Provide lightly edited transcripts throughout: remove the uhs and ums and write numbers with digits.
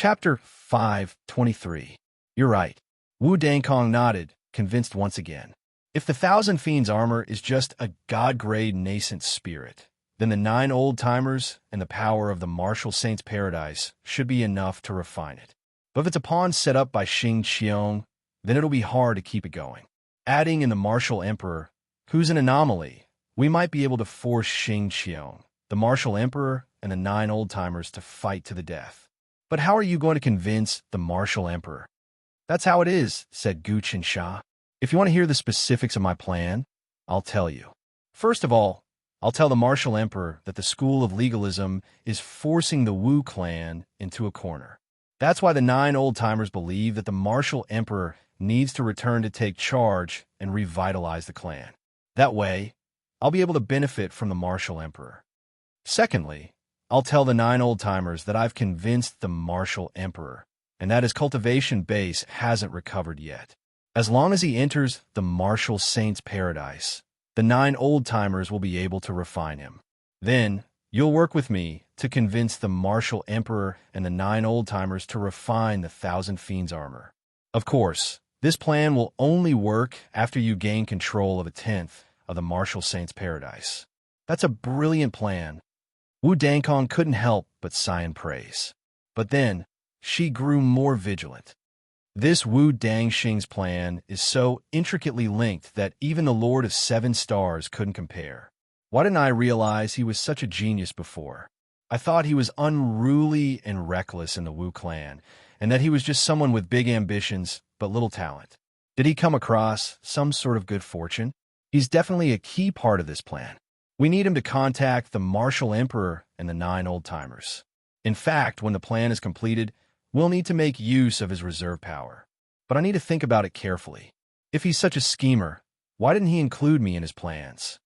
Chapter 5:23. You're right. Wu Dangkong nodded, convinced once again. If the Thousand Fiends armor is just a god-grade nascent spirit, then the 9 old-timers and the power of the martial saint's paradise should be enough to refine it. But if it's a pawn set up by Xing Qiong, then it'll be hard to keep it going. Adding in the martial emperor, who's an anomaly, we might be able to force Xing Qiong, the martial emperor, and the 9 old-timers to fight to the death. But how are you going to convince the martial emperor? That's how it is, said Gu Qinsha. If you want to hear the specifics of my plan, I'll tell you. First of all, I'll tell the martial emperor that the school of legalism is forcing the Wu clan into a corner. That's why the 9 old-timers believe that the martial emperor needs to return to take charge and revitalize the clan. That way, I'll be able to benefit from the martial emperor. Secondly, I'll tell the 9 old-timers that I've convinced the martial emperor, and that his cultivation base hasn't recovered yet. As long as he enters the martial saint's paradise, the 9 old-timers will be able to refine him. Then, you'll work with me to convince the martial emperor and the 9 old-timers to refine the Thousand Fiends armor. Of course, this plan will only work after you gain control of 1/10 of the martial saint's paradise. That's a brilliant plan. Wu Dangkong couldn't help but sigh in praise. But then, she grew more vigilant. This Wu Dangxing's plan is so intricately linked that even the Lord of 7 Stars couldn't compare. Why didn't I realize he was such a genius before? I thought he was unruly and reckless in the Wu clan, and that he was just someone with big ambitions but little talent. Did he come across some sort of good fortune? He's definitely a key part of this plan. We need him to contact the martial emperor and the 9 old-timers. In fact, when the plan is completed, we'll need to make use of his reserve power. But I need to think about it carefully. If he's such a schemer, why didn't he include me in his plans?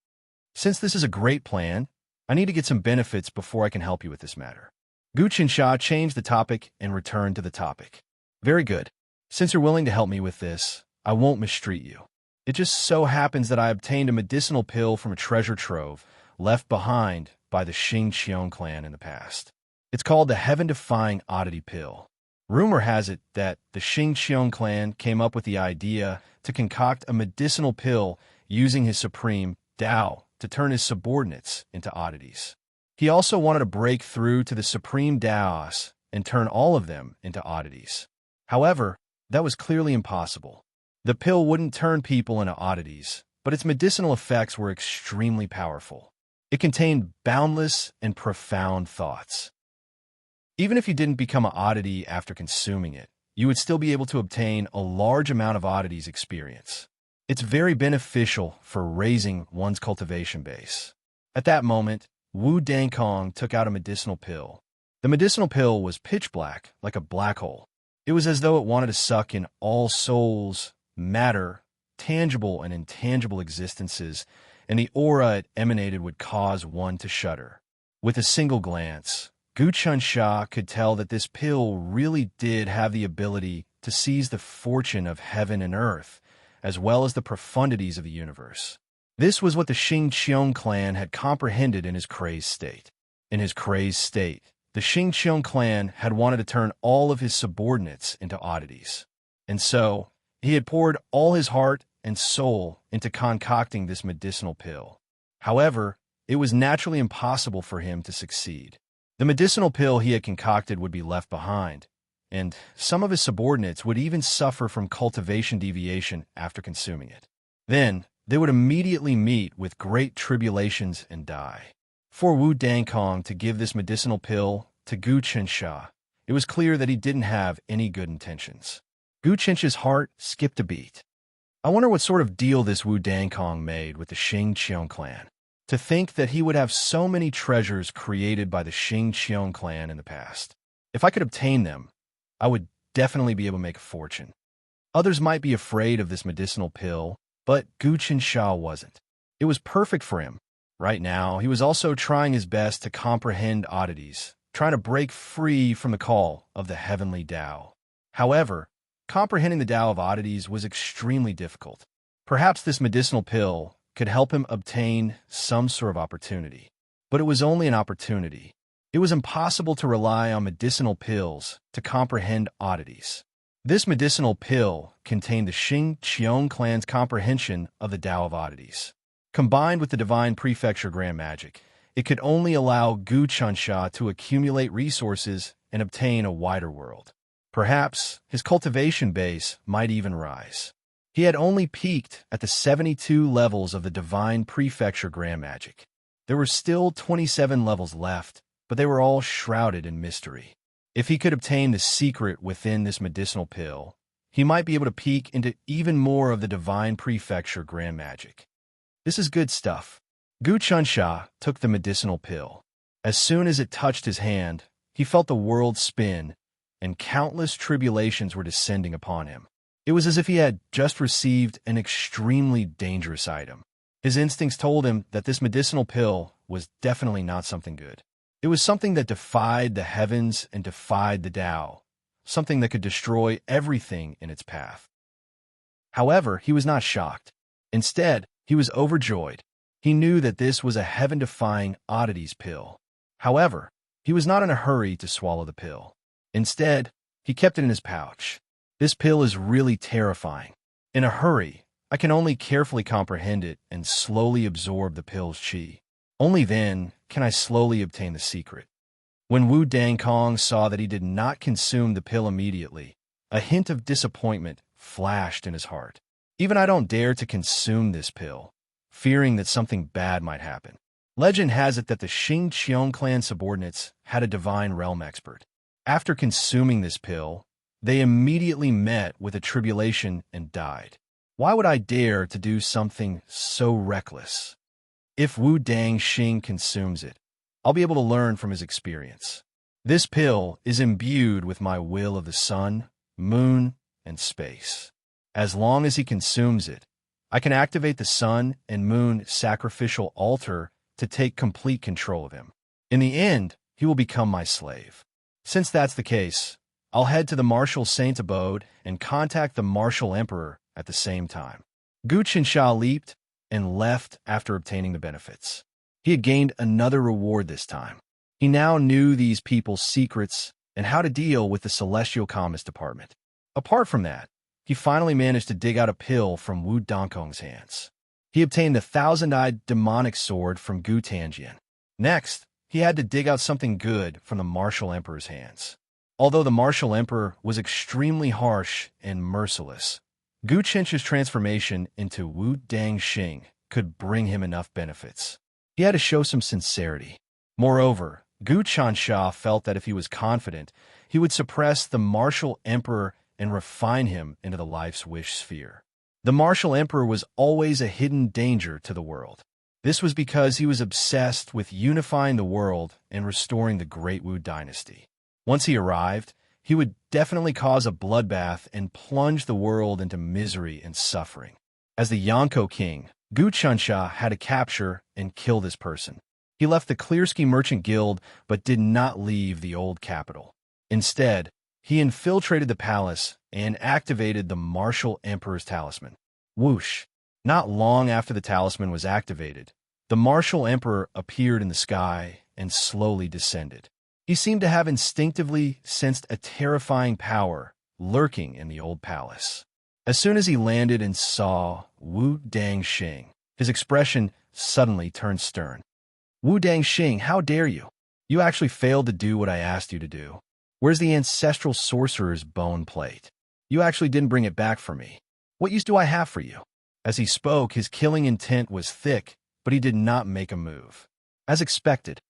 Since this is a great plan, I need to get some benefits before I can help you with this matter. Gu Qinsha changed the topic and returned to the topic. Very good. Since you're willing to help me with this, I won't mistreat you. It just so happens that I obtained a medicinal pill from a treasure trove left behind by the Xing Qiong clan in the past. It's called the Heaven-Defying Oddity Pill. Rumor has it that the Xing Qiong clan came up with the idea to concoct a medicinal pill using his supreme Tao to turn his subordinates into oddities. He also wanted to break through to the supreme Taos and turn all of them into oddities. However, that was clearly impossible. The pill wouldn't turn people into oddities, but its medicinal effects were extremely powerful. It contained boundless and profound thoughts. Even if you didn't become an oddity after consuming it, you would still be able to obtain a large amount of oddities experience. It's very beneficial for raising one's cultivation base. At that moment, Wu Dangkong took out a medicinal pill. The medicinal pill was pitch black, like a black hole. It was as though it wanted to suck in all souls, matter, tangible and intangible existences, and the aura it emanated would cause one to shudder. With a single glance, Gu Qinsha could tell that this pill really did have the ability to seize the fortune of heaven and earth, as well as the profundities of the universe. This was what the Xing Qiong clan had comprehended in his crazed state. In his crazed state, the Xing Qiong clan had wanted to turn all of his subordinates into oddities. And so, he had poured all his heart and soul into concocting this medicinal pill. However, it was naturally impossible for him to succeed. The medicinal pill he had concocted would be left behind, and some of his subordinates would even suffer from cultivation deviation after consuming it. Then, they would immediately meet with great tribulations and die. For Wu Dangkong to give this medicinal pill to Gu Qinsha, it was clear that he didn't have any good intentions. Gu Qinsha's heart skipped a beat. I wonder what sort of deal this Wu Dangkong made with the Xing Qiong clan. To think that he would have so many treasures created by the Xing Qiong clan in the past. If I could obtain them, I would definitely be able to make a fortune. Others might be afraid of this medicinal pill, but Gu Qinsha wasn't. It was perfect for him. Right now, he was also trying his best to comprehend oddities, trying to break free from the call of the heavenly Tao. However, comprehending the Tao of oddities was extremely difficult. Perhaps this medicinal pill could help him obtain some sort of opportunity. But it was only an opportunity. It was impossible to rely on medicinal pills to comprehend oddities. This medicinal pill contained the Xing Qiong clan's comprehension of the Tao of oddities. Combined with the divine prefecture grand magic, it could only allow Gu Chunsha to accumulate resources and obtain a wider world. Perhaps his cultivation base might even rise. He had only peaked at the 72 levels of the divine prefecture grand magic. There were still 27 levels left, but they were all shrouded in mystery. If he could obtain the secret within this medicinal pill, he might be able to peek into even more of the divine prefecture grand magic. This is good stuff. Gu Chunsha took the medicinal pill. As soon as it touched his hand, he felt the world spin, and countless tribulations were descending upon him. It was as if he had just received an extremely dangerous item. His instincts told him that this medicinal pill was definitely not something good. It was something that defied the heavens and defied the Tao, something that could destroy everything in its path. However, he was not shocked. Instead, he was overjoyed. He knew that this was a heaven-defying oddities pill. However, he was not in a hurry to swallow the pill. Instead, he kept it in his pouch. This pill is really terrifying. In a hurry, I can only carefully comprehend it and slowly absorb the pill's qi. Only then can I slowly obtain the secret. When Wu Dangkong saw that he did not consume the pill immediately, a hint of disappointment flashed in his heart. Even I don't dare to consume this pill, fearing that something bad might happen. Legend has it that the Xing Qiong clan subordinates had a divine realm expert. After consuming this pill, they immediately met with a tribulation and died. Why would I dare to do something so reckless? If Wu Dangxing consumes it, I'll be able to learn from his experience. This pill is imbued with my will of the sun, moon, and space. As long as he consumes it, I can activate the sun and moon sacrificial altar to take complete control of him. In the end, he will become my slave. Since that's the case, I'll head to the Martial Saint abode and contact the Martial Emperor at the same time. Gu Qinsha leaped and left after obtaining the benefits. He had gained another reward this time. He now knew these people's secrets and how to deal with the Celestial Commerce Department. Apart from that, he finally managed to dig out a pill from Wu Dongkong's hands. He obtained the thousand-eyed demonic sword from Gu Tanjian. Next, he had to dig out something good from the Martial Emperor's hands. Although the Martial Emperor was extremely harsh and merciless, Gu Qinsha's transformation into Wu Dangxing could bring him enough benefits. He had to show some sincerity. Moreover, Gu Qinsha felt that if he was confident, he would suppress the Martial Emperor and refine him into the life's wish sphere. The Martial Emperor was always a hidden danger to the world. This was because he was obsessed with unifying the world and restoring the Great Wu dynasty. Once he arrived, he would definitely cause a bloodbath and plunge the world into misery and suffering. As the Yonko king, Gu Qinsha had to capture and kill this person. He left the Clearsky Merchant Guild but did not leave the old capital. Instead, he infiltrated the palace and activated the Martial Emperor's talisman. Whoosh! Not long after the talisman was activated, the Martial Emperor appeared in the sky and slowly descended. He seemed to have instinctively sensed a terrifying power lurking in the old palace. As soon as he landed and saw Wu Dangxing, his expression suddenly turned stern. Wu Dangxing, how dare you? You actually failed to do what I asked you to do. Where's the ancestral sorcerer's bone plate? You actually didn't bring it back for me. What use do I have for you? As he spoke, his killing intent was thick, but he did not make a move. As expected.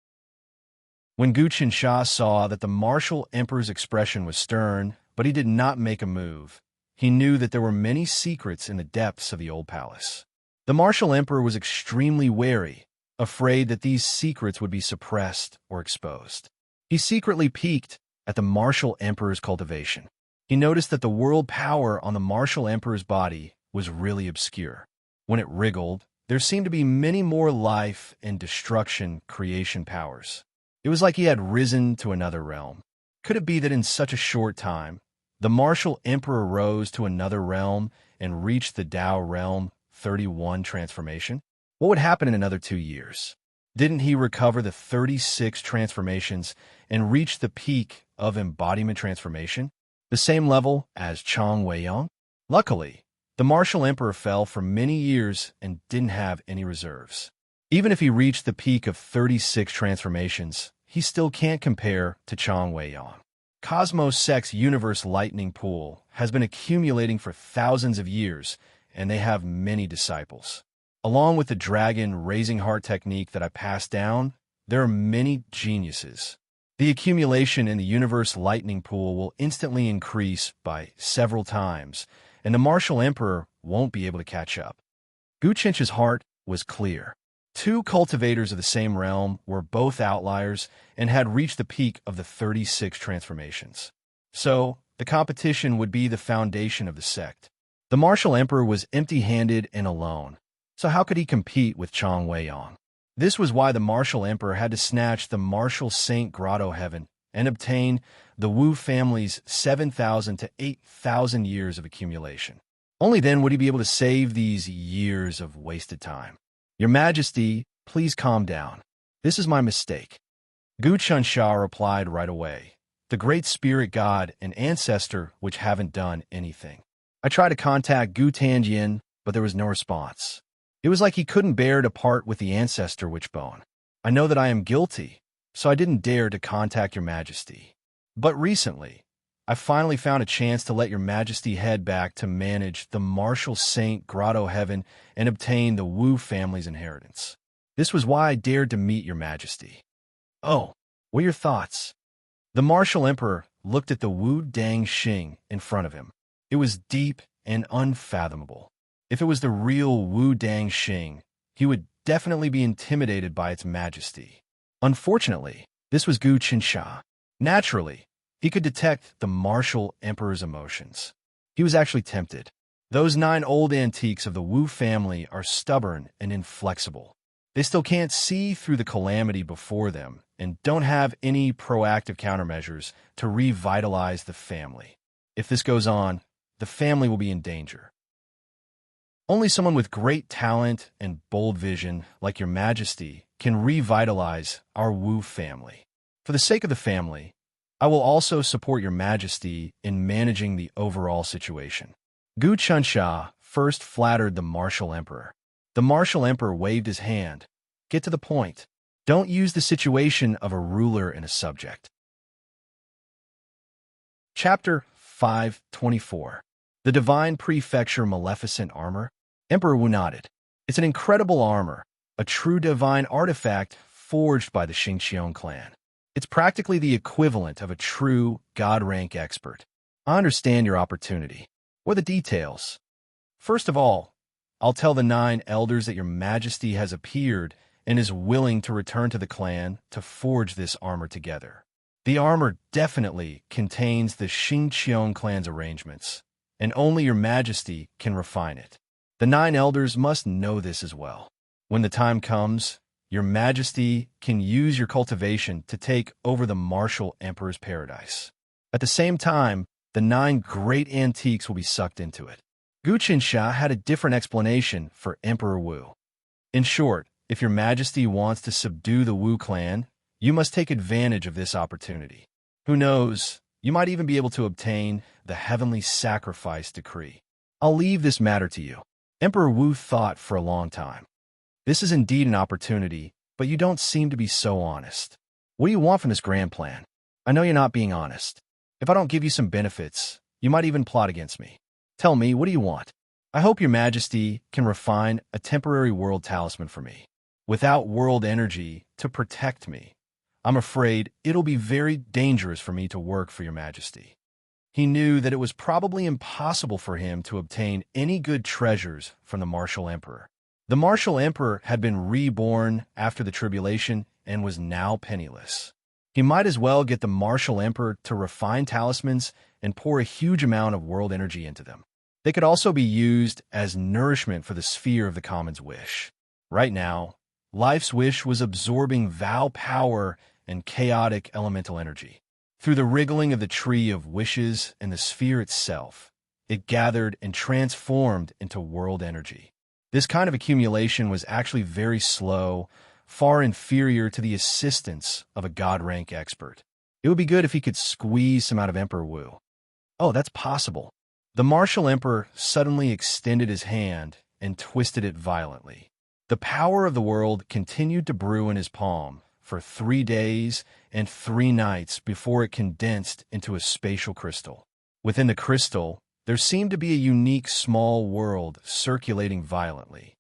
When Gu Qinsha saw that the Martial Emperor's expression was stern, but he did not make a move, he knew that there were many secrets in the depths of the old palace. The Martial Emperor was extremely wary, afraid that these secrets would be suppressed or exposed. He secretly peeked at the Martial Emperor's cultivation. He noticed that the world power on the Martial Emperor's body was really obscure. When it wriggled, there seemed to be many more life and destruction creation powers. It was like he had risen to another realm. Could it be that in such a short time, the Martial Emperor rose to another realm and reached the Tao realm 31 transformation? What would happen in another 2 years? Didn't he recover the 36 transformations and reach the peak of embodiment transformation, the same level as Chang Wei-yong? Luckily, the martial emperor fell for many years and didn't have any reserves. Even if he reached the peak of 36 transformations, he still can't compare to Chang Wei-yong. Cosmos Sec's universe lightning pool has been accumulating for thousands of years, and they have many disciples. Along with the dragon raising heart technique that I passed down, there are many geniuses. The accumulation in the universe lightning pool will instantly increase by several times, and the martial emperor won't be able to catch up. Gu Chen's heart was clear. Two cultivators of the same realm were both outliers and had reached the peak of the 36 transformations. So, the competition would be the foundation of the sect. The martial emperor was empty-handed and alone, so how could he compete with Chang Wei-yong? This was why the martial emperor had to snatch the martial saint grotto heaven and obtain the Wu family's 7,000 to 8,000 years of accumulation. Only then would he be able to save these years of wasted time. Your Majesty, please calm down. This is my mistake. Gu Chensha replied right away. The great spirit god and ancestor which haven't done anything. I tried to contact Gu Tanjian, but there was no response. It was like he couldn't bear to part with the ancestor witchbone. I know that I am guilty, so I didn't dare to contact your Majesty. But recently, I finally found a chance to let your Majesty head back to manage the martial saint grotto heaven and obtain the Wu family's inheritance. This was why I dared to meet your Majesty. Oh, what are your thoughts? The martial emperor looked at the Wu Dang Xing in front of him. It was deep and unfathomable. If it was the real Wu Dang Xing, he would definitely be intimidated by its majesty. Unfortunately, this was Gu Chensha. Naturally, he could detect the martial emperor's emotions. He was actually tempted. Those 9 old antiques of the Wu family are stubborn and inflexible. They still can't see through the calamity before them and don't have any proactive countermeasures to revitalize the family. If this goes on, the family will be in danger. Only someone with great talent and bold vision, like your Majesty, can revitalize our Wu family. For the sake of the family, I will also support your Majesty in managing the overall situation. Gu Chensha first flattered the martial emperor. The martial emperor waved his hand. Get to the point. Don't use the situation of a ruler and a subject. Chapter 524. The Divine Prefecture Maleficent Armor. Emperor Wu nodded. It's an incredible armor, a true divine artifact forged by the Xingqiang clan. It's practically the equivalent of a true God-rank expert. I understand your opportunity. What are the details? First of all, I'll tell the 9 elders that your Majesty has appeared and is willing to return to the clan to forge this armor together. The armor definitely contains the Xingqiang clan's arrangements, and only your Majesty can refine it. The 9 elders must know this as well. When the time comes, your Majesty can use your cultivation to take over the martial emperor's paradise. At the same time, the 9 great antiques will be sucked into it. Gu Chensha had a different explanation for Emperor Wu. In short, if your Majesty wants to subdue the Wu clan, you must take advantage of this opportunity. Who knows, you might even be able to obtain the heavenly sacrifice decree. I'll leave this matter to you. Emperor Wu thought for a long time. This is indeed an opportunity, but you don't seem to be so honest. What do you want from this grand plan? I know you're not being honest. If I don't give you some benefits, you might even plot against me. Tell me, what do you want? I hope your Majesty can refine a temporary world talisman for me. Without world energy to protect me, I'm afraid it'll be very dangerous for me to work for your Majesty. He knew that it was probably impossible for him to obtain any good treasures from the martial emperor. The martial emperor had been reborn after the tribulation and was now penniless. He might as well get the martial emperor to refine talismans and pour a huge amount of world energy into them. They could also be used as nourishment for the sphere of the common's wish. Right now, life's wish was absorbing vow power and chaotic elemental energy. Through the wriggling of the tree of wishes and the sphere itself, it gathered and transformed into world energy. This kind of accumulation was actually very slow, far inferior to the assistance of a god-rank expert. It would be good if he could squeeze some out of Emperor Wu. Oh, that's possible. The martial emperor suddenly extended his hand and twisted it violently. The power of the world continued to brew in his palm for 3 days and 3 nights before it condensed into a spatial crystal. Within the crystal, there seemed to be a unique small world circulating violently.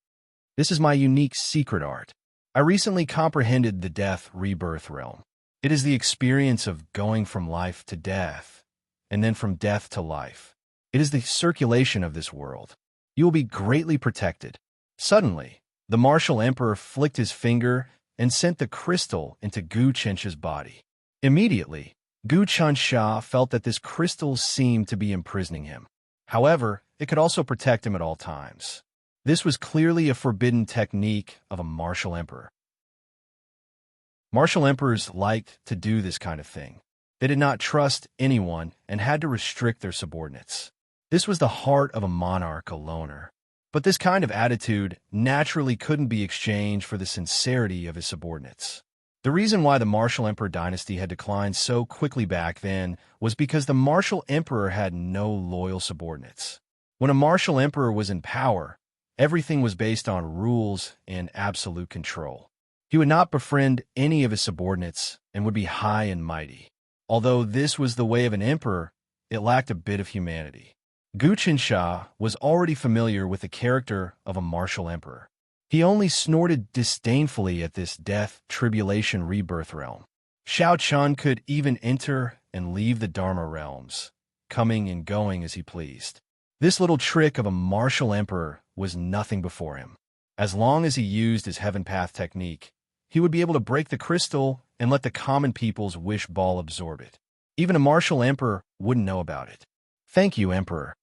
This is my unique secret art. I recently comprehended the death-rebirth realm. It is the experience of going from life to death, and then from death to life. It is the circulation of this world. You will be greatly protected. Suddenly, the martial emperor flicked his finger and sent the crystal into Gu Chen's body. Immediately, Gu Chensha felt that this crystal seemed to be imprisoning him. However, it could also protect him at all times. This was clearly a forbidden technique of a martial emperor. Martial emperors liked to do this kind of thing. They did not trust anyone and had to restrict their subordinates. This was the heart of a monarch, a loner. But this kind of attitude naturally couldn't be exchanged for the sincerity of his subordinates. The reason why the martial emperor dynasty had declined so quickly back then was because the martial emperor had no loyal subordinates. When a martial emperor was in power, everything was based on rules and absolute control. He would not befriend any of his subordinates and would be high and mighty. Although this was the way of an emperor, it lacked a bit of humanity. Gu Chensha was already familiar with the character of a martial emperor. He only snorted disdainfully at this death, tribulation, rebirth realm. Xiao Chun could even enter and leave the Dharma realms, coming and going as he pleased. This little trick of a martial emperor was nothing before him. As long as he used his heaven path technique, he would be able to break the crystal and let the common people's wish ball absorb it. Even a martial emperor wouldn't know about it. Thank you, Emperor.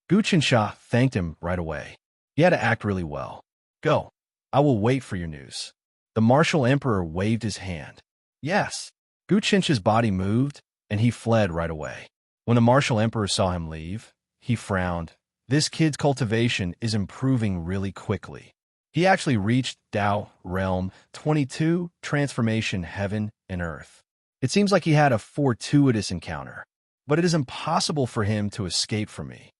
Gu Chensha thanked him right away. He had to act really well. Go. I will wait for your news. The martial emperor waved his hand. Yes. Gu Chensha's body moved, and he fled right away. When the martial emperor saw him leave, he frowned. This kid's cultivation is improving really quickly. He actually reached Tao Realm 22, Transformation Heaven and Earth. It seems like he had a fortuitous encounter, but it is impossible for him to escape from me.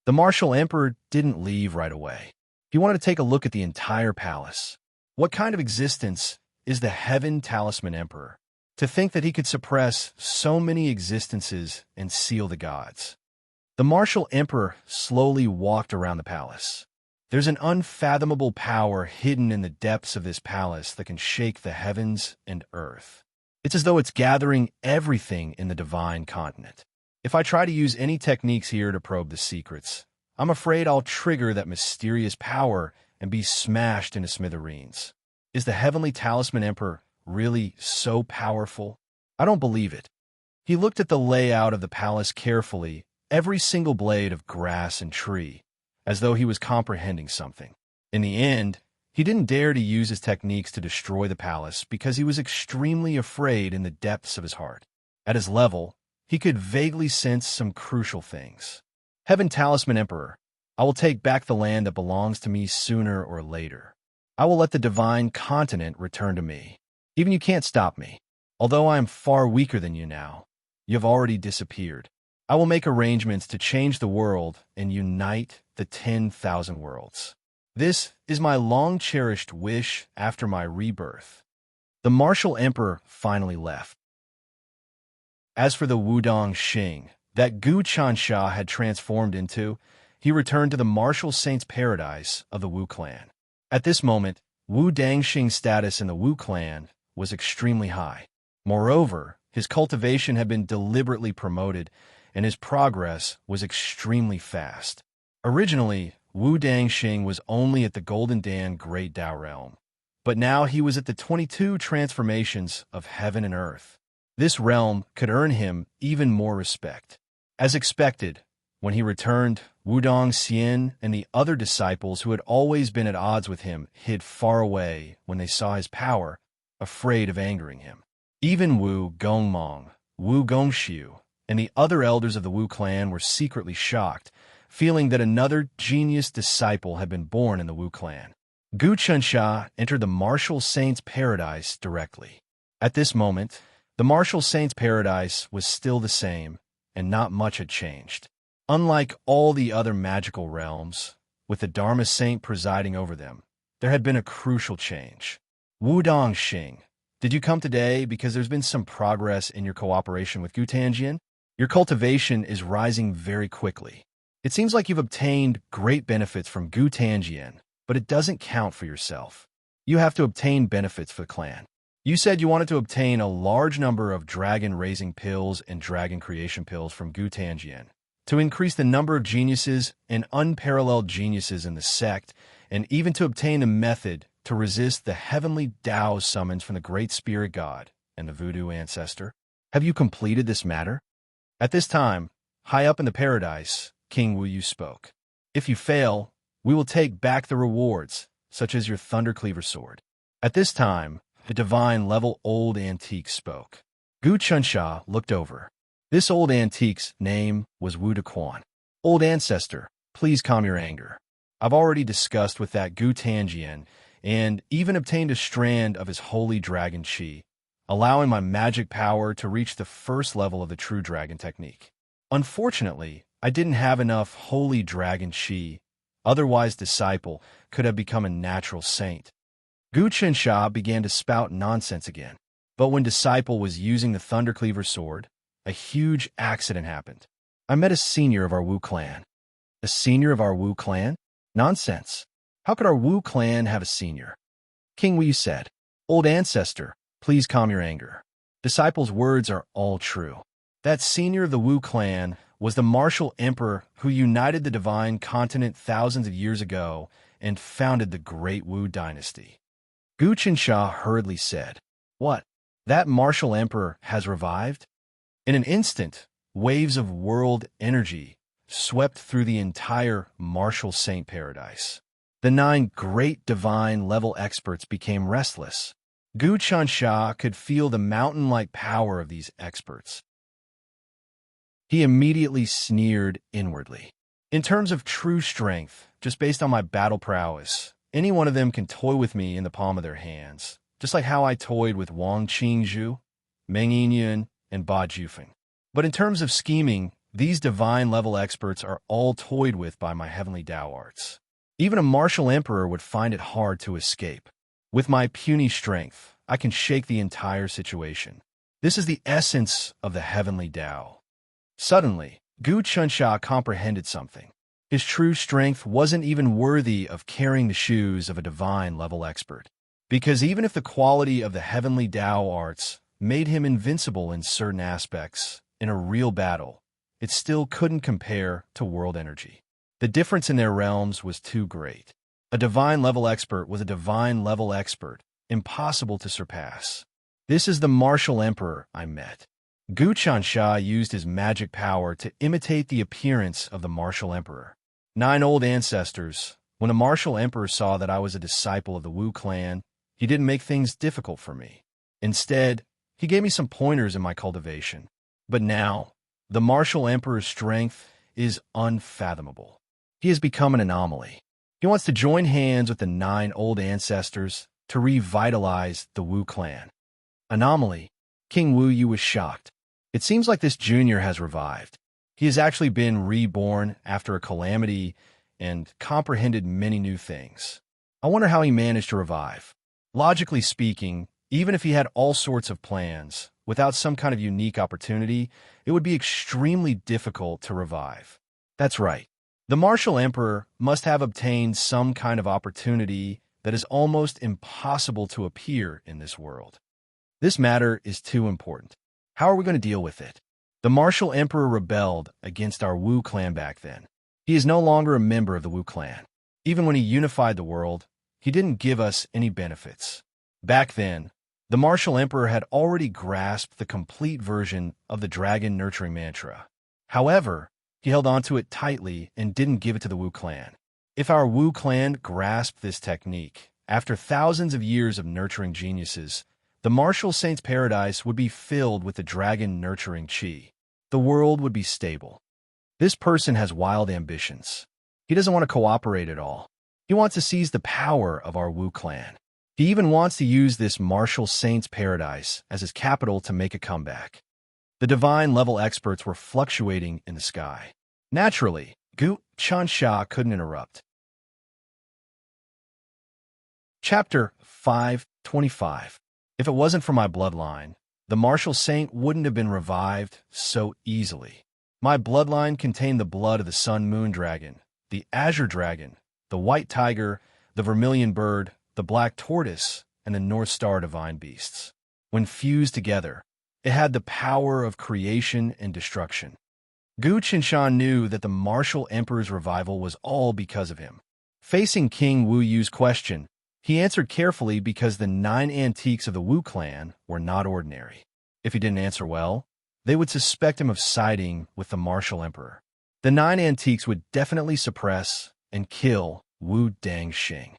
The martial emperor didn't leave right away. He wanted to take a look at the entire palace. What kind of existence is the Heaven Talisman Emperor? To think that he could suppress so many existences and seal the gods. The martial emperor slowly walked around the palace. There's an unfathomable power hidden in the depths of this palace that can shake the heavens and earth. It's as though it's gathering everything in the divine continent. If I try to use any techniques here to probe the secrets, I'm afraid I'll trigger that mysterious power and be smashed into smithereens. Is the Heavenly Talisman Emperor really so powerful? I don't believe it. He looked at the layout of the palace carefully, every single blade of grass and tree, as though he was comprehending something. In the end, he didn't dare to use his techniques to destroy the palace because he was extremely afraid in the depths of his heart. At his level, he could vaguely sense some crucial things. Heaven Talisman Emperor, I will take back the land that belongs to me sooner or later. I will let the divine continent return to me. Even you can't stop me. Although I am far weaker than you now, you have already disappeared. I will make arrangements to change the world and unite the 10,000 worlds. This is my long-cherished wish after my rebirth. The martial emperor finally left. As for the Wudong Xing that Gu Chensha had transformed into, he returned to the martial saint's paradise of the Wu clan. At this moment, Wu Dangxing's status in the Wu clan was extremely high. Moreover, his cultivation had been deliberately promoted, and his progress was extremely fast. Originally, Wu Dangxing was only at the Golden Dan Great Tao Realm, but now he was at the 22 transformations of heaven and earth. This realm could earn him even more respect. As expected, when he returned, Wudong Xian and the other disciples who had always been at odds with him hid far away when they saw his power, afraid of angering him. Even Wu Gongmong, Wu Gongxiu, and the other elders of the Wu clan were secretly shocked, feeling that another genius disciple had been born in the Wu clan. Gu Chunsha entered the martial saint's paradise directly. At this moment, the martial saint's paradise was still the same, and not much had changed. Unlike all the other magical realms, with the Dharma saint presiding over them, there had been a crucial change. Wudong Xing, did you come today because there's been some progress in your cooperation with Gu Tanjian? Your cultivation is rising very quickly. It seems like you've obtained great benefits from Gu Tanjian, but it doesn't count for yourself. You have to obtain benefits for the clan. You said you wanted to obtain a large number of dragon-raising pills and dragon creation pills from Gu Tanjian to increase the number of geniuses and unparalleled geniuses in the sect, and even to obtain a method to resist the heavenly Tao summons from the Great Spirit God and the Voodoo Ancestor. Have you completed this matter? At this time, high up in the paradise, King Wu Yu spoke. If you fail, we will take back the rewards, such as your Thunder Cleaver sword. At this time, the divine-level old antique spoke. Gu Chunsha looked over. This old antique's name was Wu Dequan. Old ancestor, please calm your anger. I've already discussed with that Gu Tanjian and even obtained a strand of his holy dragon chi, allowing my magic power to reach the first level of the true dragon technique. Unfortunately, I didn't have enough holy dragon chi, otherwise disciple could have become a natural saint. Gu Chunsha began to spout nonsense again, but when disciple was using the Thunder Cleaver sword, a huge accident happened. I met a senior of our Wu clan. A senior of our Wu clan? Nonsense. How could our Wu clan have a senior? King Wu said, Old ancestor, please calm your anger. Disciple's words are all true. That senior of the Wu clan was the martial emperor who united the divine continent thousands of years ago and founded the great Wu dynasty. Gu Chunsha hurriedly said, What? That martial emperor has revived? In an instant, waves of world energy swept through the entire martial saint paradise. The 9 great divine-level experts became restless. Gu Chunsha could feel the mountain-like power of these experts. He immediately sneered inwardly. In terms of true strength, just based on my battle prowess, any one of them can toy with me in the palm of their hands, just like how I toyed with Wang Qingzhu, Meng Yinyun, and Ba Jufeng. But in terms of scheming, these divine-level experts are all toyed with by my heavenly Tao arts. Even a martial emperor would find it hard to escape. With my puny strength, I can shake the entire situation. This is the essence of the heavenly Tao. Suddenly, Gu Chunsha comprehended something. His true strength wasn't even worthy of carrying the shoes of a divine-level expert. Because even if the quality of the heavenly Tao arts made him invincible in certain aspects in a real battle, it still couldn't compare to world energy. The difference in their realms was too great. A divine-level expert was a divine-level expert, impossible to surpass. This is the martial emperor I met. Gu Chunsha used his magic power to imitate the appearance of the martial emperor. 9 old ancestors, when the martial emperor saw that I was a disciple of the Wu clan, he didn't make things difficult for me. Instead, he gave me some pointers in my cultivation. But now, the martial emperor's strength is unfathomable. He has become an anomaly. He wants to join hands with the 9 old ancestors to revitalize the Wu clan. Anomaly? King Wu Yu was shocked. It seems like this junior has revived. He has actually been reborn after a calamity and comprehended many new things. I wonder how he managed to revive. Logically speaking, even if he had all sorts of plans, without some kind of unique opportunity, it would be extremely difficult to revive. That's right. The martial emperor must have obtained some kind of opportunity that is almost impossible to appear in this world. This matter is too important. How are we going to deal with it? The martial emperor rebelled against our Wu clan back then. He is no longer a member of the Wu clan. Even when he unified the world, he didn't give us any benefits. Back then, the martial emperor had already grasped the complete version of the dragon nurturing mantra. However, he held onto it tightly and didn't give it to the Wu clan. If our Wu clan grasped this technique, after thousands of years of nurturing geniuses, the martial saint's paradise would be filled with the dragon nurturing chi. The world would be stable. This person has wild ambitions. He doesn't want to cooperate at all. He wants to seize the power of our Wu clan. He even wants to use this martial saint's paradise as his capital to make a comeback. The divine-level experts were fluctuating in the sky. Naturally, Gu Chansha couldn't interrupt. Chapter 525. If it wasn't for my bloodline, the martial saint wouldn't have been revived so easily. My bloodline contained the blood of the sun-moon dragon, the azure dragon, the white tiger, the vermilion bird, the black tortoise, and the North Star divine beasts. When fused together, it had the power of creation and destruction. Gu Qinshan knew that the martial emperor's revival was all because of him. Facing King Wu Yu's question, he answered carefully because the 9 antiques of the Wu clan were not ordinary. If he didn't answer well, they would suspect him of siding with the martial emperor. The 9 antiques would definitely suppress and kill Wu Dangxing.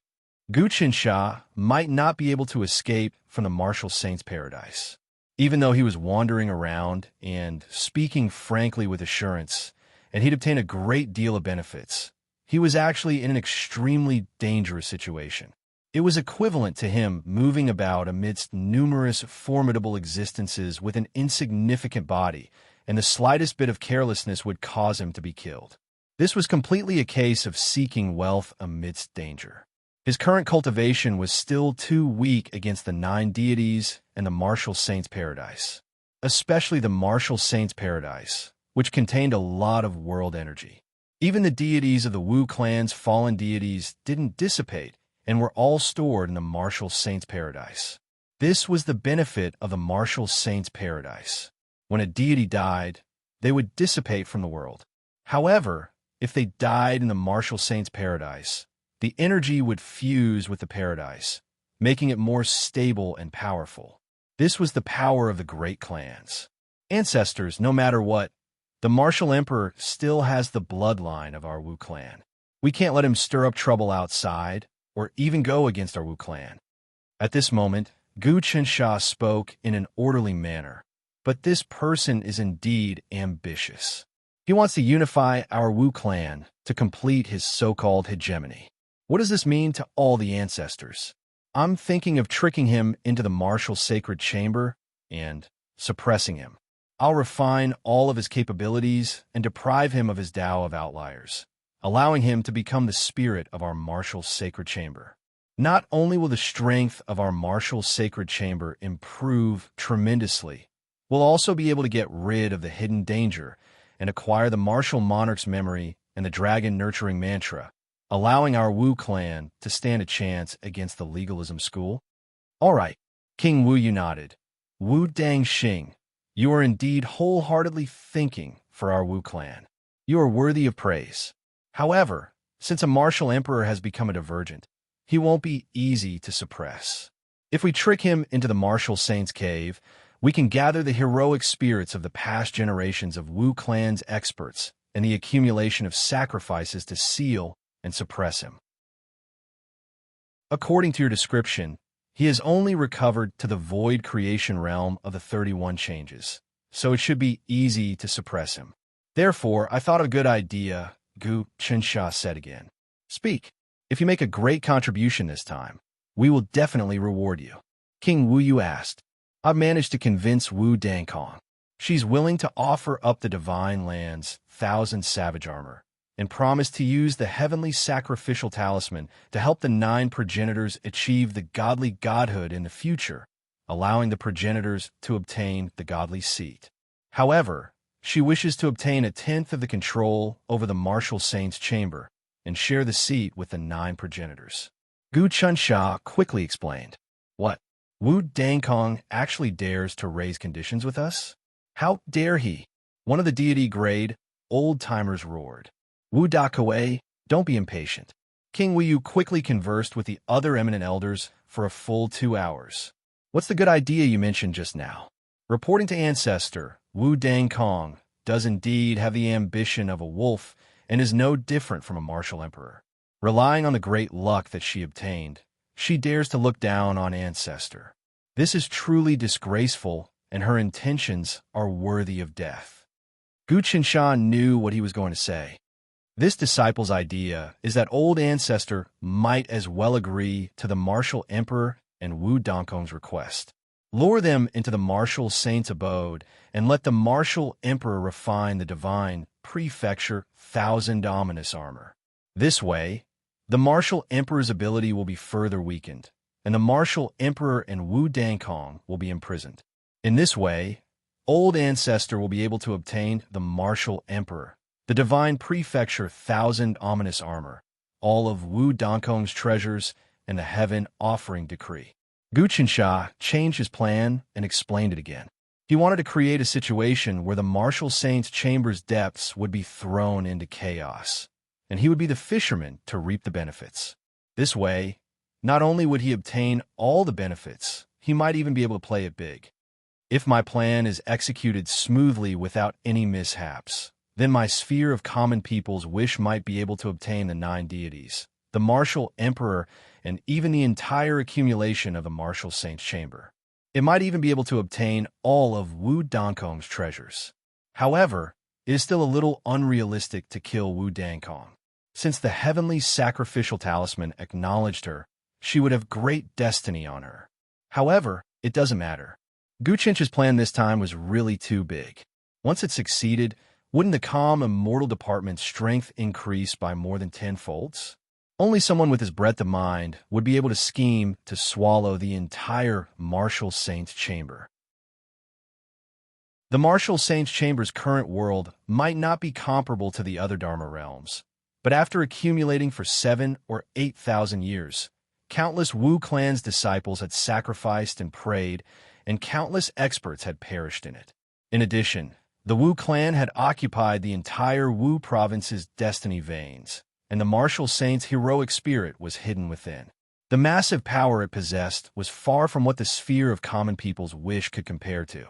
Gu Qinsha might not be able to escape from the martial saint's paradise. Even though he was wandering around and speaking frankly with assurance, and he'd obtain a great deal of benefits, he was actually in an extremely dangerous situation. It was equivalent to him moving about amidst numerous formidable existences with an insignificant body, and the slightest bit of carelessness would cause him to be killed. This was completely a case of seeking wealth amidst danger. His current cultivation was still too weak against the 9 deities and the martial saint's paradise, especially the martial saint's paradise, which contained a lot of world energy. Even the deities of the Wu clan's fallen deities didn't dissipate and were all stored in the martial saint's paradise. This was the benefit of the martial saint's paradise. When a deity died, they would dissipate from the world. However, if they died in the martial saint's paradise, the energy would fuse with the paradise, making it more stable and powerful. This was the power of the great clans. Ancestors, no matter what, the martial emperor still has the bloodline of our Wu clan. We can't let him stir up trouble outside or even go against our Wu clan. At this moment, Gu Qinsha spoke in an orderly manner, but this person is indeed ambitious. He wants to unify our Wu clan to complete his so-called hegemony. What does this mean to all the ancestors? I'm thinking of tricking him into the martial sacred chamber and suppressing him. I'll refine all of his capabilities and deprive him of his Tao of outliers, allowing him to become the spirit of our martial sacred chamber. Not only will the strength of our martial sacred chamber improve tremendously, we'll also be able to get rid of the hidden danger and acquire the martial monarch's memory and the dragon nurturing mantra, allowing our Wu clan to stand a chance against the legalism school? All right, King Wu Yu nodded. Wu Dangxing, you are indeed wholeheartedly thinking for our Wu clan. You are worthy of praise. However, since a martial emperor has become a divergent, he won't be easy to suppress. If we trick him into the martial saint's cave, we can gather the heroic spirits of the past generations of Wu clan's experts and the accumulation of sacrifices to seal and suppress him. According to your description, he has only recovered to the void creation realm of the 31 changes, so it should be easy to suppress him. Therefore, I thought of a good idea, Gu Qinsha said again. Speak. If you make a great contribution this time, we will definitely reward you. King Wu Yu asked. I've managed to convince Wu Dangkong. She's willing to offer up the divine land's 1,000 savage armor and promised to use the heavenly sacrificial talisman to help the 9 progenitors achieve the godly godhood in the future, allowing the progenitors to obtain the godly seat. However, she wishes to obtain 1/10 of the control over the martial saint's chamber and share the seat with the 9 progenitors. Gu Qinsha quickly explained. What? Wu Dangkong actually dares to raise conditions with us? How dare he? One of the deity grade old-timers roared. Wu Dakue, don't be impatient. King Wu Yu quickly conversed with the other eminent elders for a full 2 hours. What's the good idea you mentioned just now? Reporting to Ancestor, Wu Dangkong does indeed have the ambition of a wolf and is no different from a martial emperor. Relying on the great luck that she obtained, she dares to look down on Ancestor. This is truly disgraceful, and her intentions are worthy of death. Gu Qinshan knew what he was going to say. This disciple's idea is that old ancestor might as well agree to the martial emperor and Wu Dongkong's request. Lure them into the martial saint's abode and let the martial emperor refine the divine prefecture thousand ominous armor. This way, the martial emperor's ability will be further weakened, and the martial emperor and Wu Dangkong will be imprisoned. In this way, old ancestor will be able to obtain the martial emperor, the divine prefecture thousand ominous armor, all of Wu Dongkong's treasures, and the heaven offering decree. Gu Qinsha changed his plan and explained it again. He wanted to create a situation where the martial saint's chamber's depths would be thrown into chaos, and he would be the fisherman to reap the benefits. This way, not only would he obtain all the benefits, he might even be able to play it big. If my plan is executed smoothly without any mishaps, then my sphere of common people's wish might be able to obtain the 9 deities, the martial emperor, and even the entire accumulation of the martial saint's chamber. It might even be able to obtain all of Wu Dongkong's treasures. However, it is still a little unrealistic to kill Wu Dangkong. Since the heavenly sacrificial talisman acknowledged her, she would have great destiny on her. However, it doesn't matter. Gu Qinsha's plan this time was really too big. Once it succeeded, wouldn't the calm immortal department's strength increase by more than 10 folds? Only someone with his breadth of mind would be able to scheme to swallow the entire martial saint's chamber. The martial saint's chamber's current world might not be comparable to the other Dharma realms, but after accumulating for 7,000 or 8,000 years, countless Wu clan's disciples had sacrificed and prayed, and countless experts had perished in it. In addition, the Wu clan had occupied the entire Wu province's destiny veins, and the martial saint's heroic spirit was hidden within. The massive power it possessed was far from what the sphere of common people's wish could compare to.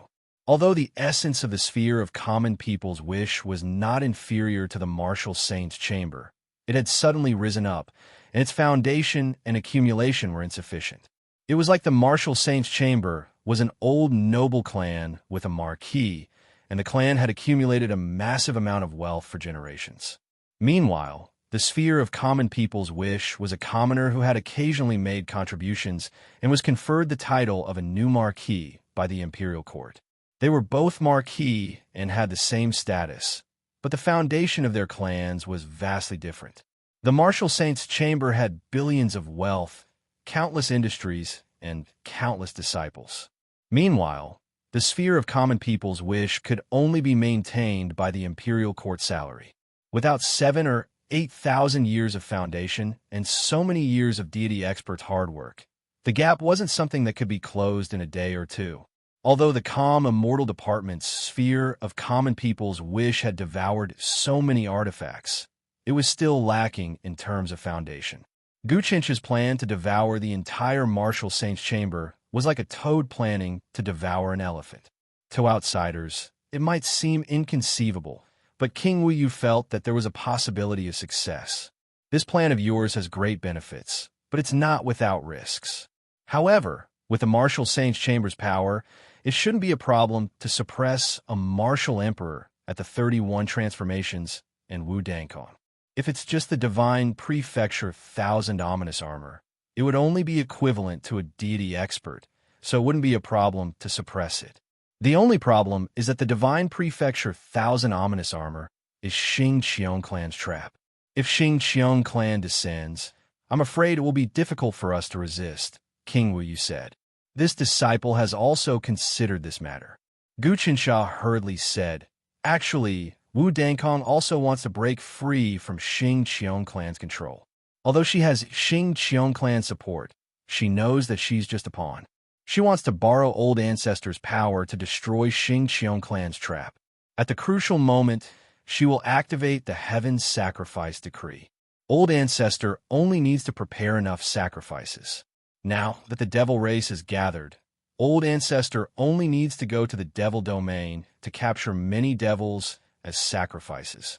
Although the essence of the sphere of common people's wish was not inferior to the martial saint's chamber, it had suddenly risen up, and its foundation and accumulation were insufficient. It was like the martial saint's chamber was an old noble clan with a marquis, and the clan had accumulated a massive amount of wealth for generations. Meanwhile, the sphere of common people's wish was a commoner who had occasionally made contributions and was conferred the title of a new marquis by the imperial court. They were both marquis and had the same status, but the foundation of their clans was vastly different. The martial saint's chamber had billions of wealth, countless industries, and countless disciples. Meanwhile, the sphere of common people's wish could only be maintained by the imperial court salary. Without 7,000 or 8,000 years of foundation and so many years of deity experts' hard work, the gap wasn't something that could be closed in a day or two. Although the calm immortal department's sphere of common people's wish had devoured so many artifacts, it was still lacking in terms of foundation. Gu Qinsha's plan to devour the entire martial saint's chamber was like a toad planning to devour an elephant. To outsiders, it might seem inconceivable, but King Wu Yu felt that there was a possibility of success. This plan of yours has great benefits, but it's not without risks. However, with the martial saint's chamber's power, it shouldn't be a problem to suppress a martial emperor at the 31 transformations and Wu Dangkong. If it's just the divine prefecture thousand ominous armor, it would only be equivalent to a deity expert, so it wouldn't be a problem to suppress it. The only problem is that the divine prefecture thousand ominous armor is Xing Qiong clan's trap. If Xing Qiong clan descends, I'm afraid it will be difficult for us to resist, King Wu Yu said. This disciple has also considered this matter. Gu Qinsha hurriedly said, actually, Wu Dangkong also wants to break free from Xing Qiong clan's control. Although she has Xing Qiong clan's support, she knows that she's just a pawn. She wants to borrow old ancestors' power to destroy Xing Qiong clan's trap. At the crucial moment, she will activate the heaven's sacrifice decree. Old ancestor only needs to prepare enough sacrifices. Now that the devil race is gathered, old ancestor only needs to go to the devil domain to capture many devils as sacrifices.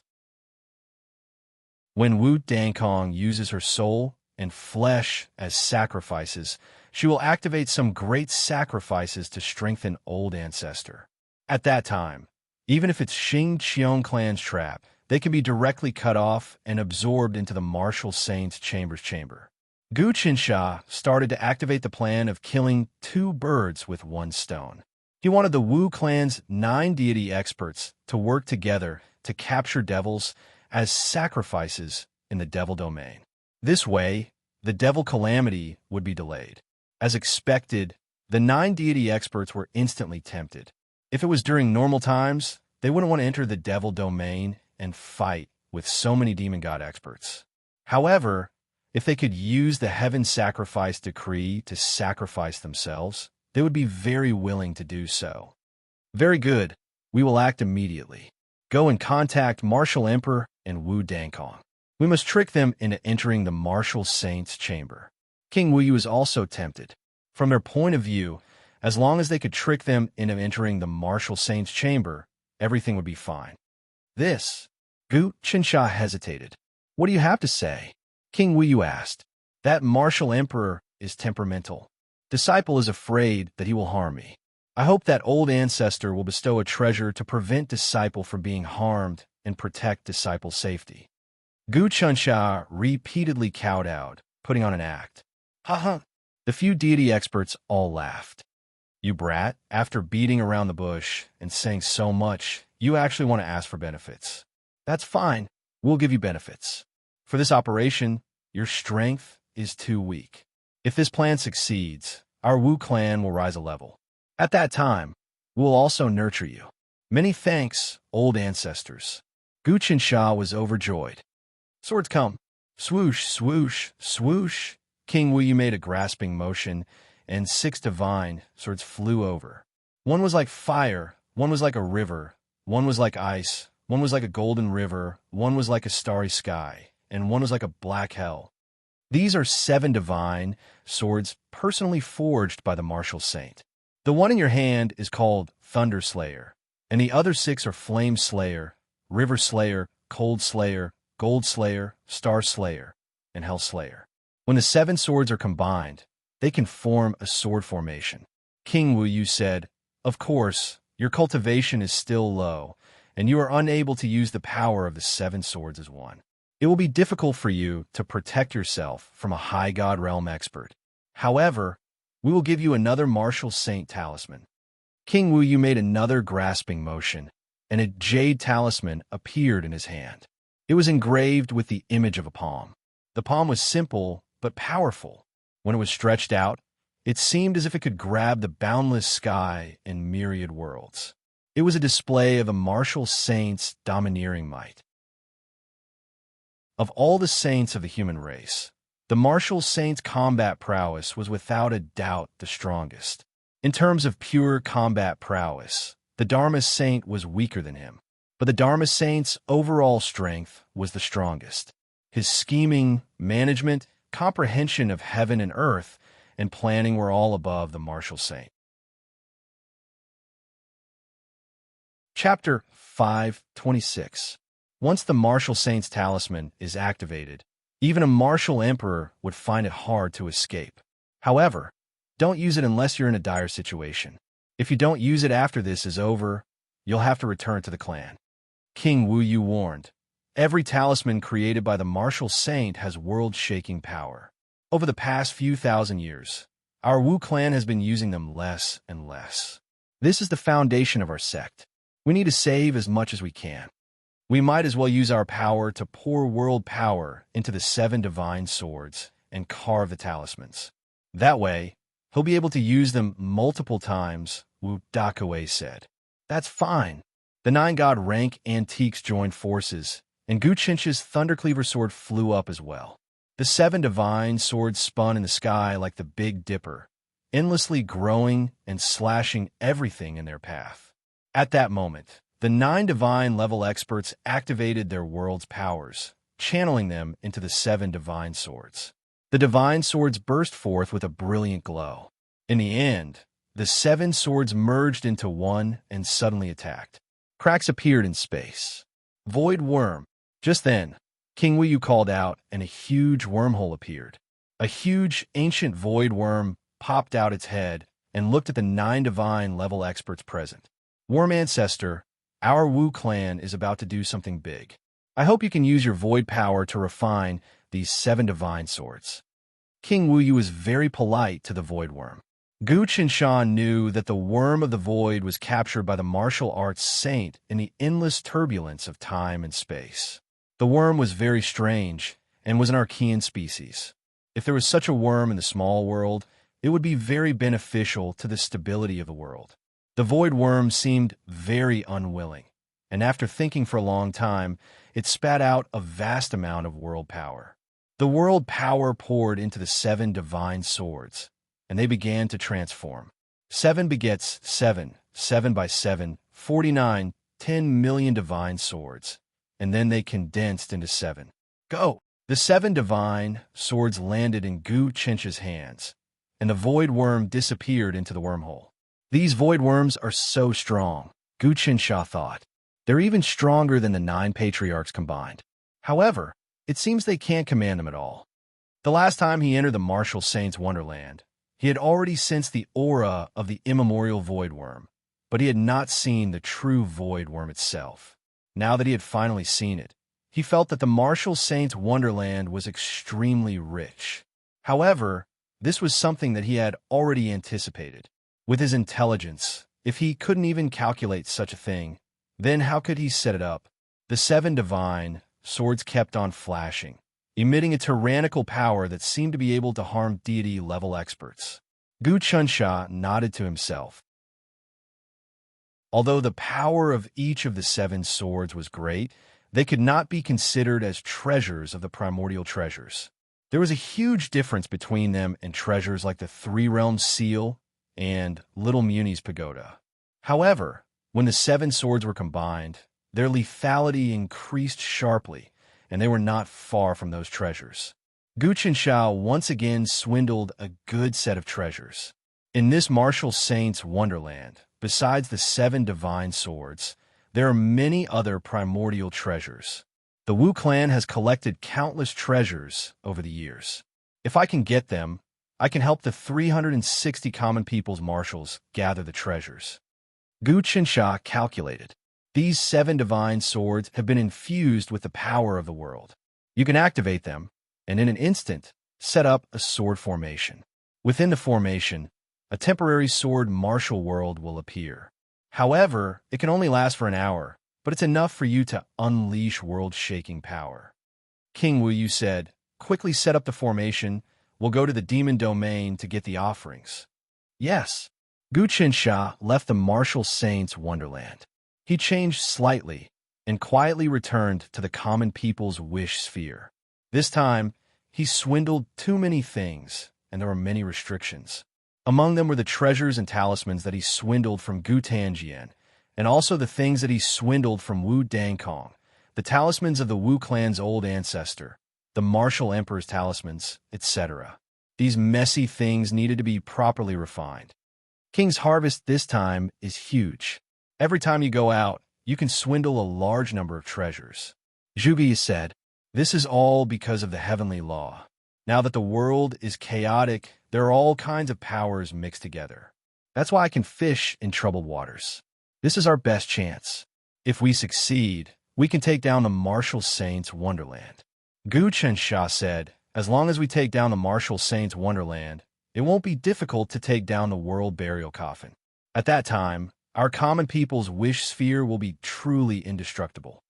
When Wu Dangkong uses her soul and flesh as sacrifices, she will activate some great sacrifices to strengthen old ancestor. At that time, even if it's Xing Qiong clan's trap, they can be directly cut off and absorbed into the martial saint's chamber. Gu Qinsha started to activate the plan of killing 2 birds with 1 stone. He wanted the Wu clan's 9 deity experts to work together to capture devils as sacrifices in the devil domain. This way, the devil calamity would be delayed. As expected, the 9 deity experts were instantly tempted. If it was during normal times, they wouldn't want to enter the devil domain and fight with so many demon god experts. However, if they could use the heaven sacrifice decree to sacrifice themselves, they would be very willing to do so. Very good. We will act immediately. Go and contact Martial Emperor and Wu Dankong. We must trick them into entering the Martial Saint's chamber. King Wu Yu is also tempted. From their point of view, as long as they could trick them into entering the Martial Saint's chamber, everything would be fine. Gu Qinsha hesitated. What do you have to say? King Wu Yu asked. That Martial Emperor is temperamental. Disciple is afraid that he will harm me. I hope that old ancestor will bestow a treasure to prevent disciple from being harmed and protect disciple's safety. Gu Qinsha repeatedly kowtowed, putting on an act. Ha. The few deity experts all laughed. You brat, after beating around the bush and saying so much, you actually want to ask for benefits. That's fine. We'll give you benefits. For this operation, your strength is too weak. If this plan succeeds, our Wu clan will rise a level. At that time, we'll also nurture you. Many thanks, old ancestors. Gu Qinsha was overjoyed. Swords come. Swoosh, swoosh, swoosh. King Wu Yu made a grasping motion, and 6 divine swords flew over. One was like fire, one was like a river, one was like ice, one was like a golden river, one was like a starry sky, and one was like a black hell. These are 7 divine swords personally forged by the Martial Saint. The one in your hand is called Thunder Slayer, and the other 6 are Flame Slayer, River Slayer, Cold Slayer, Gold Slayer, Star Slayer, and Hell Slayer. When the 7 swords are combined, they can form a sword formation. King Wu Yu said, Of course, your cultivation is still low, and you are unable to use the power of the 7 swords as one. It will be difficult for you to protect yourself from a high god realm expert. However, we will give you another Martial Saint talisman. King Wu Yu made another grasping motion, and a jade talisman appeared in his hand. It was engraved with the image of a palm. The palm was simple but powerful. When it was stretched out, it seemed as if it could grab the boundless sky and myriad worlds. It was a display of a Martial Saint's domineering might. Of all the saints of the human race, the Martial Saint's combat prowess was without a doubt the strongest. In terms of pure combat prowess, the Dharma Saint was weaker than him, but the Dharma Saint's overall strength was the strongest. His scheming, management, comprehension of heaven and earth, and planning were all above the Martial Saint. Chapter 5:26. Once the Martial Saint's talisman is activated, even a Martial Emperor would find it hard to escape. However, don't use it unless you're in a dire situation. If you don't use it after this is over, you'll have to return to the clan. King Wu Yu warned, every talisman created by the Martial Saint has world-shaking power. Over the past few thousand years, our Wu clan has been using them less and less. This is the foundation of our sect. We need to save as much as we can. We might as well use our power to pour world power into the 7 divine swords and carve the talismans. That way, he'll be able to use them multiple times, Wu Dakue said. That's fine. The 9 god rank antiques joined forces, and Gu Qinsha's Thundercleaver sword flew up as well. The 7 divine swords spun in the sky like the Big Dipper, endlessly growing and slashing everything in their path. At that moment, the 9 divine level experts activated their world's powers, channeling them into the 7 divine swords. The divine swords burst forth with a brilliant glow. In the end, the 7 swords merged into one and suddenly attacked. Cracks appeared in space. Void worm. Just then, King Wu Yu called out, and a huge wormhole appeared. A huge, ancient void worm popped out its head and looked at the 9 divine level experts present. Worm Ancestor, our Wu clan is about to do something big. I hope you can use your void power to refine these 7 divine swords. King Wu Yu was very polite to the void worm. Gu Qinshan knew that the worm of the void was captured by the martial arts saint in the endless turbulence of time and space. The worm was very strange and was an Archean species. If there was such a worm in the small world, it would be very beneficial to the stability of the world. The void worm seemed very unwilling, and after thinking for a long time, it spat out a vast amount of world power. The world power poured into the 7 divine swords, and they began to transform. 7 begets 7, 7 by 7, 49, 10 million divine swords, and then they condensed into 7. Go! The 7 divine swords landed in Gu Chencha's hands, and the void worm disappeared into the wormhole. These void worms are so strong, Gu Qinsha thought. They're even stronger than the 9 patriarchs combined. However, it seems they can't command them at all. The last time he entered the martial saint's wonderland, he had already sensed the aura of the immemorial void worm, but he had not seen the true void worm itself. Now that he had finally seen it, he felt that the martial saint's wonderland was extremely rich. However, this was something that he had already anticipated. With his intelligence, if he couldn't even calculate such a thing, then how could he set it up? The 7 divine swords kept on flashing, emitting a tyrannical power that seemed to be able to harm deity-level experts. Gu Qinsha nodded to himself. Although the power of each of the 7 swords was great, they could not be considered as treasures of the primordial treasures. There was a huge difference between them and treasures like the 3-realm seal and Little Muni's pagoda. However, when the 7 swords were combined, their lethality increased sharply, and they were not far from those treasures. Gu Qinsha once again swindled a good set of treasures. In this martial saint's wonderland, besides the 7 divine swords, there are many other primordial treasures. The Wu clan has collected countless treasures over the years. If I can get them, I can help the 360 common people's marshals gather the treasures. Gu Qinsha calculated. These 7 divine swords have been infused with the power of the world. You can activate them, and in an instant, set up a sword formation. Within the formation, a temporary sword martial world will appear. However, it can only last for an hour, but it's enough for you to unleash world-shaking power. King Wu Yu said, quickly set up the formation. We'll go to the demon domain to get the offerings. Yes. Gu Qinsha left the martial saint's wonderland. He changed slightly and quietly returned to the common people's wish sphere. This time, he swindled too many things, and there were many restrictions. Among them were the treasures and talismans that he swindled from Gu Tanjian, and also the things that he swindled from Wu Dangkong, the talismans of the Wu clan's old ancestor, the martial emperor's talismans, etc. These messy things needed to be properly refined. King's harvest this time is huge. Every time you go out, you can swindle a large number of treasures. Zhuge said, this is all because of the heavenly law. Now that the world is chaotic, there are all kinds of powers mixed together. That's why I can fish in troubled waters. This is our best chance. If we succeed, we can take down the martial saint's wonderland. Gu Qinsha said, as long as we take down the martial saint's wonderland, it won't be difficult to take down the world burial coffin. At that time, our common people's wish sphere will be truly indestructible.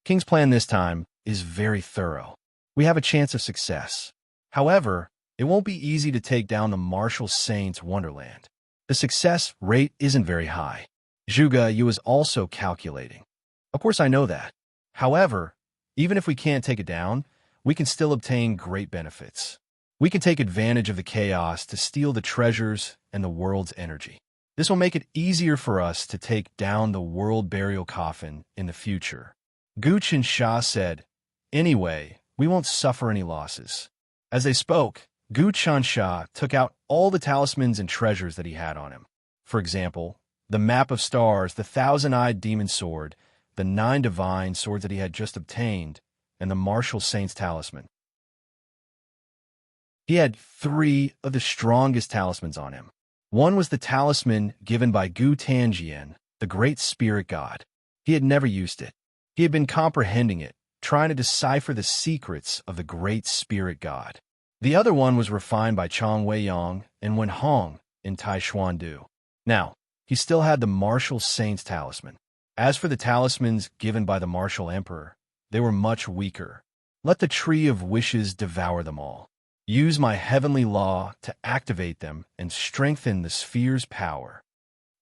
King's plan this time is very thorough. We have a chance of success. However, it won't be easy to take down the martial saint's wonderland. The success rate isn't very high. Zhuge Yu is also calculating. Of course I know that. However, even if we can't take it down, we can still obtain great benefits. We can take advantage of the chaos to steal the treasures and the world's energy. This will make it easier for us to take down the world burial coffin in the future. Gu Qinsha said, anyway, we won't suffer any losses. As they spoke, Gu Qinsha took out all the talismans and treasures that he had on him. For example, the map of stars, the 1,000-eyed demon sword, the 9 divine swords that he had just obtained, and the martial saint's talisman. He had 3 of the strongest talismans on him. One was the talisman given by Gu Tanjian, the great spirit god. He had never used it. He had been comprehending it, trying to decipher the secrets of the great spirit god. The other one was refined by Chong Wei-yong and Wen Hong in Taishuandu. Now, he still had the martial saint's talisman. As for the talismans given by the martial emperor, they were much weaker. Let the tree of wishes devour them all. Use my heavenly law to activate them and strengthen the sphere's power.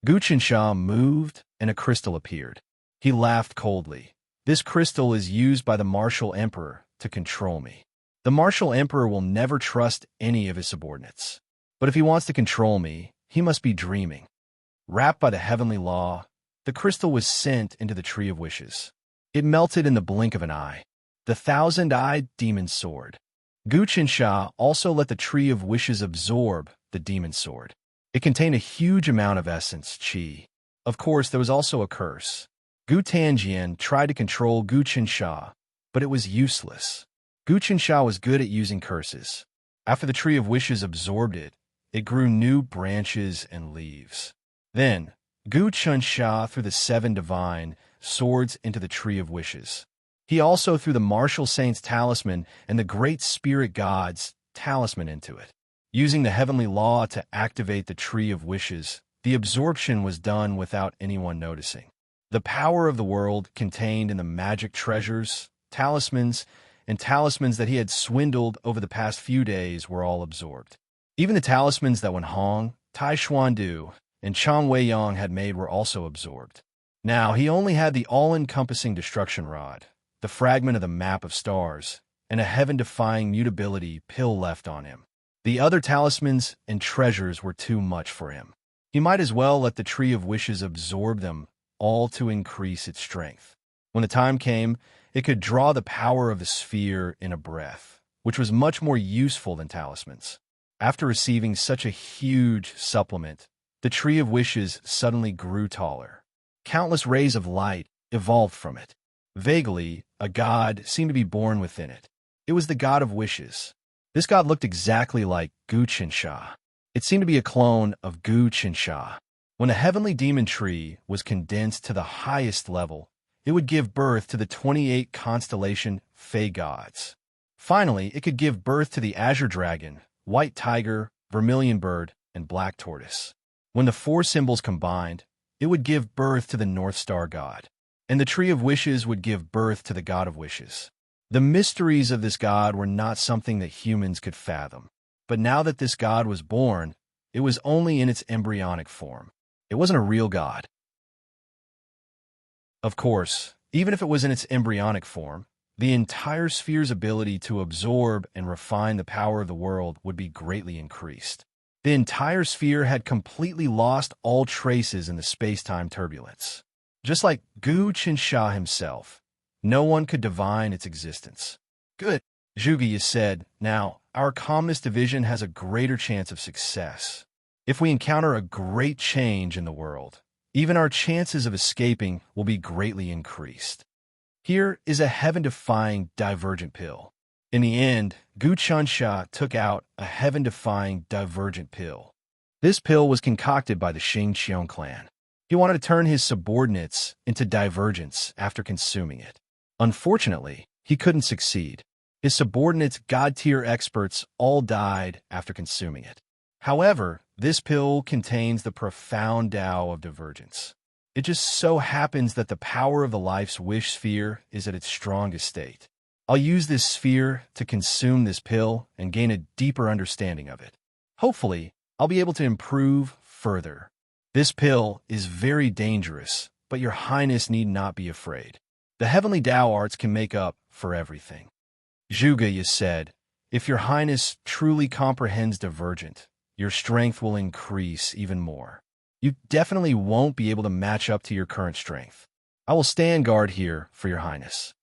Gu Qinsha moved, and a crystal appeared. He laughed coldly. This crystal is used by the martial emperor to control me. The martial emperor will never trust any of his subordinates. But if he wants to control me, he must be dreaming. Wrapped by the heavenly law, the crystal was sent into the tree of wishes. It melted in the blink of an eye. The thousand-eyed demon sword. Gu Qinsha also let the tree of wishes absorb the demon sword. It contained a huge amount of essence, qi. Of course, there was also a curse. Gu Tanjian tried to control Gu Qinsha, but it was useless. Gu Qinsha was good at using curses. After the tree of wishes absorbed it, it grew new branches and leaves. Then, Gu Qinsha threw the 7 divine swords into the tree of wishes. He also threw the martial saint's talisman and the great spirit god's talisman into it. Using the heavenly law to activate the tree of wishes, the absorption was done without anyone noticing. The power of the world contained in the magic treasures, talismans, and talismans that he had swindled over the past few days were all absorbed. Even the talismans that Wen Hong, Taishuandu, and Chong Wei-yong had made were also absorbed. Now he only had the all-encompassing destruction rod, the fragment of the map of stars, and a heaven-defying mutability pill left on him. The other talismans and treasures were too much for him. He might as well let the tree of wishes absorb them all to increase its strength. When the time came, it could draw the power of the sphere in a breath, which was much more useful than talismans. After receiving such a huge supplement, the tree of wishes suddenly grew taller. Countless rays of light evolved from it. Vaguely, a god seemed to be born within it. It was the god of wishes. This god looked exactly like Gu Qinsha. It seemed to be a clone of Gu Qinsha. When a heavenly demon tree was condensed to the highest level, it would give birth to the 28 constellation Fey gods. Finally, it could give birth to the azure dragon, white tiger, vermilion bird, and black tortoise. When the 4 symbols combined, it would give birth to the North Star god. And the tree of wishes would give birth to the god of wishes. The mysteries of this god were not something that humans could fathom. But now that this god was born, it was only in its embryonic form. It wasn't a real god. Of course, even if it was in its embryonic form, the entire sphere's ability to absorb and refine the power of the world would be greatly increased. The entire sphere had completely lost all traces in the space-time turbulence. Just like Gu Qinsha himself, no one could divine its existence. Good, Zhuge said. Now, our calmness division has a greater chance of success. If we encounter a great change in the world, even our chances of escaping will be greatly increased. Here is a heaven-defying divergent pill. In the end, Gu Qinsha took out a heaven-defying divergent pill. This pill was concocted by the Xingqiang clan. He wanted to turn his subordinates into divergents after consuming it. Unfortunately, he couldn't succeed. His subordinates, god-tier experts, all died after consuming it. However, this pill contains the profound Tao of divergence. It just so happens that the power of the life's wish sphere is at its strongest state. I'll use this sphere to consume this pill and gain a deeper understanding of it. Hopefully, I'll be able to improve further. This pill is very dangerous, but your highness need not be afraid. The heavenly Tao arts can make up for everything. Zhuge said, if your highness truly comprehends divergent, your strength will increase even more. You definitely won't be able to match up to your current strength. I will stand guard here for your highness.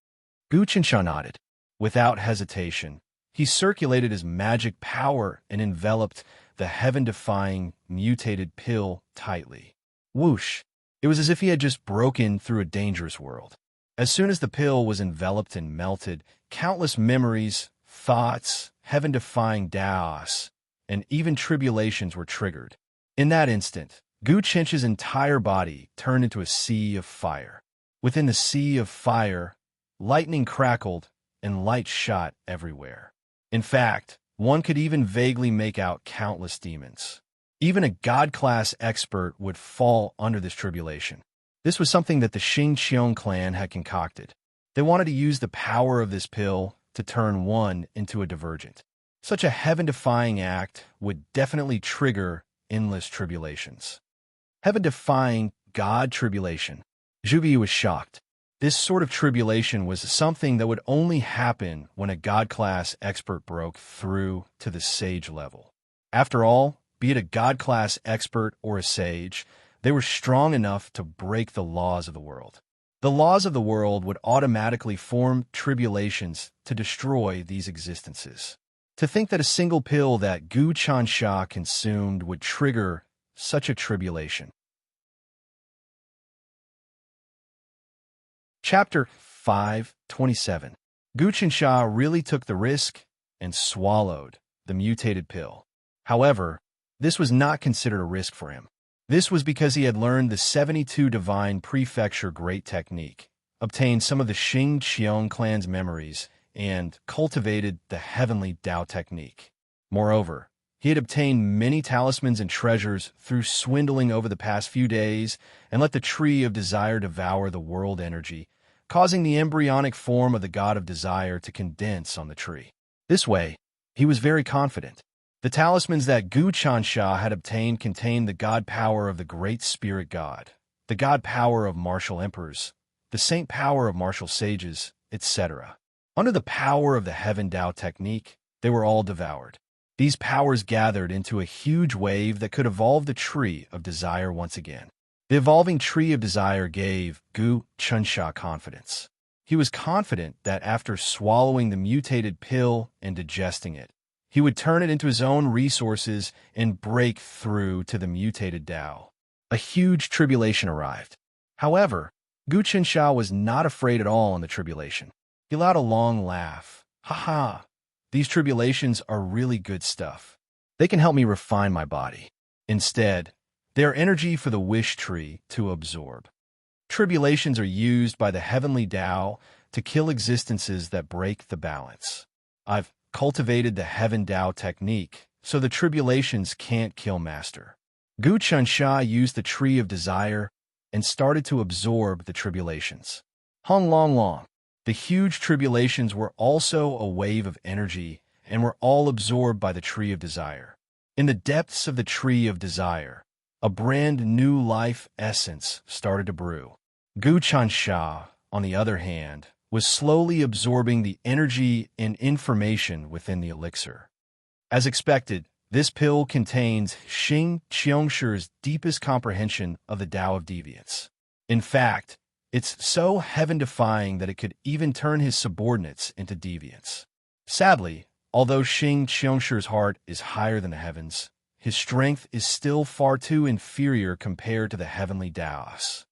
Gu Qinsha nodded. Without hesitation, he circulated his magic power and enveloped the heaven-defying, mutated pill tightly. Whoosh! It was as if he had just broken through a dangerous world. As soon as the pill was enveloped and melted, countless memories, thoughts, heaven-defying Taos, and even tribulations were triggered. In that instant, Gu Qinsha's entire body turned into a sea of fire. Within the sea of fire, lightning crackled, and light shot everywhere. In fact, one could even vaguely make out countless demons. Even a god-class expert would fall under this tribulation. This was something that the Xingqiang clan had concocted. They wanted to use the power of this pill to turn one into a divergent. Such a heaven-defying act would definitely trigger endless tribulations. Heaven-defying God tribulation. Zhu Yu was shocked. This sort of tribulation was something that would only happen when a God-class expert broke through to the sage level. After all, be it a God-class expert or a sage, they were strong enough to break the laws of the world. The laws of the world would automatically form tribulations to destroy these existences. To think that a single pill that Gu Chansha consumed would trigger such a tribulation. Chapter 5:27. Gu Chansha really took the risk and swallowed the mutated pill. However, this was not considered a risk for him. This was because he had learned the 72 Divine Prefecture Great Technique, obtained some of the Xingqiang clan's memories, and cultivated the Heavenly Tao Technique. Moreover, he had obtained many talismans and treasures through swindling over the past few days and let the Tree of Desire devour the world energy, causing the embryonic form of the God of Desire to condense on the tree. This way, he was very confident. The talismans that Gu Chansha had obtained contained the God power of the Great Spirit God, the God power of martial emperors, the saint power of martial sages, etc. Under the power of the Heaven Tao Technique, they were all devoured. These powers gathered into a huge wave that could evolve the Tree of Desire once again. The evolving Tree of Desire gave Gu Chansha confidence. He was confident that after swallowing the mutated pill and digesting it, he would turn it into his own resources and break through to the mutated Tao. A huge tribulation arrived. However, Gu Chansha was not afraid at all in the tribulation. He allowed a long laugh. Ha ha! These tribulations are really good stuff. They can help me refine my body. Instead, they are energy for the wish tree to absorb. Tribulations are used by the heavenly Tao to kill existences that break the balance. I've cultivated the Heaven Tao Technique, so the tribulations can't kill Master. Gu Chansha used the Tree of Desire and started to absorb the tribulations. Hung long long. The huge tribulations were also a wave of energy and were all absorbed by the Tree of Desire. In the depths of the Tree of Desire, a brand new life essence started to brew. Gu Chansha, on the other hand, was slowly absorbing the energy and information within the elixir. As expected, this pill contains Xing Qiangshi's deepest comprehension of the Tao of Deviance. In fact, it's so heaven-defying that it could even turn his subordinates into deviants. Sadly, although Xing Qiangshi's heart is higher than the heavens, his strength is still far too inferior compared to the heavenly Taos.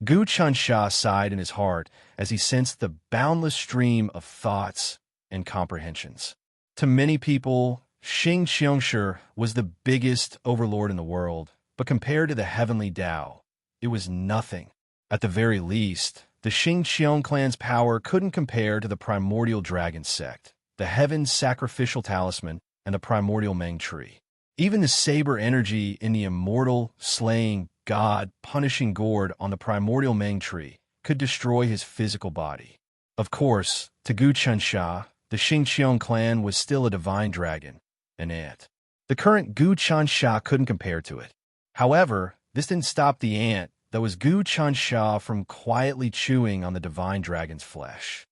Gu Chansha sighed in his heart as he sensed the boundless stream of thoughts and comprehensions. To many people, Xing Qiangshi was the biggest overlord in the world, but compared to the heavenly Tao, it was nothing. At the very least, the Xingqiang clan's power couldn't compare to the primordial dragon sect, the heaven's sacrificial talisman, and the primordial Meng tree. Even the saber energy in the immortal, slaying, God-punishing gourd on the primordial Meng tree could destroy his physical body. Of course, to Gu Chansha, the Xingqiang clan was still a divine dragon, an ant. The current Gu Chansha couldn't compare to it. However, this didn't stop the ant that was Gu Chansha from quietly chewing on the divine dragon's flesh.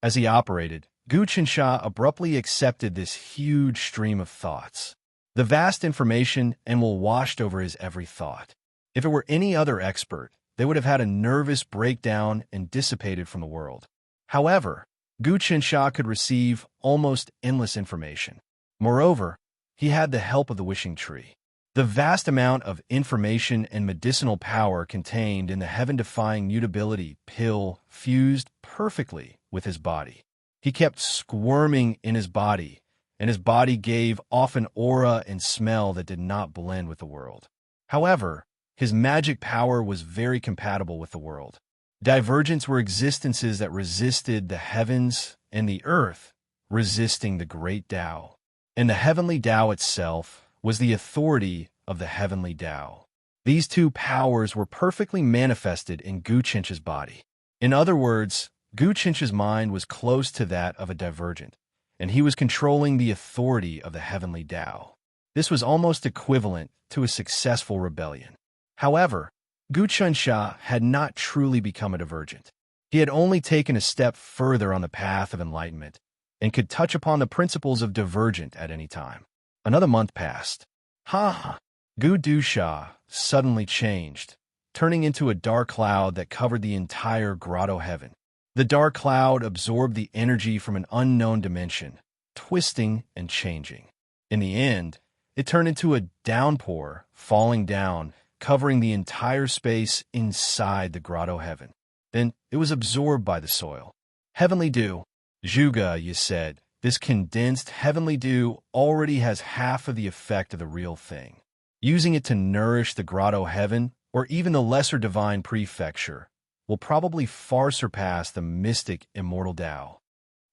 As he operated, Gu Chansha abruptly accepted this huge stream of thoughts. The vast information and will washed over his every thought. If it were any other expert, they would have had a nervous breakdown and dissipated from the world. However, Gu Chansha could receive almost endless information. Moreover, he had the help of the wishing tree. The vast amount of information and medicinal power contained in the heaven-defying mutability pill fused perfectly with his body. He kept squirming in his body, and his body gave off an aura and smell that did not blend with the world. However, his magic power was very compatible with the world. Divergents were existences that resisted the heavens and the earth, resisting the great Tao. And the heavenly Tao itself was the authority of the heavenly Tao. These two powers were perfectly manifested in Gu Chench's body. In other words, Gu Chench's mind was close to that of a divergent, and he was controlling the authority of the heavenly Tao. This was almost equivalent to a successful rebellion. However, Gu Chencha had not truly become a divergent. He had only taken a step further on the path of enlightenment and could touch upon the principles of divergent at any time. Another month passed. Gu Dusha suddenly changed, turning into a dark cloud that covered the entire grotto heaven. The dark cloud absorbed the energy from an unknown dimension, twisting and changing. In the end, it turned into a downpour, falling down, covering the entire space inside the grotto heaven. Then it was absorbed by the soil. Heavenly dew. Zhuge, you said, this condensed heavenly dew already has half of the effect of the real thing. Using it to nourish the grotto heaven, or even the lesser divine prefecture, will probably far surpass the mystic immortal Tao.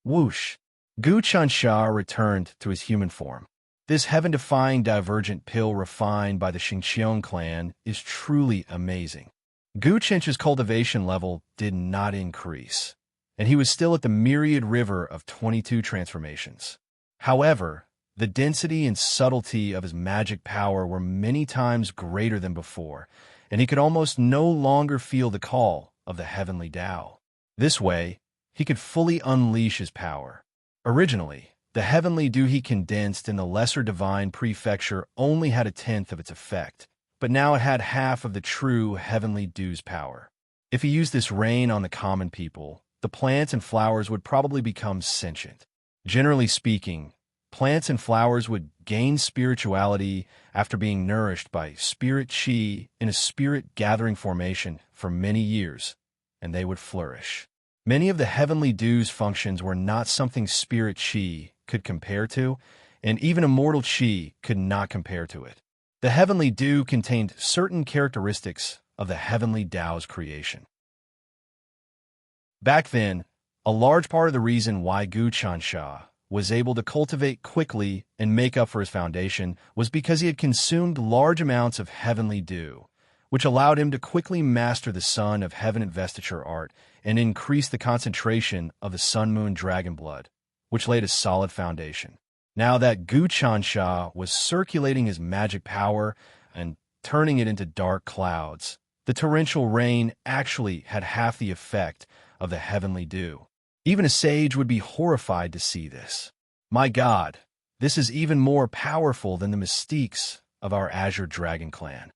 Whoosh! Gu Chencha returned to his human form. This heaven-defying divergent pill refined by the Xingqiang clan is truly amazing. Gu Chencha's cultivation level did not increase, and he was still at the myriad river of 22 transformations. However, the density and subtlety of his magic power were many times greater than before, and he could almost no longer feel the call of the heavenly Tao. This way, he could fully unleash his power. Originally, the heavenly dew he condensed in the lesser divine prefecture only had 1/10 of its effect, but now it had half of the true heavenly dew's power. If he used this rain on the common people, the plants and flowers would probably become sentient. Generally speaking, plants and flowers would gain spirituality after being nourished by spirit qi in a spirit-gathering formation for many years, and they would flourish. Many of the heavenly dew's functions were not something spirit qi could compare to, and even immortal qi could not compare to it. The heavenly dew contained certain characteristics of the heavenly Tao's creation. Back then, a large part of the reason why Gu Chencha was able to cultivate quickly and make up for his foundation was because he had consumed large amounts of heavenly dew, which allowed him to quickly master the Sun of Heaven investiture art and increase the concentration of the Sun-Moon Dragon blood, which laid a solid foundation. Now that Gu Chencha was circulating his magic power and turning it into dark clouds, the torrential rain actually had half the effect of the heavenly dew. Even a sage would be horrified to see this. My God, this is even more powerful than the mystiques of our Azure Dragon clan.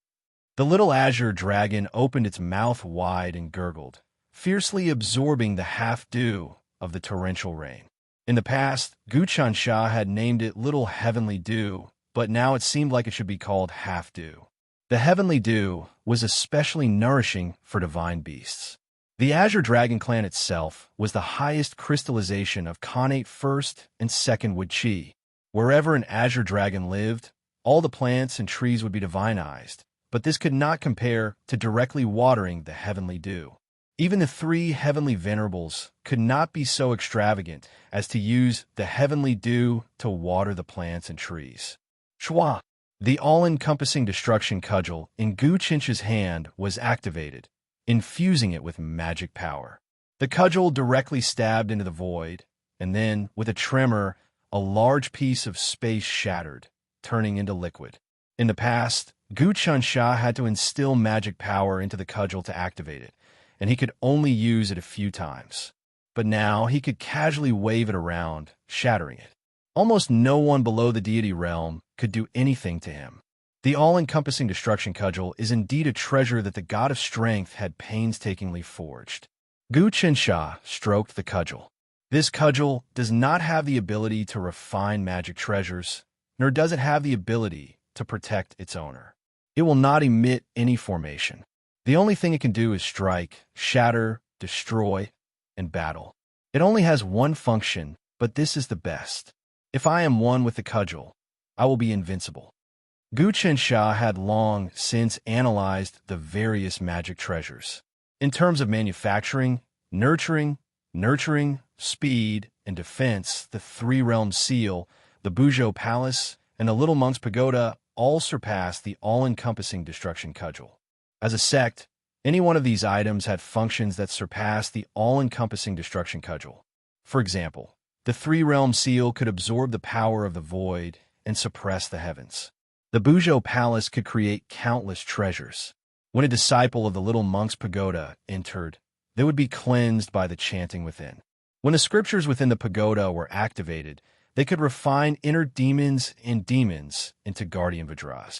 The little Azure Dragon opened its mouth wide and gurgled, fiercely absorbing the half-dew of the torrential rain. In the past, Gu Chencha had named it Little Heavenly Dew, but now it seemed like it should be called Half-Dew. The Heavenly Dew was especially nourishing for divine beasts. The Azure Dragon clan itself was the highest crystallization of Khanate first and second wood qi. Wherever an Azure Dragon lived, all the plants and trees would be divinized, but this could not compare to directly watering the heavenly dew. Even the 3 heavenly venerables could not be so extravagant as to use the heavenly dew to water the plants and trees. Shwa! The all-encompassing destruction cudgel in Gu Chencha's hand was activated, infusing it with magic power. The cudgel directly stabbed into the void, and then, with a tremor, a large piece of space shattered, turning into liquid. In the past, Gu Chencha had to instill magic power into the cudgel to activate it, and he could only use it a few times. But now he could casually wave it around, shattering it. Almost no one below the deity realm could do anything to him. The all-encompassing destruction cudgel is indeed a treasure that the god of strength had painstakingly forged. Gu Chencha stroked the cudgel. This cudgel does not have the ability to refine magic treasures, nor does it have the ability to protect its owner. It will not emit any formation. The only thing it can do is strike, shatter, destroy, and battle. It only has one function, but this is the best. If I am one with the cudgel, I will be invincible. Gu Chencha had long since analyzed the various magic treasures. In terms of manufacturing, nurturing, speed, and defense, the three-realm seal, the Buzhou Palace, and the Little Monk's Pagoda all surpass the all-encompassing destruction cudgel. As a sect, any one of these items had functions that surpassed the all-encompassing destruction cudgel. For example, the three-realm seal could absorb the power of the void and suppress the heavens. The Buzhou Palace could create countless treasures. When a disciple of the Little Monk's Pagoda entered, they would be cleansed by the chanting within. When the scriptures within the pagoda were activated, they could refine inner demons and demons into guardian vajras.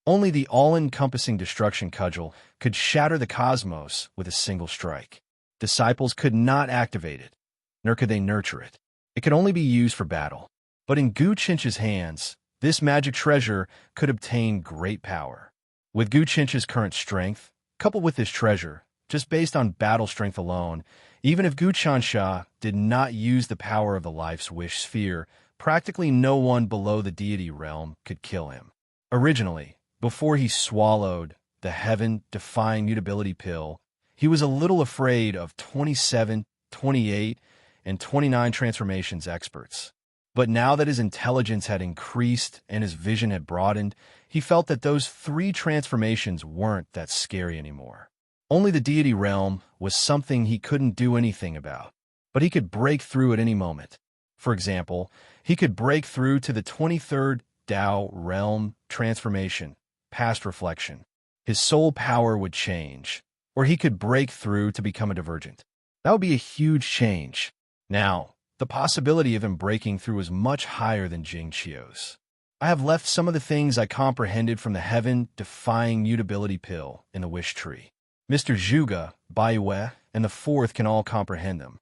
Only the all-encompassing destruction cudgel could shatter the cosmos with a single strike. Disciples could not activate it, nor could they nurture it. It could only be used for battle. But in Gu Chinch's hands, this magic treasure could obtain great power. With Gu Chinch's current strength, coupled with this treasure, just based on battle strength alone, even if Gu Chansha did not use the power of the life's wish sphere, practically no one below the deity realm could kill him. Originally, before he swallowed the heaven-defying mutability pill, he was a little afraid of 27, 28, and 29 transformations experts. But now that his intelligence had increased and his vision had broadened, he felt that those 3 transformations weren't that scary anymore. Only the deity realm was something he couldn't do anything about, but he could break through at any moment. For example, he could break through to the 23rd Tao realm transformation, past reflection. His soul power would change, or he could break through to become a divergent. That would be a huge change. Now, the possibility of him breaking through is much higher than Jing Qiu's. I have left some of the things I comprehended from the heaven-defying mutability pill in the wish tree. Mr. Zhuge, Baiwei, and the 4th can all comprehend them.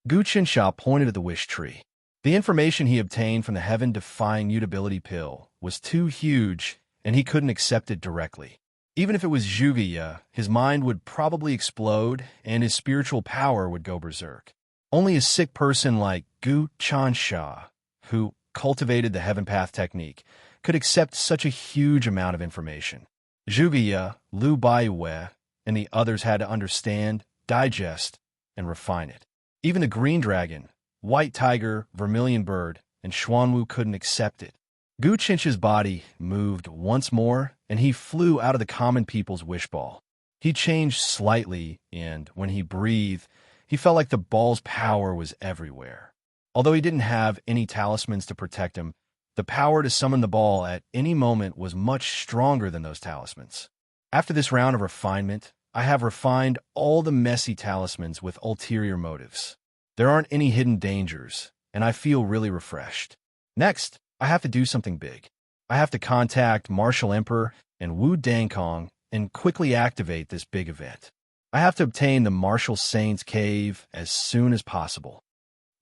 Gu Qinsha pointed at the wish tree. The information he obtained from the heaven-defying mutability pill was too huge, and he couldn't accept it directly. Even if it was Zhuge, his mind would probably explode, and his spiritual power would go berserk. Only a sick person like Gu Chansha, who cultivated the Heaven Path technique, could accept such a huge amount of information. Zhuge, Liu Baiwei, and the others had to understand, digest, and refine it. Even the green dragon, white tiger, vermilion bird, and Xuanwu couldn't accept it. Gu Chinch's body moved once more, and he flew out of the common people's wishball. He changed slightly, and when he breathed, he felt like the ball's power was everywhere. Although he didn't have any talismans to protect him, the power to summon the ball at any moment was much stronger than those talismans. After this round of refinement, I have refined all the messy talismans with ulterior motives. There aren't any hidden dangers, and I feel really refreshed. Next, I have to do something big. I have to contact Martial Emperor and Wu Dangkong and quickly activate this big event. I have to obtain the Martial Saint's Cave as soon as possible.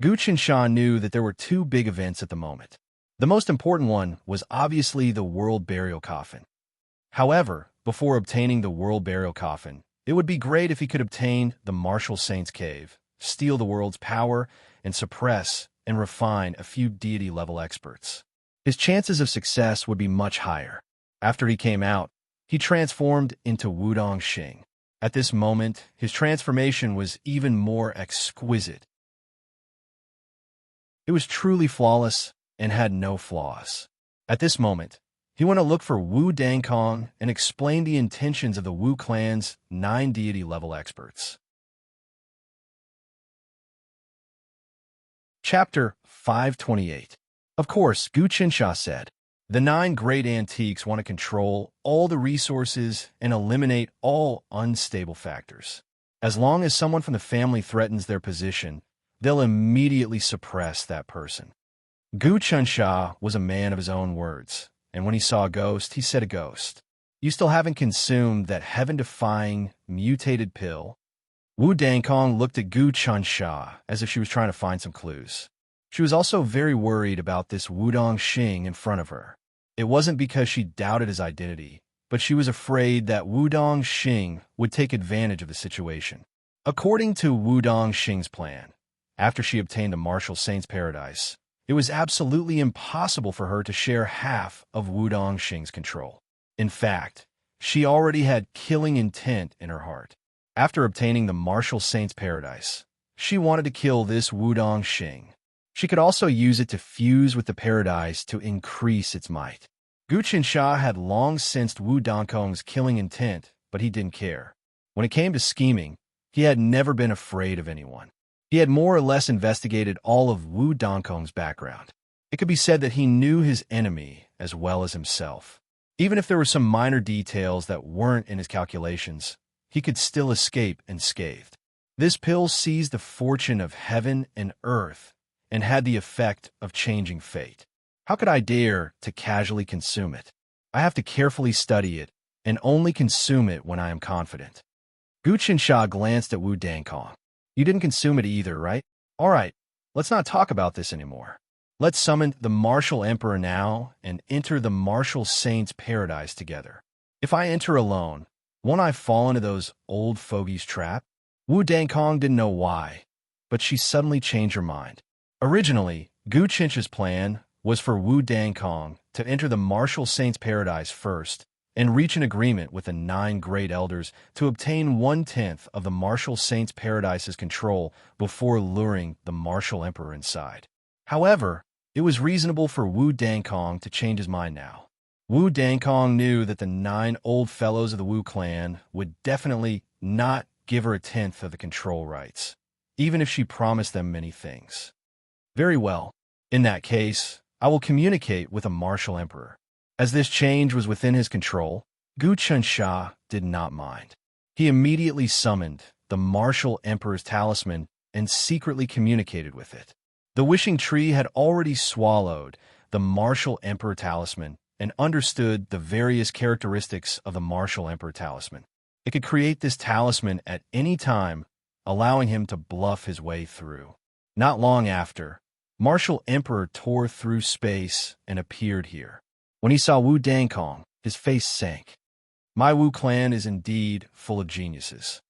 Gu Qinsha knew that there were 2 big events at the moment. The most important one was obviously the World Burial Coffin. However, before obtaining the World Burial Coffin, it would be great if he could obtain the Martial Saint's Cave, steal the world's power, and suppress and refine a few deity-level experts. His chances of success would be much higher. After he came out, he transformed into Wudong Xing. At this moment, his transformation was even more exquisite. It was truly flawless and had no flaws. At this moment, he went to look for Wu Dangkong and explain the intentions of the Wu clan's 9 deity-level experts. Chapter 528. Of course, Gu Qinsha said, the 9 great antiques want to control all the resources and eliminate all unstable factors. As long as someone from the family threatens their position, they'll immediately suppress that person. Gu Qinsha was a man of his own words, and when he saw a ghost, he said a ghost. You still haven't consumed that heaven-defying, mutated pill? Wu Dangkong looked at Gu Qinsha as if she was trying to find some clues. She was also very worried about this Wudong Xing in front of her. It wasn't because she doubted his identity, but she was afraid that Wudong Xing would take advantage of the situation. According to Wudong Xing's plan, after she obtained the Martial Saint's Paradise, it was absolutely impossible for her to share half of Wudong Xing's control. In fact, She already had killing intent in her heart. After obtaining the martial saint's paradise, she wanted to kill this Wudong Xing. She could also use it to fuse with the paradise to increase its might. Gu Qinsha had long sensed Wu Donkong's killing intent, but he didn't care. When it came to scheming, he had never been afraid of anyone. He had more or less investigated all of Wu Donkong's background. It could be said that he knew his enemy as well as himself. Even if there were some minor details that weren't in his calculations, he could still escape unscathed. This pill seized the fortune of heaven and earth and had the effect of changing fate. How could I dare to casually consume it? I have to carefully study it and only consume it when I am confident. Gu Qinsha glanced at Wu Dankong. You didn't consume it either, right? All right, let's not talk about this anymore. Let's summon the Martial Emperor now and enter the Martial Saint's paradise together. If I enter alone, won't I fall into those old fogies' trap? Wu Dankong didn't know why, but she suddenly changed her mind. Originally, Gu Qinsha's plan was for Wu Dankong to enter the Martial Saint's paradise first and reach an agreement with the 9 great elders to obtain 1/10 of the Martial Saint's paradise's control before luring the Martial Emperor inside. However, it was reasonable for Wu Dankong to change his mind now. Wu Dankong knew that the 9 old fellows of the Wu clan would definitely not give her 1/10 of the control rights, even if she promised them many things. Very well. In that case, I will communicate with a Martial Emperor. As this change was within his control, Gu Qinsha did not mind. He immediately summoned the Martial Emperor's talisman and secretly communicated with it. The wishing tree had already swallowed the Martial Emperor talisman and understood the various characteristics of the Martial Emperor talisman. It could create this talisman at any time, allowing him to bluff his way through. Not long after, Martial Emperor tore through space and appeared here. When he saw Wu Dankong, his face sank. My Wu clan is indeed full of geniuses.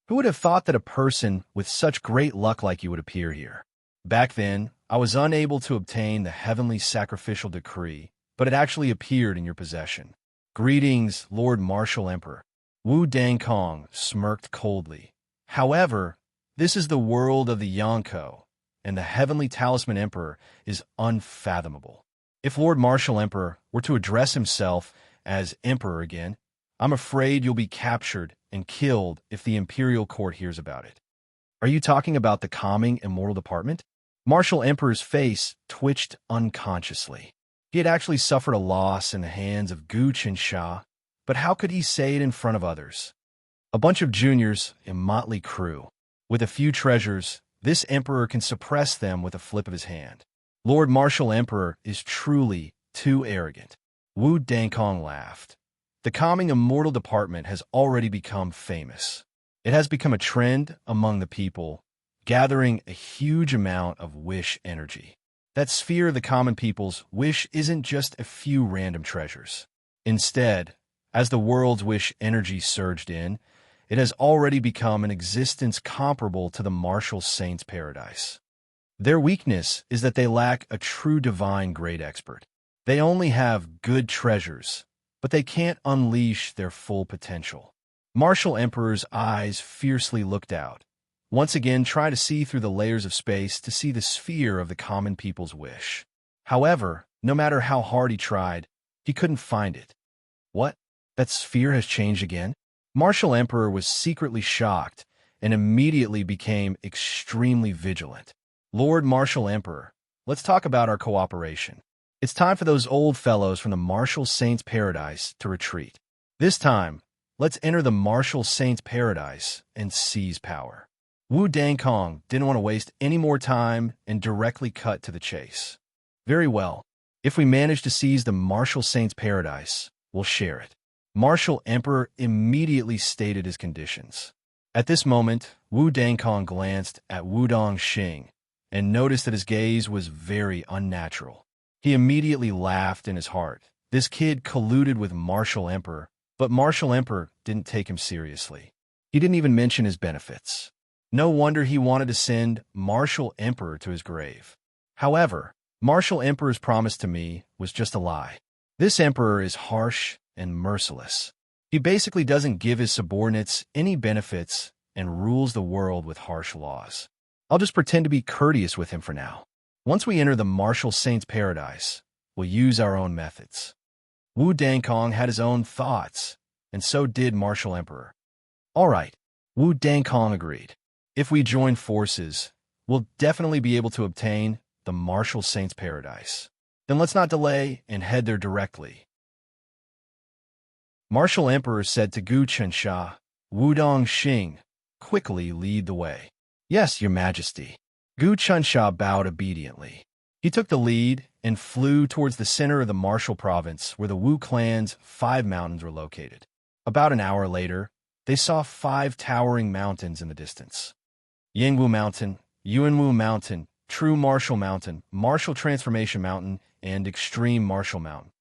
Who would have thought that a person with such great luck like you would appear here? Back then, I was unable to obtain the heavenly sacrificial decree, but it actually appeared in your possession. Greetings, Lord Martial Emperor. Wu Dankong smirked coldly. However, this is the world of the Yonko, and the Heavenly Talisman Emperor is unfathomable. If Lord Martial Emperor were to address himself as Emperor again, I'm afraid you'll be captured and killed if the Imperial Court hears about it. Are you talking about the calming immortal department? Martial Emperor's face twitched unconsciously. He had actually suffered a loss in the hands of Gu Qinsha, but how could he say it in front of others? A bunch of juniors, a motley crew. With a few treasures, this emperor can suppress them with a flip of his hand. Lord Martial Emperor is truly too arrogant. Wu Dankong laughed. The calming immortal department has already become famous. It has become a trend among the people, gathering a huge amount of wish energy. That sphere of the common people's wish isn't just a few random treasures. Instead, as the world's wish energy surged in, it has already become an existence comparable to the Martial Saint's paradise. Their weakness is that they lack a true divine great expert. They only have good treasures, but they can't unleash their full potential. Martial Emperor's eyes fiercely looked out, once again trying to see through the layers of space to see the sphere of the common people's wish. However, no matter how hard he tried, he couldn't find it. What? That sphere has changed again? Martial Emperor was secretly shocked and immediately became extremely vigilant. Lord Martial Emperor, let's talk about our cooperation. It's time for those old fellows from the Martial Saint's paradise to retreat. This time, let's enter the Martial Saint's paradise and seize power. Wu Dankong didn't want to waste any more time and directly cut to the chase. Very well. If we manage to seize the Martial Saint's paradise, we'll share it. Martial Emperor immediately stated his conditions. At this moment, Wu Dankong glanced at Wudong Xing and noticed that his gaze was very unnatural. He immediately laughed in his heart. This kid colluded with Martial Emperor, but Martial Emperor didn't take him seriously. He didn't even mention his benefits. No wonder he wanted to send Martial Emperor to his grave. However, Martial Emperor's promise to me was just a lie. This emperor is harsh and merciless. He basically doesn't give his subordinates any benefits and rules the world with harsh laws. I'll just pretend to be courteous with him for now. Once we enter the martial saint's paradise, we'll use our own methods. Wu Dangkong had his own thoughts, and so did Martial Emperor. All right, Wu Dangkong agreed. If we join forces, we'll definitely be able to obtain the martial saint's paradise. Then let's not delay and head there directly. Martial Emperor said to Gu Chensha, "Wu Dongxing, quickly lead the way." "Yes, Your Majesty." Gu Chensha bowed obediently. He took the lead and flew towards the center of the martial province where the Wu clan's 5 mountains were located. About an hour later, they saw 5 towering mountains in the distance. Yingwu Mountain, Yuanwu Mountain, True Martial Mountain, Martial Transformation Mountain, and Extreme Martial Mountain.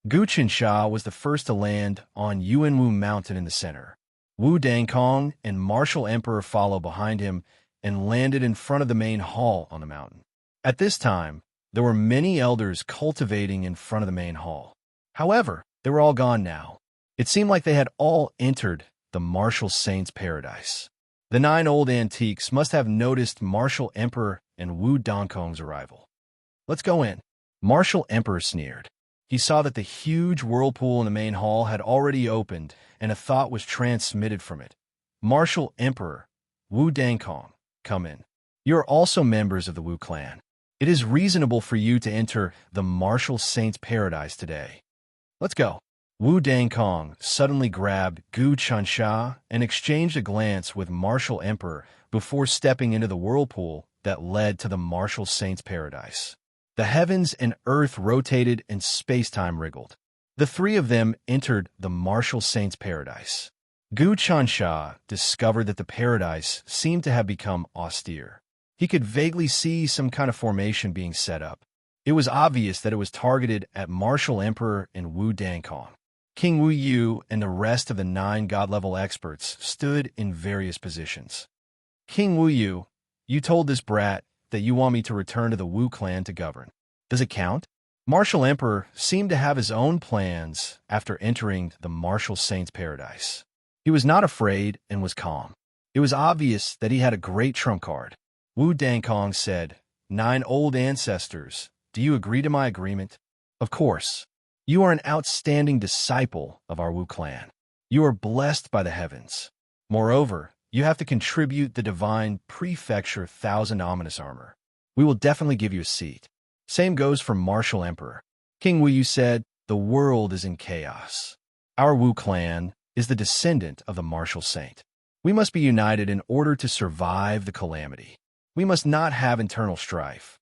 Gu Chensha was the first to land on Yuanwu Mountain in the center. Wu Dangkong and Martial Emperor followed behind him and landed in front of the main hall on the mountain. At this time, there were many elders cultivating in front of the main hall. However, they were all gone now. It seemed like they had all entered the martial saint's paradise. The 9 old antiques must have noticed Martial Emperor and Wu Dangkong's arrival. "Let's go in." Martial Emperor sneered. He saw that the huge whirlpool in the main hall had already opened, and a thought was transmitted from it. "Martial Emperor, Wu Dangkong, come in. You are also members of the Wu clan. It is reasonable for you to enter the martial saint's paradise today. Let's go." Wu Dangkong suddenly grabbed Gu Chensha and exchanged a glance with Martial Emperor before stepping into the whirlpool that led to the martial saint's paradise. The heavens and earth rotated and space-time wriggled. The 3 of them entered the martial saint's paradise. Gu Chensha discovered that the paradise seemed to have become austere. He could vaguely see some kind of formation being set up. It was obvious that it was targeted at Martial Emperor and Wu Dangkong. King Wu Yu and the rest of the 9 god-level experts stood in various positions. "King Wu Yu, you told this brat that you want me to return to the Wu clan to govern. Does it count?" Martial Emperor seemed to have his own plans after entering the martial saint's paradise. He was not afraid and was calm. It was obvious that he had a great trump card. Wu Dangkong said, "9 old ancestors, do you agree to my agreement?" "Of course. You are an outstanding disciple of our Wu clan. You are blessed by the heavens. Moreover, you have to contribute the divine prefecture 1,000 ominous armor. We will definitely give you a seat." Same goes for Martial Emperor. King Wu Yu said, "The world is in chaos. Our Wu clan is the descendant of the martial saint. We must be united in order to survive the calamity. We must not have internal strife."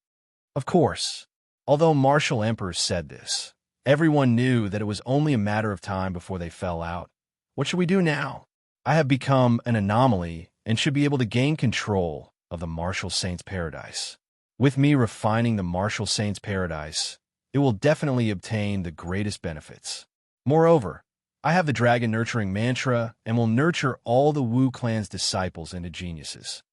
Of course, although Martial Emperor said this, everyone knew that it was only a matter of time before they fell out. What should we do now? I have become an anomaly and should be able to gain control of the martial saint's paradise. With me refining the martial saint's paradise, it will definitely obtain the greatest benefits. Moreover, I have the dragon nurturing mantra and will nurture all the Wu clan's disciples into geniuses.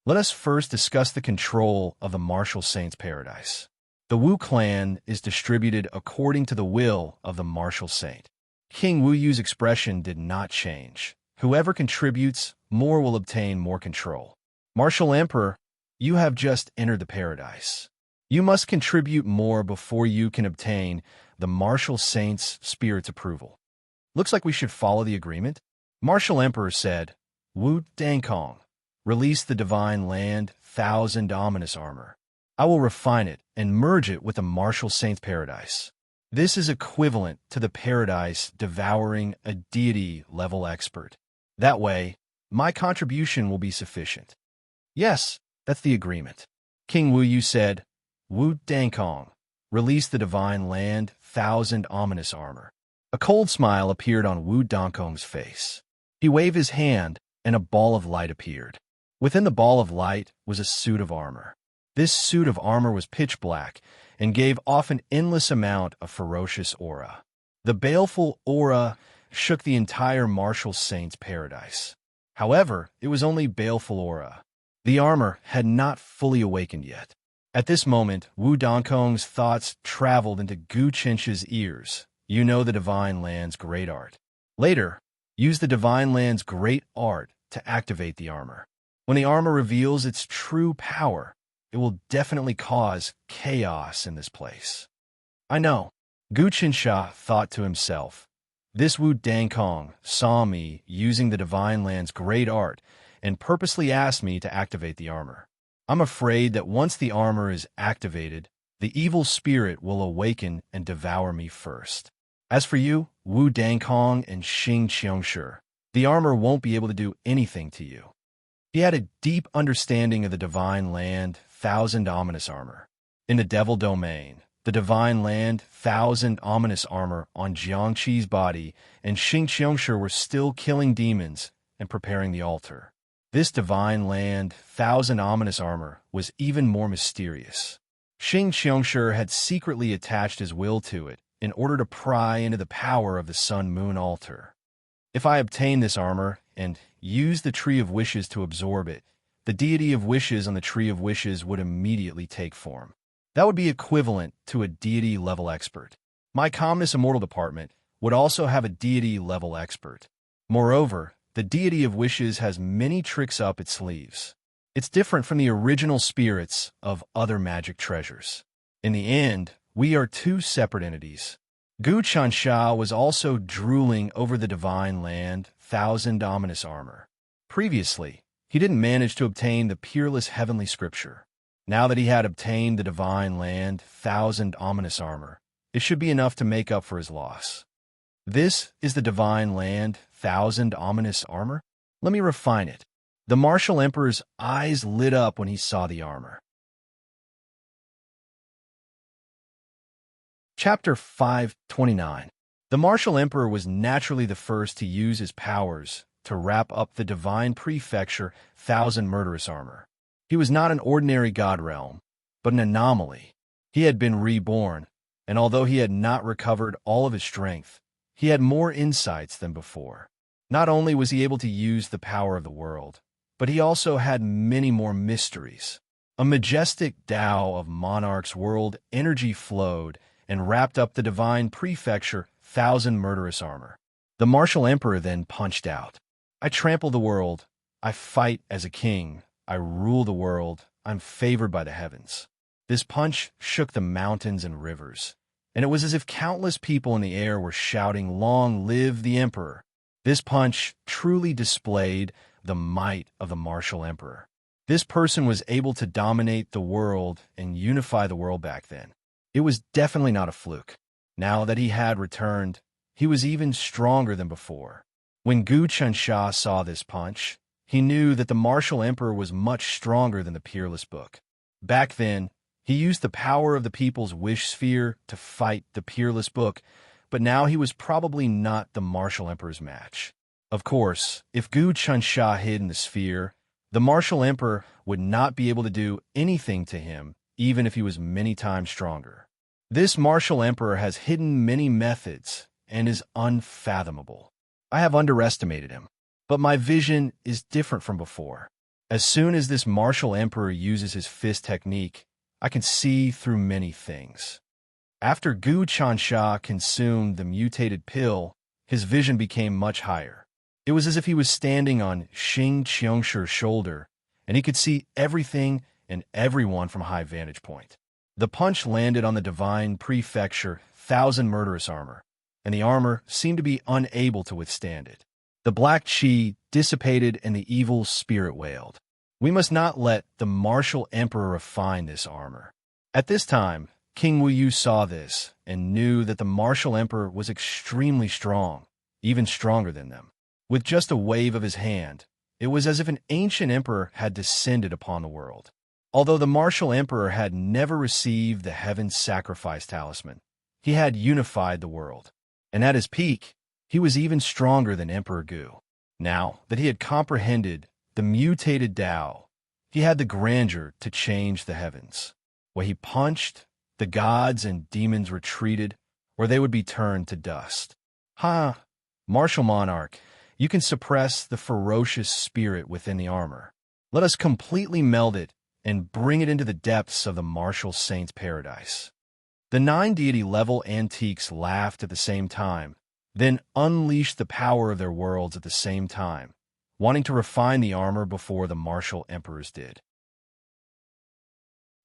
Let us first discuss the control of the martial saint's paradise. The Wu clan is distributed according to the will of the martial saint. King Wu Yu's expression did not change. Whoever contributes more will obtain more control. Martial Emperor, you have just entered the paradise. You must contribute more before you can obtain the martial saint's spirit's approval. Looks like we should follow the agreement. Martial Emperor said, "Wu Dangkong, release the divine land 1,000 ominous armor. I will refine it and merge it with the martial saint's paradise. This is equivalent to the paradise devouring a deity-level expert. That way, my contribution will be sufficient." "Yes, that's the agreement." King Wu Yu said, "Wu Dangkong, release the divine land 1,000 ominous armor." A cold smile appeared on Wu Dangkong's face. He waved his hand, and a ball of light appeared. Within the ball of light was a suit of armor. This suit of armor was pitch black and gave off an endless amount of ferocious aura. The baleful aura shook the entire martial saint's paradise. However, it was only baleful aura. The armor had not fully awakened yet. At this moment, Wu Dangkong's thoughts traveled into Gu Chensha's ears you know the Divine Land's great art. Later, use the Divine Land's great art to activate the armor. When the armor reveals its true power, it will definitely cause chaos in this place. I know. Gu Qinsha thought to himself. This Wu Dangkong saw me using the Divine Land's great art and purposely asked me to activate the armor. I'm afraid that once the armor is activated, the evil spirit will awaken and devour me first. As for you, Wu Dangkong and Xing Qiongshi, the armor won't be able to do anything to you. He had a deep understanding of the Divine Land, Thousand Ominous Armor. In the Devil Domain, the Divine Land, Thousand Ominous Armor on Jiangqi's body and Xing Qiongshi were still killing demons and preparing the altar. This Divine Land, Thousand Ominous Armor was even more mysterious. Xing Qiongshi had secretly attached his will to it in order to pry into the power of the Sun-Moon altar. If I obtain this armor and use the Tree of Wishes to absorb it, the deity of wishes on the Tree of Wishes would immediately take form. That would be equivalent to a deity-level expert. My Calmness Immortal department would also have a deity-level expert. Moreover, the deity of wishes has many tricks up its sleeves. It's different from the original spirits of other magic treasures. In the end, we are two separate entities. Gu Qinsha was also drooling over the Divine Land, Thousand Ominous Armor. Previously, he didn't manage to obtain the peerless heavenly scripture. Now that he had obtained the Divine Land, Thousand Ominous Armor, it should be enough to make up for his loss. This is the Divine Land, Thousand Ominous Armor? Let me refine it. The Martial Emperor's eyes lit up when he saw the armor. Chapter 529. The Martial Emperor was naturally the first to use his powers to wrap up the Divine Prefecture, Thousand Murderous Armor. He was not an ordinary god realm, but an anomaly. He had been reborn, and although he had not recovered all of his strength, he had more insights than before. Not only was he able to use the power of the world, but he also had many more mysteries. A majestic Tao of Monarch's world energy flowed and wrapped up the Divine Prefecture, Thousand Murderous Armor. The Martial Emperor then punched out. I trample the world. I fight as a king. I rule the world. I'm favored by the heavens. This punch shook the mountains and rivers, and it was as if countless people in the air were shouting, "Long live the Emperor!" This punch truly displayed the might of the Martial Emperor. This person was able to dominate the world and unify the world back then. It was definitely not a fluke. Now that he had returned, he was even stronger than before. When Gu Qinsha saw this punch, he knew that the Martial Emperor was much stronger than the Peerless Book. Back then, he used the power of the people's wish sphere to fight the Peerless Book, but now he was probably not the Martial Emperor's match. Of course, if Gu Qinsha hid in the sphere, the Martial Emperor would not be able to do anything to him, even if he was many times stronger. This Martial Emperor has hidden many methods and is unfathomable. I have underestimated him, but my vision is different from before. As soon as this Martial Emperor uses his fist technique, I can see through many things. After Gu Qinsha consumed the mutated pill, his vision became much higher. It was as if he was standing on Xing Qiongshi's shoulder, and he could see everything and everyone from a high vantage point. The punch landed on the Divine Prefecture, Thousand Murderous Armor, and the armor seemed to be unable to withstand it. The black chi dissipated and the evil spirit wailed. We must not let the Martial Emperor refine this armor. At this time, King Wu Yu saw this and knew that the Martial Emperor was extremely strong, even stronger than them. With just a wave of his hand, it was as if an ancient emperor had descended upon the world. Although the Martial Emperor had never received the Heaven's Sacrifice talisman, he had unified the world. And at his peak, he was even stronger than Emperor Gu. Now that he had comprehended the mutated Tao, he had the grandeur to change the heavens. Where he punched, the gods and demons retreated, or they would be turned to dust. Martial Monarch, you can suppress the ferocious spirit within the armor. Let us completely meld it and bring it into the depths of the Martial Saint's paradise. The 9 deity-level antiques laughed at the same time, then unleashed the power of their worlds at the same time, wanting to refine the armor before the martial emperors did.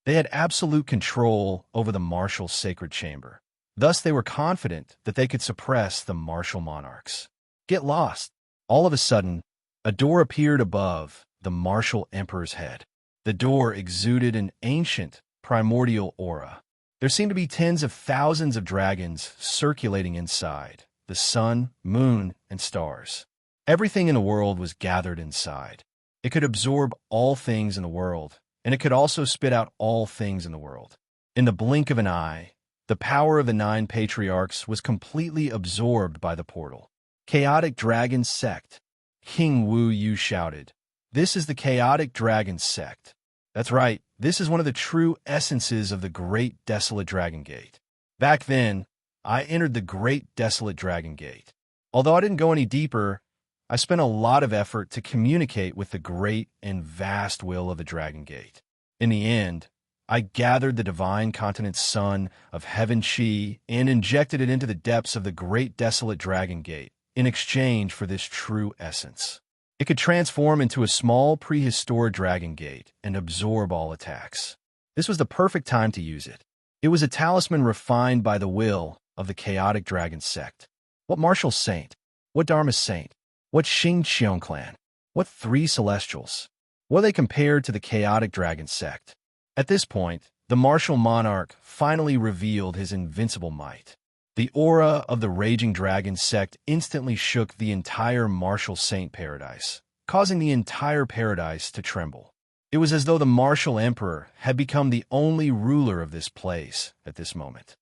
They had absolute control over the martial sacred chamber. Thus, they were confident that they could suppress the martial monarchs. Get lost. All of a sudden, a door appeared above the martial emperor's head. The door exuded an ancient, primordial aura. There seemed to be tens of thousands of dragons circulating inside, the sun, moon, and stars. Everything in the world was gathered inside. It could absorb all things in the world, and it could also spit out all things in the world. In the blink of an eye, the power of the 9 patriarchs was completely absorbed by the portal. Chaotic Dragon Sect. King Wu Yu shouted, "This is the Chaotic Dragon Sect." That's right, this is one of the true essences of the Great Desolate Dragon Gate. Back then, I entered the Great Desolate Dragon Gate. Although I didn't go any deeper, I spent a lot of effort to communicate with the great and vast will of the Dragon Gate. In the end, I gathered the divine continent sun of Heaven Chi and injected it into the depths of the Great Desolate Dragon Gate in exchange for this true essence. It could transform into a small prehistoric dragon gate and absorb all attacks. This was the perfect time to use it. It was a talisman refined by the will of the Chaotic Dragon Sect. What martial saint? What Dharma saint? What Xing Qiong clan? What 3 celestials? What are they compared to the Chaotic Dragon Sect? At this point, the martial monarch finally revealed his invincible might. The aura of the Raging Dragon Sect instantly shook the entire martial saint paradise, causing the entire paradise to tremble. It was as though the martial emperor had become the only ruler of this place at this moment.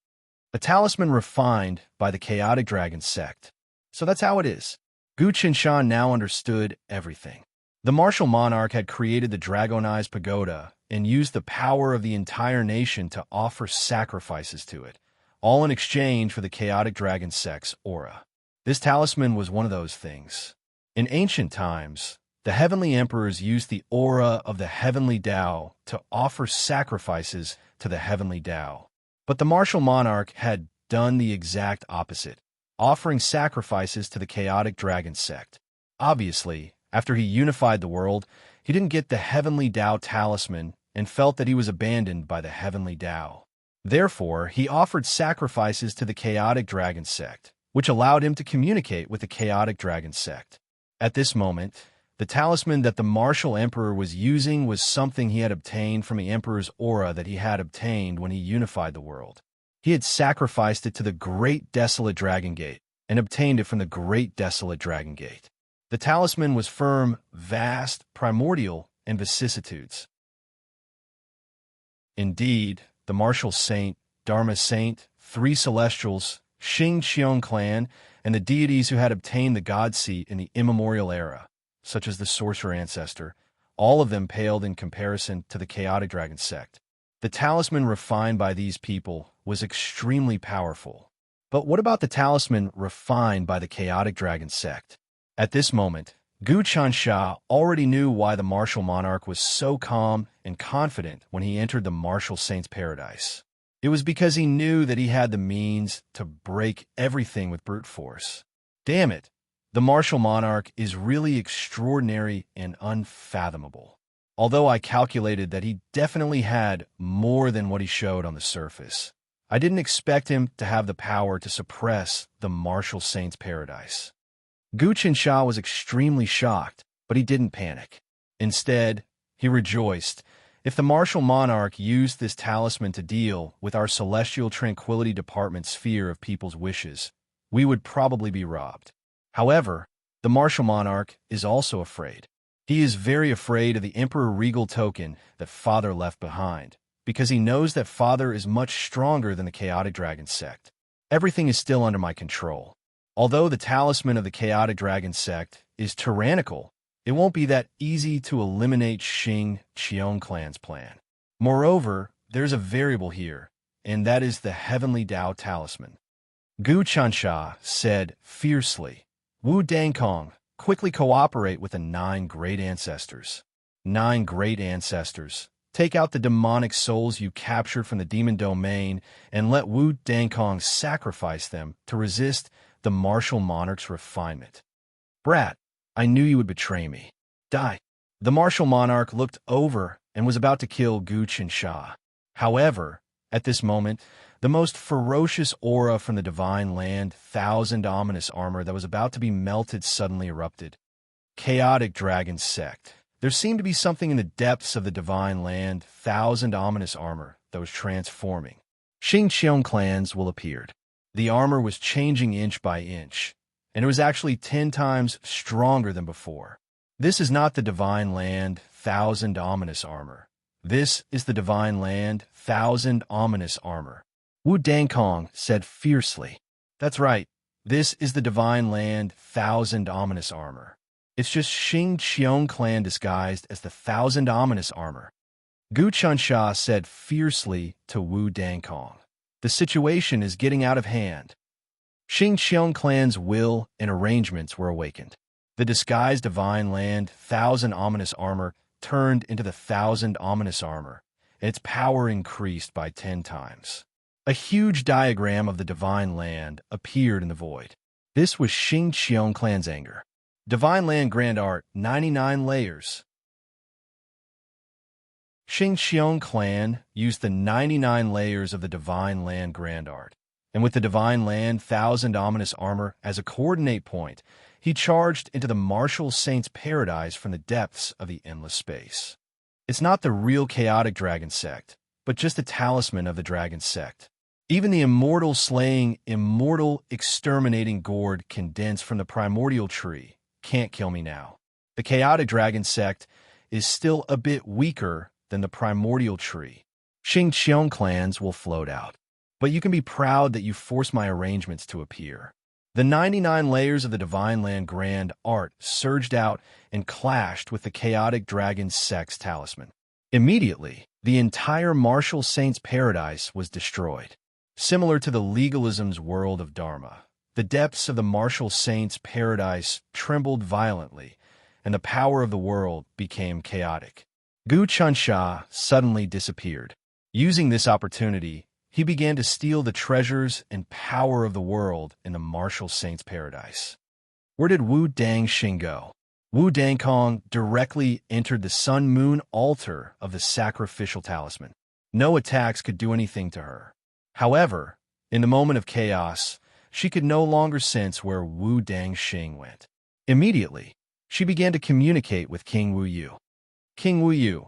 A talisman refined by the Chaotic Dragon Sect. So that's how it is. Gu Qinshan now understood everything. The martial monarch had created the Dragonized Pagoda and used the power of the entire nation to offer sacrifices to it, all in exchange for the Chaotic Dragon Sect's aura. This talisman was one of those things. In ancient times, the heavenly emperors used the aura of the heavenly Tao to offer sacrifices to the heavenly Tao. But the martial monarch had done the exact opposite, offering sacrifices to the Chaotic Dragon Sect. Obviously, after he unified the world, he didn't get the heavenly Tao talisman and felt that he was abandoned by the heavenly Tao. Therefore, he offered sacrifices to the Chaotic Dragon Sect, which allowed him to communicate with the Chaotic Dragon Sect. At this moment, the talisman that the martial emperor was using was something he had obtained from the emperor's aura that he had obtained when he unified the world. He had sacrificed it to the Great Desolate Dragon Gate and obtained it from the Great Desolate Dragon Gate. The talisman was firm, vast, primordial, and vicissitudes. Indeed, the martial saint, Dharma saint, 3 celestials, Xing Qiong clan, and the deities who had obtained the god seat in the immemorial era, such as the sorcerer ancestor, all of them paled in comparison to the Chaotic Dragon Sect. The talisman refined by these people was extremely powerful. But what about the talisman refined by the Chaotic Dragon Sect? At this moment, Gu Qinshan already knew why the martial monarch was so calm and confident when he entered the martial saint's paradise. It was because he knew that he had the means to break everything with brute force. Damn it, the martial monarch is really extraordinary and unfathomable. Although I calculated that he definitely had more than what he showed on the surface, I didn't expect him to have the power to suppress the martial saint's paradise. Gu Qinshan was extremely shocked, but he didn't panic. Instead, he rejoiced. If the martial monarch used this talisman to deal with our celestial tranquility department's fear of people's wishes, we would probably be robbed. However, the martial monarch is also afraid. He is very afraid of the Emperor Regal token that Father left behind, because he knows that Father is much stronger than the Chaotic Dragon Sect. Everything is still under my control. Although the talisman of the Chaotic Dragon Sect is tyrannical, it won't be that easy to eliminate Xing Qiong clan's plan. Moreover, there's a variable here, and that is the Heavenly Tao talisman. Gu Qinshan said fiercely, "Wu Dangkong, quickly cooperate with the 9 great ancestors." 9 great ancestors. Take out the demonic souls you captured from the demon domain and let Wu Dangkong sacrifice them to resist the martial monarch's refinement. Brat, I knew you would betray me. Die. The martial monarch looked over and was about to kill Gu Qinsha. However, at this moment, the most ferocious aura from the divine land, thousand ominous armor that was about to be melted suddenly erupted. Chaotic dragon sect. There seemed to be something in the depths of the divine land, thousand ominous armor, that was transforming. Xingqiang clans will appeared. The armor was changing inch by inch, and it was actually 10 times stronger than before. This is not the divine land, thousand ominous armor. This is the divine land, thousand ominous armor. Wu Dangkong said fiercely. That's right. This is the divine land, thousand ominous armor. It's just Xingqiang clan disguised as the thousand ominous armor. Gu Qinsha said fiercely to Wu Dangkong. The situation is getting out of hand. Xingqiang clan's will and arrangements were awakened. The disguised divine land, thousand ominous armor, turned into the thousand ominous armor, and its power increased by 10 times. A huge diagram of the divine land appeared in the void. This was Xingqiang clan's anger. Divine Land Grand Art, 99 layers. Xingqiang clan used the 99 layers of the Divine Land Grand Art, and with the Divine Land Thousand Ominous Armor as a coordinate point, he charged into the martial saint's paradise from the depths of the endless space. It's not the real chaotic dragon sect, but just a talisman of the dragon sect. Even the immortal slaying, immortal exterminating gourd condensed from the primordial tree can't kill me now. The chaotic dragon sect is still a bit weaker than the primordial tree. Xingqiang clans will float out, but you can be proud that you forced my arrangements to appear. The 99 layers of the Divine Land Grand Art surged out and clashed with the chaotic dragon sect's talisman. Immediately, the entire martial saint's paradise was destroyed. Similar to the legalism's world of Dharma, the depths of the martial saint's paradise trembled violently, and the power of the world became chaotic. Gu Qinsha suddenly disappeared. Using this opportunity, he began to steal the treasures and power of the world in the martial saint's paradise. Where did Wu Dangxing go? Wu Dangkong directly entered the sun-moon altar of the sacrificial talisman. No attacks could do anything to her. However, in the moment of chaos, she could no longer sense where Wu Dangxing went. Immediately, she began to communicate with King Wu Yu. King Wu Yu,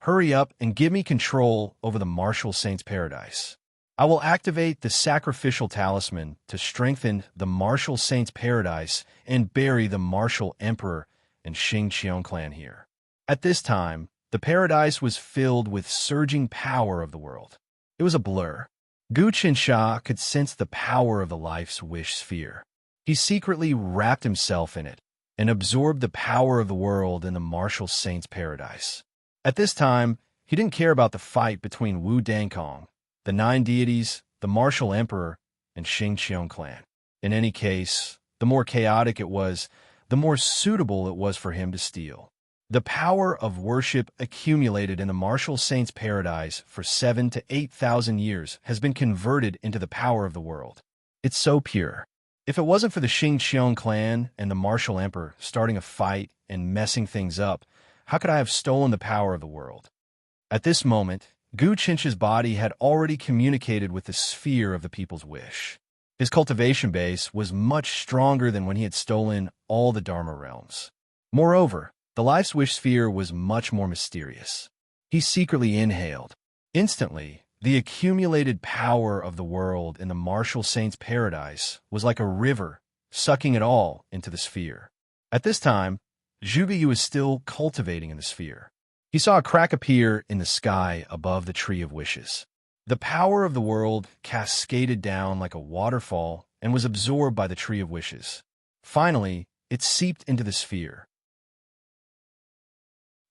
hurry up and give me control over the martial saint's paradise. I will activate the sacrificial talisman to strengthen the martial saint's paradise and bury the martial emperor and Xingqiang clan here. At this time, the paradise was filled with surging power of the world. It was a blur. Gu Qinsha could sense the power of the life's wish sphere. He secretly wrapped himself in it and absorbed the power of the world in the martial saint's paradise. At this time, he didn't care about the fight between Wu Dangkong, the 9 deities, the martial emperor, and Xingqiang clan. In any case, the more chaotic it was, the more suitable it was for him to steal. The power of worship accumulated in the martial saint's paradise for 7,000 to 8,000 years has been converted into the power of the world. It's so pure. If it wasn't for the Xingqiang clan and the martial emperor starting a fight and messing things up, how could I have stolen the power of the world? At this moment, Gu Qinsha's body had already communicated with the sphere of the people's wish. His cultivation base was much stronger than when he had stolen all the Dharma realms. Moreover, the life's wish sphere was much more mysterious. He secretly inhaled. Instantly, the accumulated power of the world in the martial saint's paradise was like a river, sucking it all into the sphere. At this time, Zhuge Yu was still cultivating in the sphere. He saw a crack appear in the sky above the Tree of Wishes. The power of the world cascaded down like a waterfall and was absorbed by the Tree of Wishes. Finally, it seeped into the sphere.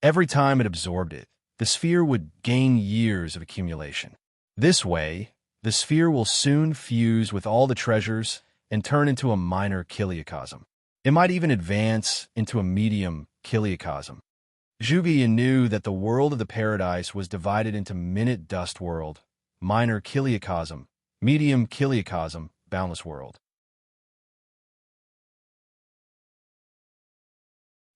Every time it absorbed it, the sphere would gain years of accumulation. This way, the sphere will soon fuse with all the treasures and turn into a minor kiliacosm. It might even advance into a medium kiliacosm. Zhuge knew that the world of the paradise was divided into minute dust world, minor kiliocosm, medium kiliocosm, boundless world.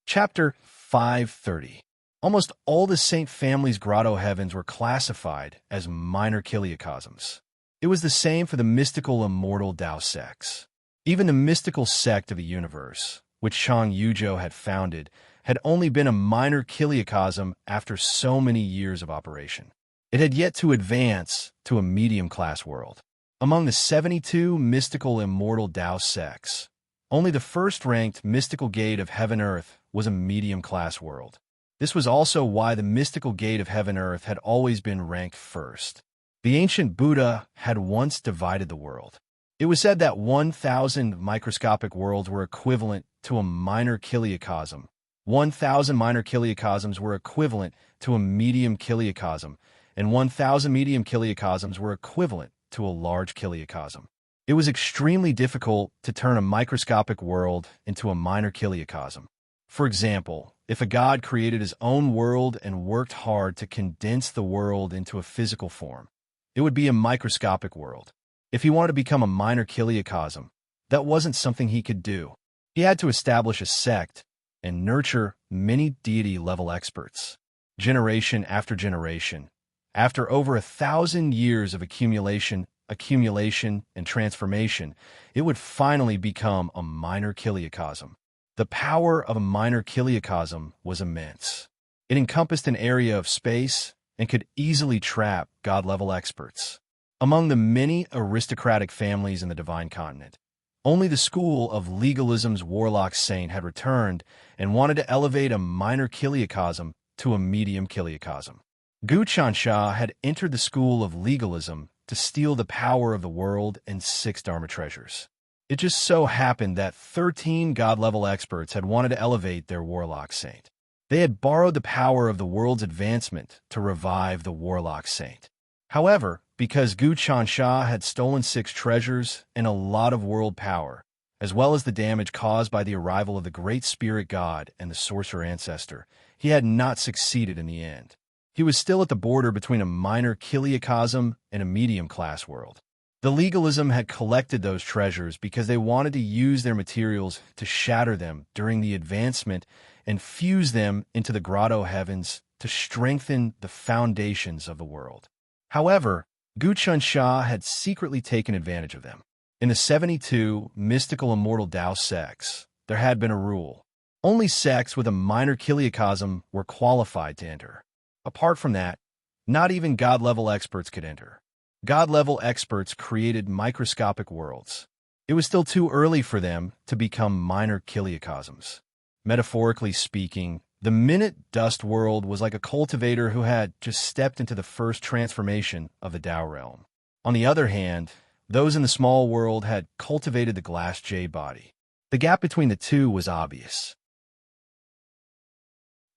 Chapter 530. Almost all the Saint family's grotto heavens were classified as minor kiliocosms. It was the same for the mystical immortal Tao sects. Even the mystical sect of the universe, which Chang Yuzhou had founded, had only been a minor kiliocosm after so many years of operation. It had yet to advance to a medium-class world. Among the 72 mystical immortal Tao sects, only the first-ranked mystical gate of heaven-earth was a medium-class world. This was also why the mystical gate of heaven-earth had always been ranked first. The ancient Buddha had once divided the world. It was said that 1,000 microscopic worlds were equivalent to a minor kiliocosm. 1,000 minor kiliocosms were equivalent to a medium kiliocosm, and 1,000 medium kiliocosms were equivalent to a large kiliocosm. It was extremely difficult to turn a microscopic world into a minor kiliocosm. For example, if a god created his own world and worked hard to condense the world into a physical form, it would be a microscopic world. If he wanted to become a minor kiliocosm, that wasn't something he could do. He had to establish a sect and nurture many deity-level experts. Generation after generation, after over 1,000 years of accumulation, and transformation, it would finally become a minor kiliocosm. The power of a minor kiliocosm was immense. It encompassed an area of space and could easily trap god-level experts. Among the many aristocratic families in the Divine Continent, only the school of legalism's warlock saint had returned and wanted to elevate a minor kiliocosm to a medium kiliocosm. Gu Chansha had entered the school of legalism to steal the power of the world and 6 Dharma treasures. It just so happened that 13 god-level experts had wanted to elevate their warlock saint. They had borrowed the power of the world's advancement to revive the warlock saint. However, because Gu Chansha had stolen 6 treasures and a lot of world power, as well as the damage caused by the arrival of the great spirit god and the sorcerer ancestor, he had not succeeded in the end. He was still at the border between a minor kiliocosm and a medium-class world. The legalism had collected those treasures because they wanted to use their materials to shatter them during the advancement and fuse them into the grotto heavens to strengthen the foundations of the world. However, Gu Chansha had secretly taken advantage of them. In the 72 mystical immortal Tao sects, there had been a rule. Only sects with a minor kiliocosm were qualified to enter. Apart from that, not even god-level experts could enter. God-level experts created microscopic worlds. It was still too early for them to become minor kiliocosms. Metaphorically speaking, the minute dust world was like a cultivator who had just stepped into the first transformation of the Tao realm. On the other hand, those in the small world had cultivated the glass jade body. The gap between the two was obvious.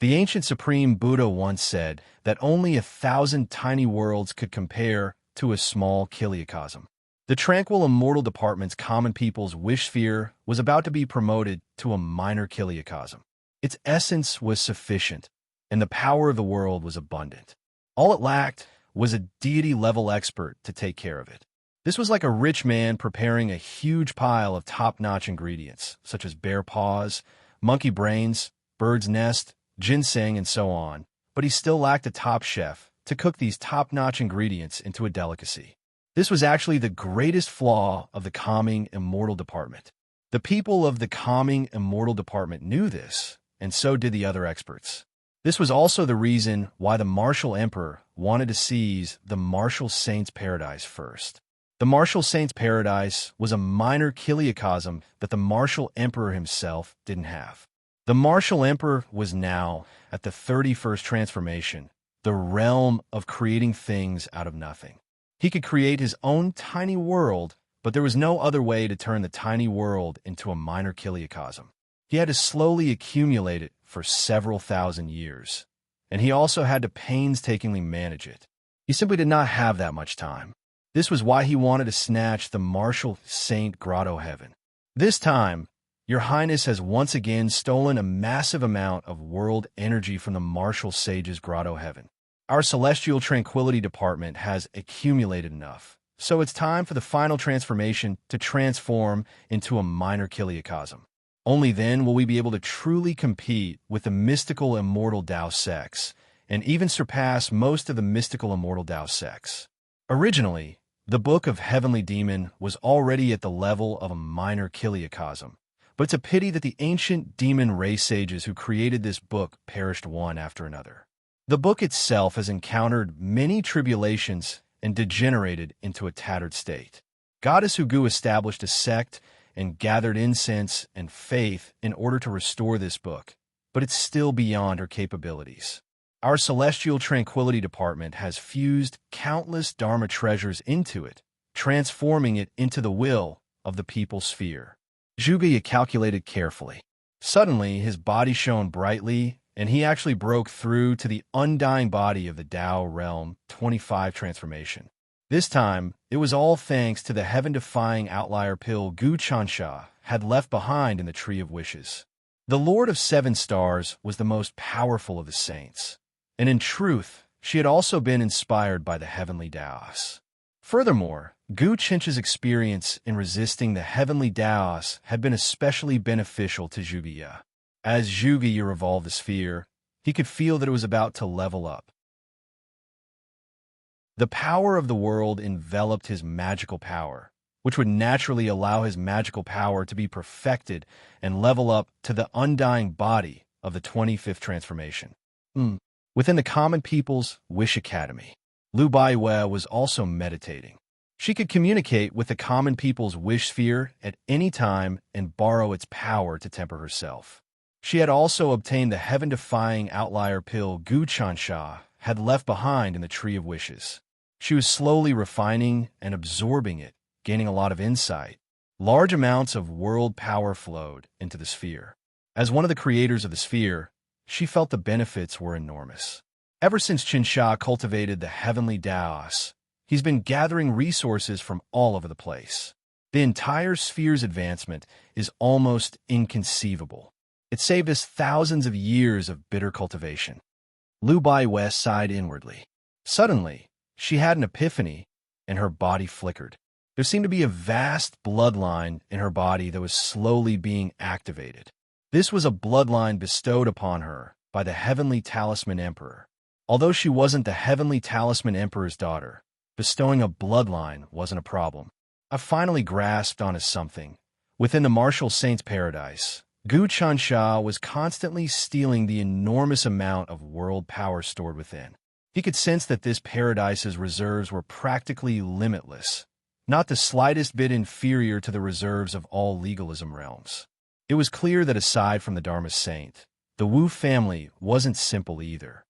The ancient Supreme Buddha once said that only 1,000 tiny worlds could compare to a small kiliocosm. The tranquil immortal department's common people's wish sphere was about to be promoted to a minor kiliocosm. Its essence was sufficient, and the power of the world was abundant. All it lacked was a deity-level expert to take care of it. This was like a rich man preparing a huge pile of top-notch ingredients, such as bear paws, monkey brains, bird's nest, ginseng, and so on, but he still lacked a top chef to cook these top-notch ingredients into a delicacy. This was actually the greatest flaw of the calming immortal department. The people of the calming immortal department knew this, and so did the other experts. This was also the reason why the martial emperor wanted to seize the martial saint's paradise first. The martial saint's paradise was a minor kiliocosm that the martial emperor himself didn't have. The martial emperor was now at the 31st transformation, the realm of creating things out of nothing. He could create his own tiny world, but there was no other way to turn the tiny world into a minor kiliocosm. He had to slowly accumulate it for several thousand years, and he also had to painstakingly manage it. He simply did not have that much time. This was why he wanted to snatch the martial saint grotto heaven. This time, Your Highness has once again stolen a massive amount of world energy from the martial sage's grotto heaven. Our celestial tranquility department has accumulated enough, so it's time for the final transformation to transform into a minor kiliocosm. Only then will we be able to truly compete with the mystical immortal Dao sects, and even surpass most of the mystical immortal Dao sects. Originally, the Book of Heavenly Demon was already at the level of a minor kiliocosm, but it's a pity that the ancient demon race sages who created this book perished one after another. The book itself has encountered many tribulations and degenerated into a tattered state. Goddess Ugu established a sect and gathered incense and faith in order to restore this book, but it's still beyond her capabilities. Our celestial tranquility department has fused countless Dharma treasures into it, transforming it into the will of the people's sphere. Zhuge calculated carefully. Suddenly, his body shone brightly, and he actually broke through to the undying body of the Tao Realm 25 transformation. This time, it was all thanks to the heaven-defying outlier pill Gu Chansha had left behind in the Tree of Wishes. The Lord of Seven Stars was the most powerful of the saints, and in truth, she had also been inspired by the heavenly Taos. Furthermore, Gu Chincha's experience in resisting the heavenly Taos had been especially beneficial to Zhuge. As Zhuge revolved the sphere, he could feel that it was about to level up. The power of the world enveloped his magical power, which would naturally allow his magical power to be perfected and level up to the undying body of the 25th transformation. Within the Common People's Wish Academy, Lu Baiwei was also meditating. She could communicate with the Common People's Wish Sphere at any time and borrow its power to temper herself. She had also obtained the heaven-defying outlier pill Gu Chansha had left behind in the Tree of Wishes. She was slowly refining and absorbing it, gaining a lot of insight. Large amounts of world power flowed into the sphere. As one of the creators of the sphere, she felt the benefits were enormous. Ever since Qinsha cultivated the heavenly Taos, he's been gathering resources from all over the place. The entire sphere's advancement is almost inconceivable. It saved us thousands of years of bitter cultivation. Lu Baiwei sighed inwardly. Suddenly, she had an epiphany, and her body flickered. There seemed to be a vast bloodline in her body that was slowly being activated. This was a bloodline bestowed upon her by the Heavenly Talisman Emperor. Although she wasn't the Heavenly Talisman Emperor's daughter, bestowing a bloodline wasn't a problem. I finally grasped onto something. Within the martial saint's paradise, Gu Chansha was constantly stealing the enormous amount of world power stored within. He could sense that this paradise's reserves were practically limitless, not the slightest bit inferior to the reserves of all legalism realms. It was clear that aside from the Dharma saint, the Wu family wasn't simple either.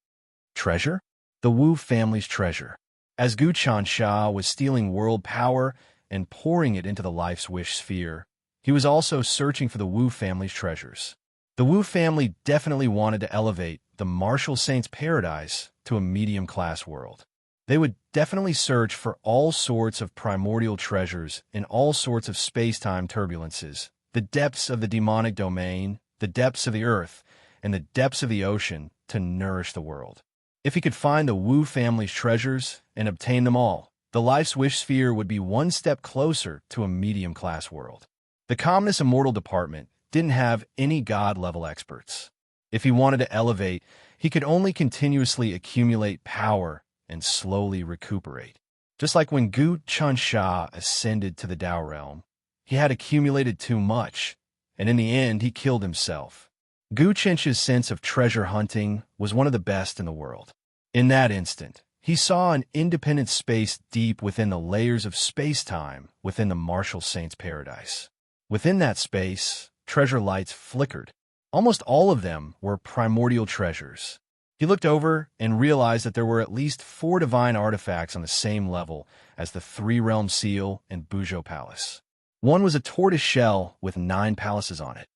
Treasure? The Wu family's treasure. As Gu Chansha was stealing world power and pouring it into the Life's Wish sphere, he was also searching for the Wu family's treasures. The Wu family definitely wanted to elevate the martial saint's paradise to a medium-class world. They would definitely search for all sorts of primordial treasures in all sorts of space-time turbulences, the depths of the demonic domain, the depths of the earth, and the depths of the ocean to nourish the world. If he could find the Wu family's treasures and obtain them all, the Life's Wish sphere would be one step closer to a medium-class world. The Communist Immortal Department didn't have any God-level experts. If he wanted to elevate, he could only continuously accumulate power and slowly recuperate. Just like when Gu Chansha ascended to the Tao realm, he had accumulated too much, and in the end he killed himself. Gu Chincha's sense of treasure hunting was one of the best in the world. In that instant, he saw an independent space deep within the layers of space-time within the martial saint's paradise. Within that space, treasure lights flickered. Almost all of them were primordial treasures. He looked over and realized that there were at least 4 divine artifacts on the same level as the 3-realm seal and Buzhou Palace. One was a tortoise shell with 9 palaces on it.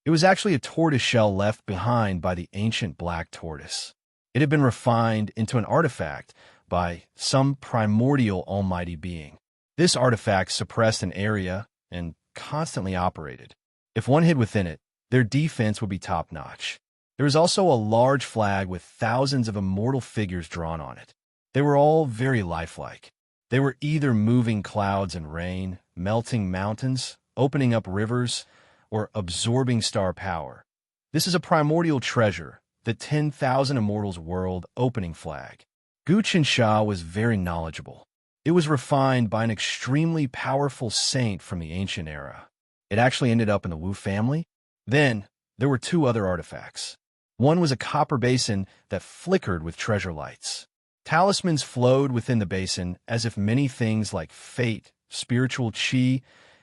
It was actually a tortoise shell left behind by the ancient black tortoise. It had been refined into an artifact by some primordial almighty being. This artifact suppressed an area and constantly operated. If one hid within it, their defense would be top-notch. There was also a large flag with thousands of immortal figures drawn on it. They were all very lifelike. They were either moving clouds and rain, melting mountains, opening up rivers, or absorbing star power. This is a primordial treasure, the 10,000 Immortals World opening flag. Guchen Sha was very knowledgeable. It was refined by an extremely powerful saint from the ancient era. It actually ended up in the Wu family. Then, there were two other artifacts. One was a copper basin that flickered with treasure lights. Talismans flowed within the basin as if many things like fate, spiritual qi,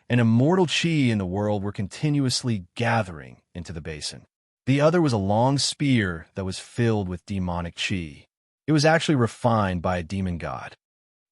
and immortal qi in the world were continuously gathering into the basin. The other was a long spear that was filled with demonic qi. It was actually refined by a demon god.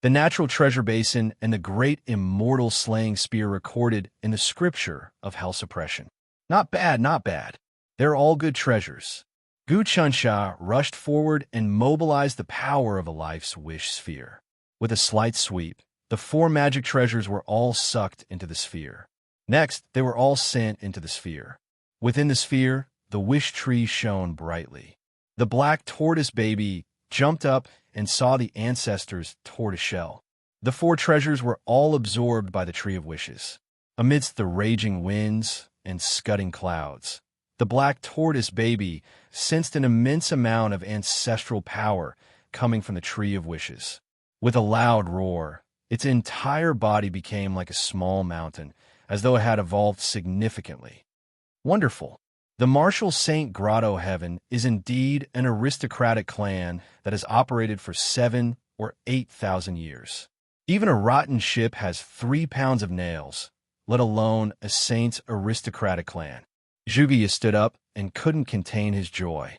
The natural treasure basin and the great immortal slaying spear recorded in the scripture of hell suppression. Not bad, not bad. They're all good treasures. Gu Chunsha rushed forward and mobilized the power of a life's wish sphere. With a slight sweep, the four magic treasures were all sucked into the sphere. Next, they were all sent into the sphere. Within the sphere, the wish tree shone brightly. The black tortoise baby jumped up and saw the ancestors' tortoiseshell. The four treasures were all absorbed by the tree of wishes. Amidst the raging winds and scudding clouds, the black tortoise baby sensed an immense amount of ancestral power coming from the tree of wishes. With a loud roar, its entire body became like a small mountain, as though it had evolved significantly. Wonderful. The Martial Saint Grotto Heaven is indeed an aristocratic clan that has operated for 7,000 or 8,000 years. Even a rotten ship has 3 pounds of nails, let alone a saint's aristocratic clan. Juvius stood up and couldn't contain his joy.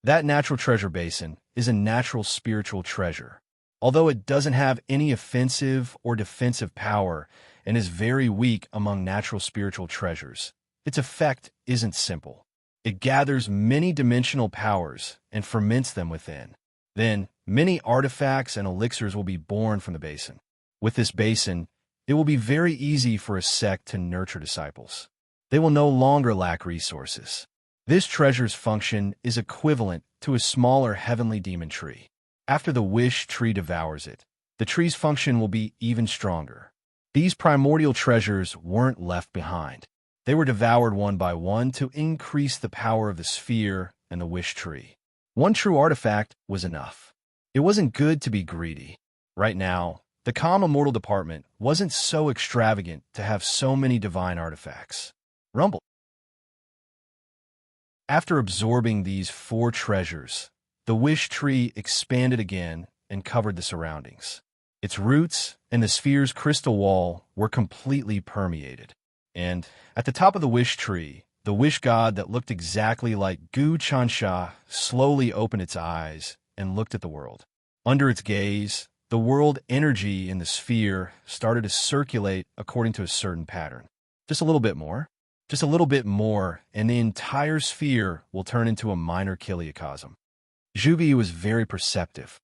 That natural treasure basin is a natural spiritual treasure. Although it doesn't have any offensive or defensive power and is very weak among natural spiritual treasures, its effect isn't simple. It gathers many dimensional powers and ferments them within. Then, many artifacts and elixirs will be born from the basin. With this basin, it will be very easy for a sect to nurture disciples. They will no longer lack resources. This treasure's function is equivalent to a smaller heavenly demon tree. After the wish tree devours it, the tree's function will be even stronger. These primordial treasures weren't left behind. They were devoured one by one to increase the power of the sphere and the wish tree. One true artifact was enough. It wasn't good to be greedy. Right now, the Calm Immortal Department wasn't so extravagant to have so many divine artifacts. Rumble. After absorbing these 4 treasures, the wish tree expanded again and covered the surroundings. Its roots and the sphere's crystal wall were completely permeated. And at the top of the wish tree, the wish god that looked exactly like Gu Chansha slowly opened its eyes and looked at the world. Under its gaze, the world energy in the sphere started to circulate according to a certain pattern. Just a little bit more. Just a little bit more, and the entire sphere will turn into a minor kiliocosm. Juvi was very perceptive.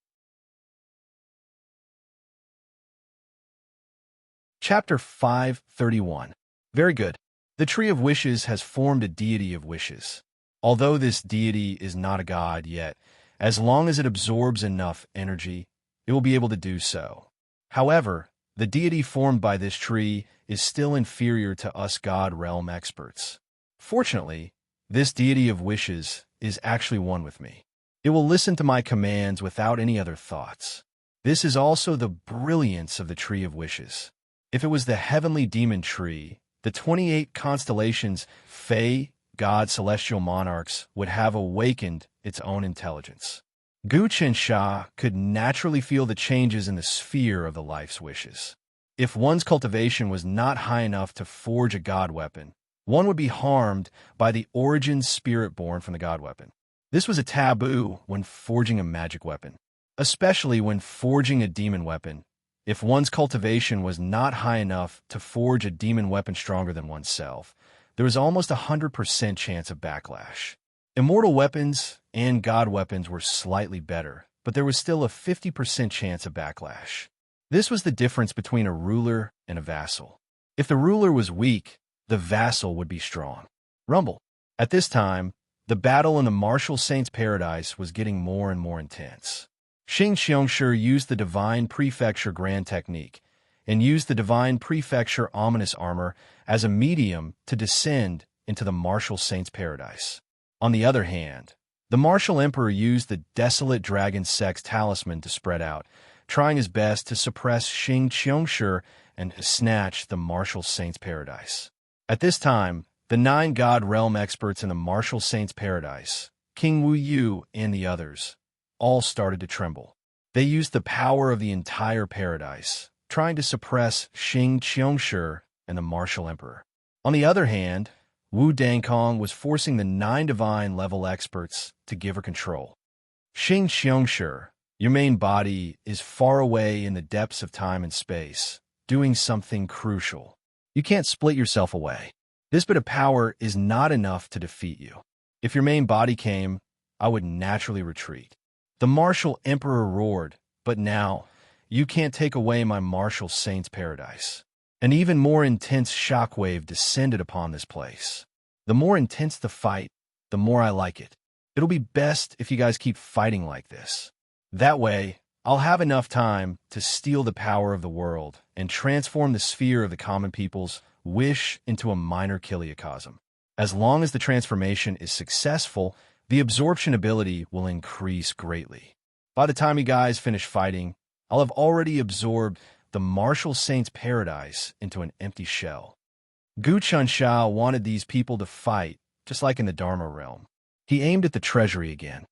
Chapter 531. Very good. The Tree of Wishes has formed a deity of wishes. Although this deity is not a god yet, as long as it absorbs enough energy, it will be able to do so. However, the deity formed by this tree is still inferior to us God realm experts. Fortunately, this deity of wishes is actually one with me. It will listen to my commands without any other thoughts. This is also the brilliance of the Tree of Wishes. If it was the heavenly demon tree, the 28 constellations, Fae, God, celestial monarchs, would have awakened its own intelligence. Gu Qinsha could naturally feel the changes in the sphere of the life's wishes. If one's cultivation was not high enough to forge a god weapon, one would be harmed by the origin spirit born from the god weapon. This was a taboo when forging a magic weapon, especially when forging a demon weapon. If one's cultivation was not high enough to forge a demon weapon stronger than oneself, there was almost a 100% chance of backlash. Immortal weapons and god weapons were slightly better, but there was still a 50% chance of backlash. This was the difference between a ruler and a vassal. If the ruler was weak, the vassal would be strong. Rumble. At this time, the battle in the martial saint's paradise was getting more and more intense. Xing Xiongshi used the divine prefecture grand technique and used the divine prefecture ominous armor as a medium to descend into the martial saint's paradise. On the other hand, the martial emperor used the desolate dragon sex talisman to spread out, trying his best to suppress Xing Qiongshi and snatch the martial saint's paradise. At this time, the 9 god realm experts in the martial saint's paradise, King Wu Yu and the others, all started to tremble. They used the power of the entire paradise, trying to suppress Xing Qiongshi and the martial emperor. On the other hand, Wu Dangkong was forcing the 9 divine level experts to give her control. Xing Qiongshi, your main body is far away in the depths of time and space, doing something crucial. You can't split yourself away. This bit of power is not enough to defeat you. If your main body came, I would naturally retreat. The martial emperor roared, but now, you can't take away my martial saint's paradise. An even more intense shockwave descended upon this place. The more intense the fight, the more I like it. It'll be best if you guys keep fighting like this. That way, I'll have enough time to steal the power of the world and transform the sphere of the common people's wish into a minor kiliocosm. As long as the transformation is successful, the absorption ability will increase greatly. By the time you guys finish fighting, I'll have already absorbed the martial saint's paradise into an empty shell. Gu Chunsha wanted these people to fight, just like in the Dharma realm. He aimed at the treasury again.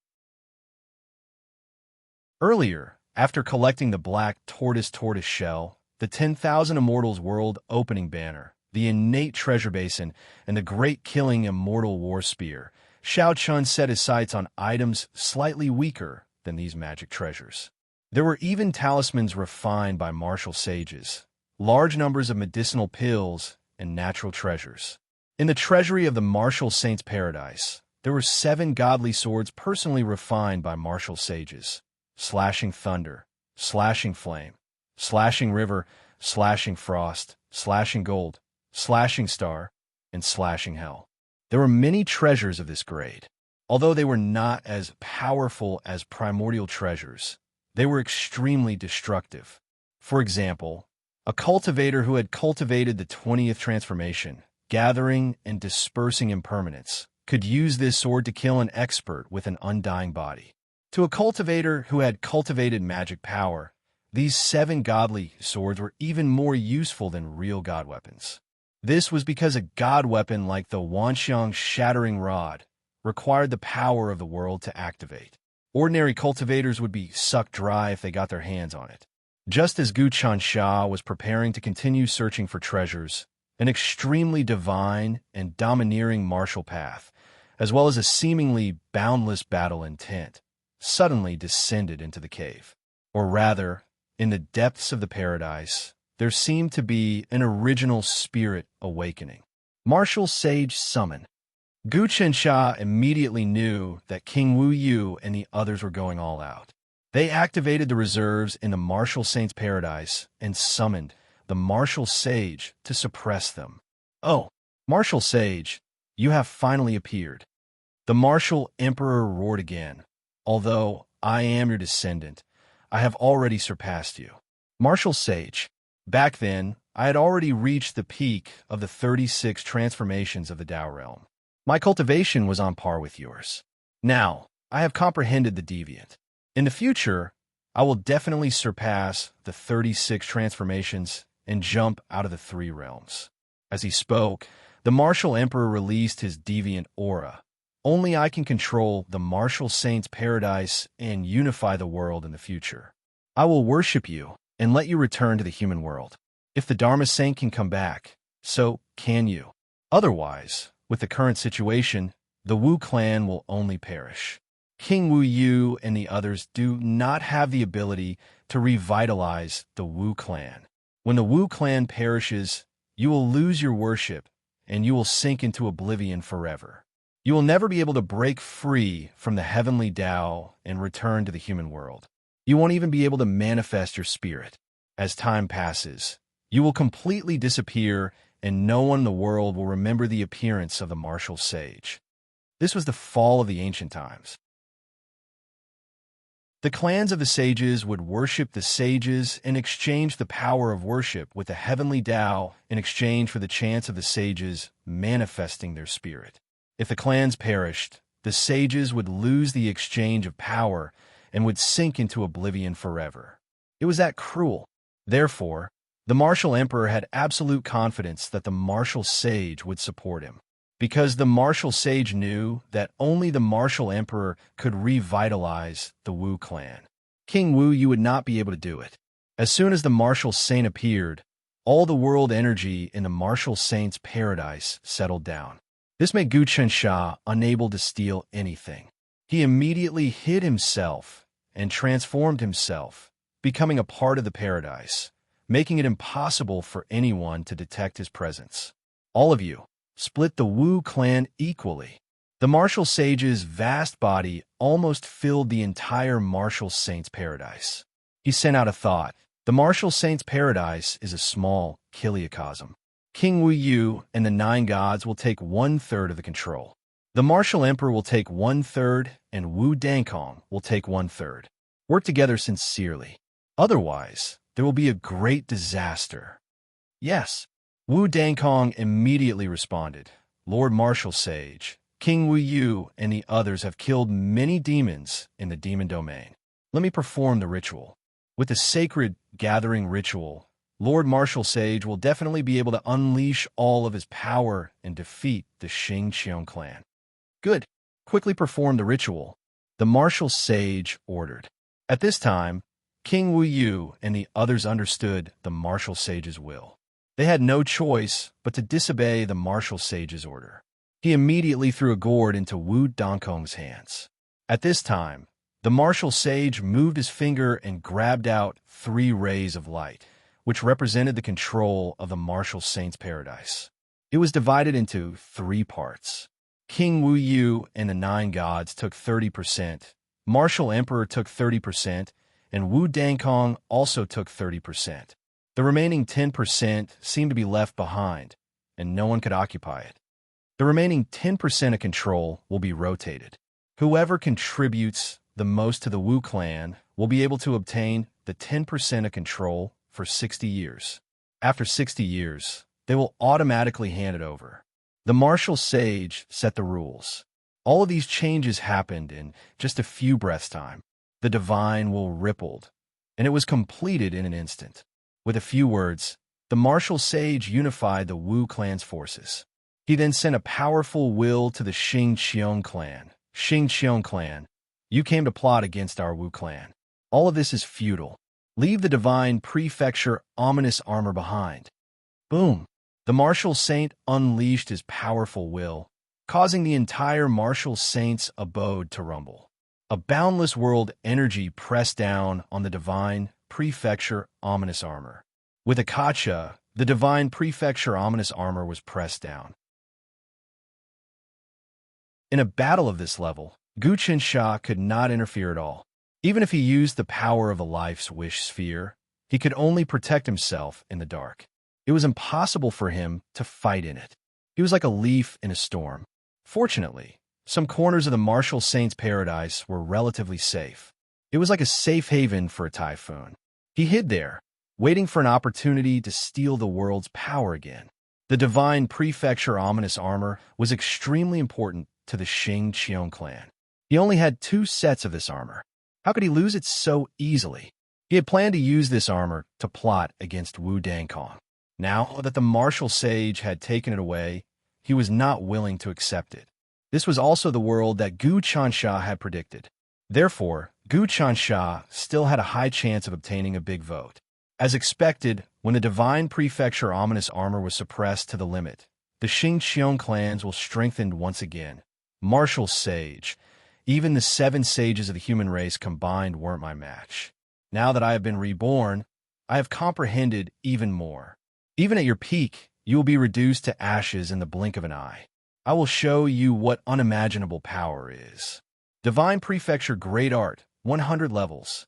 Earlier, after collecting the black tortoise shell, the 10,000 Immortals World opening banner, the innate treasure basin, and the great killing immortal war spear, Xiao Chun set his sights on items slightly weaker than these magic treasures. There were even talismans refined by martial sages, large numbers of medicinal pills, and natural treasures. In the treasury of the martial saint's paradise, there were 7 godly swords personally refined by martial sages: slashing thunder, slashing flame, slashing river, slashing frost, slashing gold, slashing star, and slashing hell. There were many treasures of this grade. Although they were not as powerful as primordial treasures, they were extremely destructive. For example, a cultivator who had cultivated the 20th transformation, gathering and dispersing impermanence, could use this sword to kill an expert with an undying body. To a cultivator who had cultivated magic power, these 7 godly swords were even more useful than real god weapons. This was because a god weapon like the Wanxiang Shattering Rod required the power of the world to activate. Ordinary cultivators would be sucked dry if they got their hands on it. Just as Gu Chansha was preparing to continue searching for treasures, an extremely divine and domineering martial path, as well as a seemingly boundless battle intent, suddenly descended into the cave. Or rather, in the depths of the paradise, there seemed to be an original spirit awakening. Martial Sage Summon. Gu Chensha immediately knew that King Wu Yu and the others were going all out. They activated the reserves in the Martial Saint's paradise and summoned the Martial Sage to suppress them. Oh, Martial Sage, you have finally appeared. The Martial Emperor roared again. Although I am your descendant, I have already surpassed you. Martial Sage, back then, I had already reached the peak of the 36 transformations of the Tao realm. My cultivation was on par with yours. Now, I have comprehended the deviant. In the future, I will definitely surpass the 36 transformations and jump out of the 3 realms. As he spoke, the Martial Emperor released his deviant aura. Only I can control the Martial Saint's paradise and unify the world in the future. I will worship you and let you return to the human world. If the Dharma Saint can come back, so can you. Otherwise, with the current situation, the Wu clan will only perish. King Wu Yu and the others do not have the ability to revitalize the Wu clan. When the Wu clan perishes, you will lose your worship and you will sink into oblivion forever. You will never be able to break free from the heavenly Tao and return to the human world. You won't even be able to manifest your spirit. As time passes, You will completely disappear, and no one in the world will remember the appearance of the martial sage. This was the fall of the ancient times. The clans of the sages would worship the sages and exchange the power of worship with the heavenly Tao in exchange for the chance of the sages manifesting their spirit. If the clans perished, the sages would lose the exchange of power and would sink into oblivion forever. It was that cruel. Therefore, the martial emperor had absolute confidence that the martial sage would support him, because the martial sage knew that only the martial emperor could revitalize the Wu clan. King Wu Yu would not be able to do it. As soon as the martial saint appeared, all the world energy in the martial saint's paradise settled down. This made Gu Chensha unable to steal anything. He immediately hid himself and transformed himself, becoming a part of the paradise, making it impossible for anyone to detect his presence. All of you, split the Wu clan equally. The martial sage's vast body almost filled the entire martial saint's paradise. He sent out a thought. The martial saint's paradise is a small kiliocosm. King Wu Yu and the 9 gods will take 1/3 of the control. The martial emperor will take 1/3, and Wu Dankong will take 1/3. Work together sincerely. Otherwise, there will be a great disaster. Yes. Wu Dankong immediately responded, Lord Martial Sage, King Wu Yu and the others have killed many demons in the demon domain. Let me perform the ritual. With the sacred gathering ritual, Lord Martial Sage will definitely be able to unleash all of his power and defeat the Xingqiang clan. Good. Quickly perform the ritual, the Martial Sage ordered. At this time, King Wu Yu and the others understood the Martial Sage's will. They had no choice but to disobey the martial sage's order. He immediately threw a gourd into Wu Dankong's hands. At this time, the martial sage moved his finger and grabbed out 3 rays of light, which represented the control of the martial saint's paradise. It was divided into 3 parts. King Wu Yu and the 9 gods took 30%, Martial Emperor took 30%, and Wu Dankong also took 30%. The remaining 10% seemed to be left behind, and no one could occupy it. The remaining 10% of control will be rotated. Whoever contributes the most to the Wu clan will be able to obtain the 10% of control for 60 years. After 60 years, they will automatically hand it over. The martial sage set the rules. All of these changes happened in just a few breaths' time. The divine will rippled, and it was completed in an instant. With a few words, the martial sage unified the Wu clan's forces. He then sent a powerful will to the Xingqiang clan. Xingqiang clan, you came to plot against our Wu clan. All of this is futile. Leave the divine prefecture ominous armor behind. Boom! The martial saint unleashed his powerful will, causing the entire martial saint's abode to rumble. A boundless world energy pressed down on the divine prefecture ominous armor. With Akacha, the divine prefecture ominous armor was pressed down. In a battle of this level, Gu Qinsha could not interfere at all. Even if he used the power of the life's wish sphere, he could only protect himself in the dark. It was impossible for him to fight in it. He was like a leaf in a storm. Fortunately, some corners of the martial saint's paradise were relatively safe. It was like a safe haven for a typhoon. He hid there, waiting for an opportunity to steal the world's power again. The divine prefecture ominous armor was extremely important to the Xingqiang clan. He only had 2 sets of this armor. How could he lose it so easily? He had planned to use this armor to plot against Wu Dankong. Now that the martial sage had taken it away, he was not willing to accept it. This was also the world that Gu Qinsha had predicted. Therefore, Gu Qinsha still had a high chance of obtaining a big vote. As expected, when the divine prefecture ominous armor was suppressed to the limit, the Xingqiang clans will strengthen once again. Martial sage, even the 7 sages of the human race combined weren't my match. Now that I have been reborn, I have comprehended even more. Even at your peak, you will be reduced to ashes in the blink of an eye. I will show you what unimaginable power is. Divine Prefecture Great Art, 100 levels.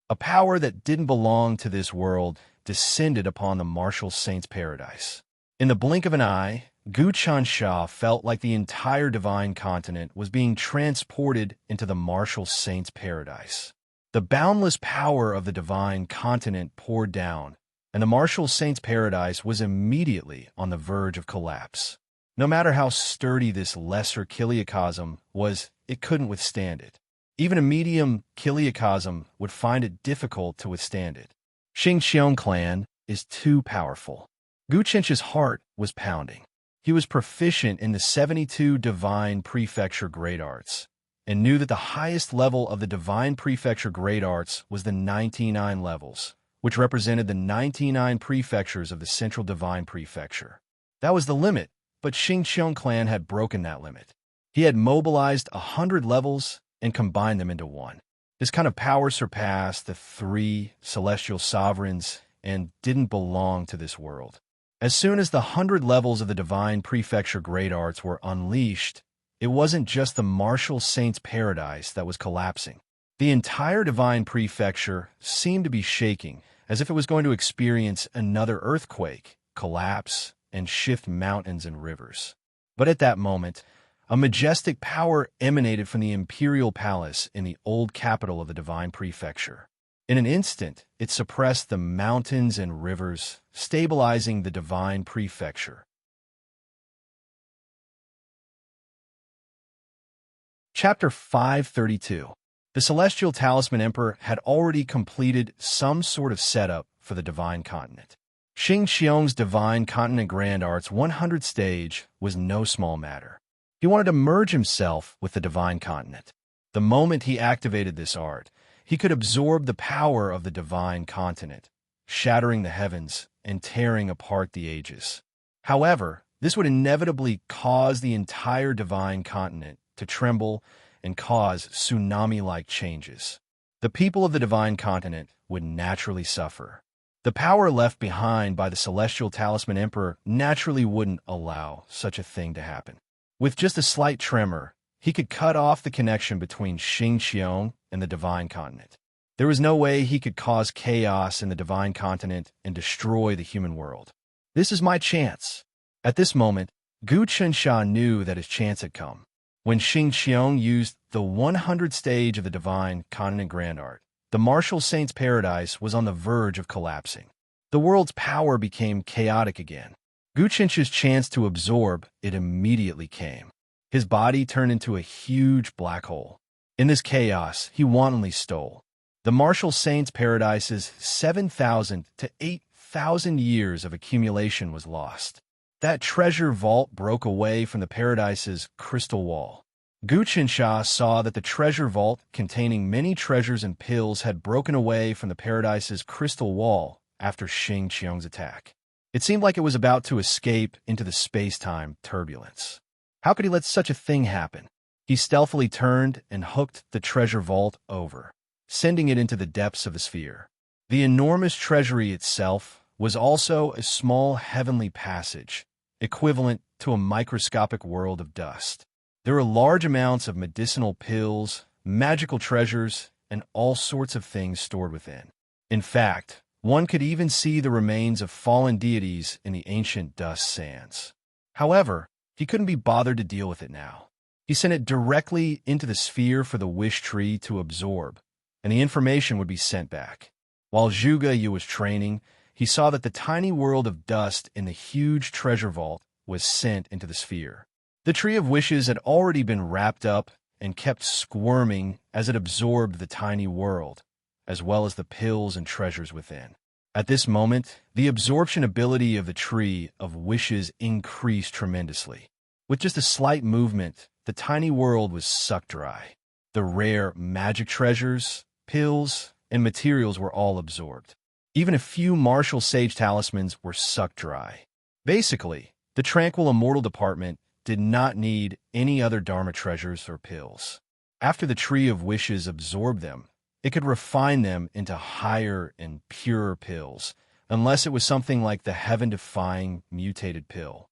A power that didn't belong to this world descended upon the martial saint's paradise. In the blink of an eye, Gu Chansha felt like the entire divine continent was being transported into the martial saint's paradise. The boundless power of the divine continent poured down, and the martial saint's paradise was immediately on the verge of collapse. No matter how sturdy this lesser kiliacosm was, it couldn't withstand it. Even a medium kiliacosm would find it difficult to withstand it. Xingqiang clan is too powerful. Gu Chen's heart was pounding. He was proficient in the 72 divine prefecture great arts, and knew that the highest level of the divine prefecture great arts was the 99 levels, which represented the 99 prefectures of the central divine prefecture. That was the limit, but Xingqiang clan had broken that limit. He had mobilized 100 levels and combined them into one. This kind of power surpassed the 3 celestial sovereigns and didn't belong to this world. As soon as the 100 levels of the divine prefecture great arts were unleashed, it wasn't just the martial saint's paradise that was collapsing. The entire divine prefecture seemed to be shaking, as if it was going to experience another earthquake, collapse, and shift mountains and rivers. But at that moment, a majestic power emanated from the imperial palace in the old capital of the divine prefecture. In an instant, it suppressed the mountains and rivers, stabilizing the divine prefecture. Chapter 532. The Celestial Talisman Emperor had already completed some sort of setup for the divine continent. Xingqiang's divine continent grand arts 100 stage was no small matter. He wanted to merge himself with the divine continent. The moment he activated this art, he could absorb the power of the divine continent, shattering the heavens and tearing apart the ages. However, this would inevitably cause the entire divine continent to tremble and cause tsunami-like changes. The people of the divine continent would naturally suffer. The power left behind by the Celestial Talisman Emperor naturally wouldn't allow such a thing to happen. With just a slight tremor, he could cut off the connection between Xingqiang and the divine continent. There was no way he could cause chaos in the divine continent and destroy the human world. This is my chance. At this moment, Gu Chensha knew that his chance had come. When Xingqiang used the 100 stage of the divine continent grand art, the martial saint's paradise was on the verge of collapsing. The world's power became chaotic again. Gu Chen's chance to absorb it immediately came. His body turned into a huge black hole. In this chaos, he wantonly stole. The martial saint's paradise's 7,000 to 8,000 years of accumulation was lost. That treasure vault broke away from the paradise's crystal wall. Gu Chensha saw that the treasure vault containing many treasures and pills had broken away from the paradise's crystal wall after Xingqiang's attack. It seemed like it was about to escape into the space-time turbulence. How could he let such a thing happen? He stealthily turned and hooked the treasure vault over, sending it into the depths of the sphere. The enormous treasury itself was also a small heavenly passage, equivalent to a microscopic world of dust. There were large amounts of medicinal pills, magical treasures, and all sorts of things stored within. In fact, one could even see the remains of fallen deities in the ancient dust sands. However, he couldn't be bothered to deal with it now. He sent it directly into the sphere for the wish tree to absorb, and the information would be sent back. While Zhuge Yu was training, he saw that the tiny world of dust in the huge treasure vault was sent into the sphere. The Tree of Wishes had already been wrapped up and kept squirming as it absorbed the tiny world, as well as the pills and treasures within. At this moment, the absorption ability of the Tree of Wishes increased tremendously. With just a slight movement, the tiny world was sucked dry. The rare magic treasures, pills, and materials were all absorbed. Even a few martial sage talismans were sucked dry. Basically, the Tranquil Immortal Department did not need any other Dharma treasures or pills. After the Tree of Wishes absorbed them, it could refine them into higher and purer pills, unless it was something like the heaven-defying mutated pill.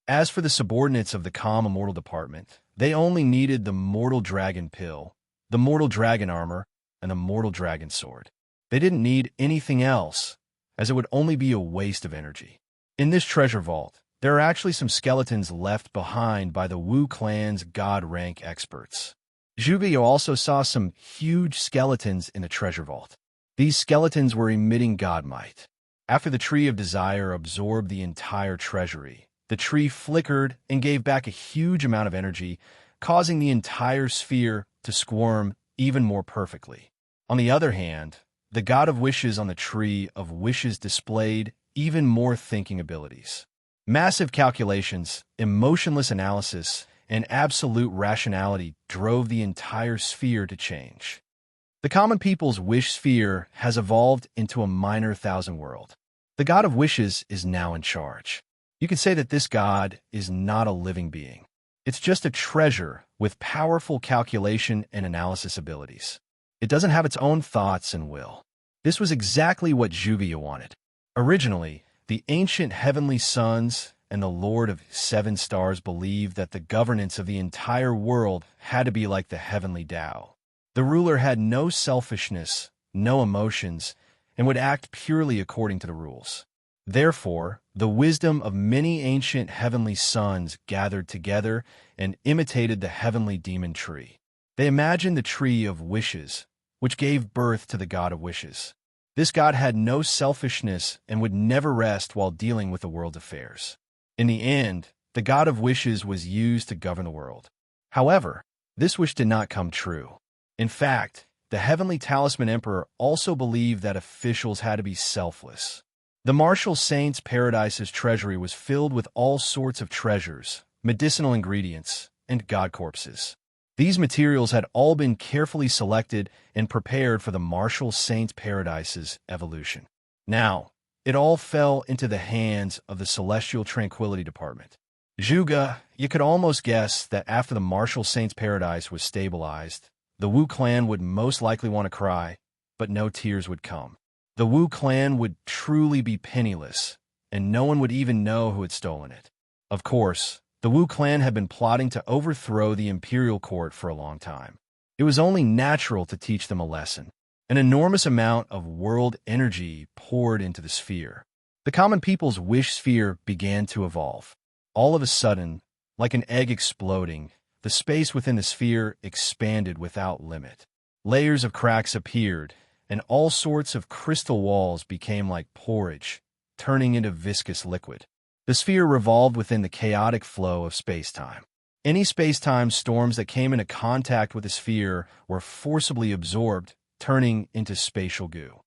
As for the subordinates of the Calm Immortal Department, they only needed the Mortal Dragon pill, the mortal dragon armor, and the mortal dragon sword. They didn't need anything else, as it would only be a waste of energy. In this treasure vault, there are actually some skeletons left behind by the Wu clan's god rank experts. Zhuge also saw some huge skeletons in the treasure vault. These skeletons were emitting god might. After the Tree of Desire absorbed the entire treasury, the tree flickered and gave back a huge amount of energy, causing the entire sphere to squirm even more perfectly. On the other hand, the God of Wishes on the Tree of Wishes displayed even more thinking abilities. Massive calculations, emotionless analysis, and absolute rationality drove the entire sphere to change. The common people's wish sphere has evolved into a minor thousand world. The God of Wishes is now in charge. You can say that this god is not a living being. It's just a treasure with powerful calculation and analysis abilities. It doesn't have its own thoughts and will. This was exactly what Zhuge wanted. Originally, the ancient heavenly sons and the Lord of Seven Stars believed that the governance of the entire world had to be like the heavenly Tao. The ruler had no selfishness, no emotions, and would act purely according to the rules. Therefore, the wisdom of many ancient heavenly sons gathered together and imitated the heavenly demon tree. They imagined the Tree of Wishes, which gave birth to the God of Wishes. This god had no selfishness and would never rest while dealing with the world's affairs. In the end, the God of Wishes was used to govern the world. However, this wish did not come true. In fact, the Heavenly Talisman Emperor also believed that officials had to be selfless. The Martial Saints' Paradise's treasury was filled with all sorts of treasures, medicinal ingredients, and god corpses. These materials had all been carefully selected and prepared for the Martial Saints' Paradise's evolution. Now, it all fell into the hands of the Celestial Tranquility Department. Zhuge, you could almost guess that after the Martial Saints' Paradise was stabilized, the Wu clan would most likely want to cry, but no tears would come. The Wu clan would truly be penniless, and no one would even know who had stolen it. Of course, the Wu clan had been plotting to overthrow the imperial court for a long time. It was only natural to teach them a lesson. An enormous amount of world energy poured into the sphere. The common people's wish sphere began to evolve. All of a sudden, like an egg exploding, the space within the sphere expanded without limit. Layers of cracks appeared, and all sorts of crystal walls became like porridge, turning into viscous liquid. The sphere revolved within the chaotic flow of space-time. Any space-time storms that came into contact with the sphere were forcibly absorbed, turning into spatial goo.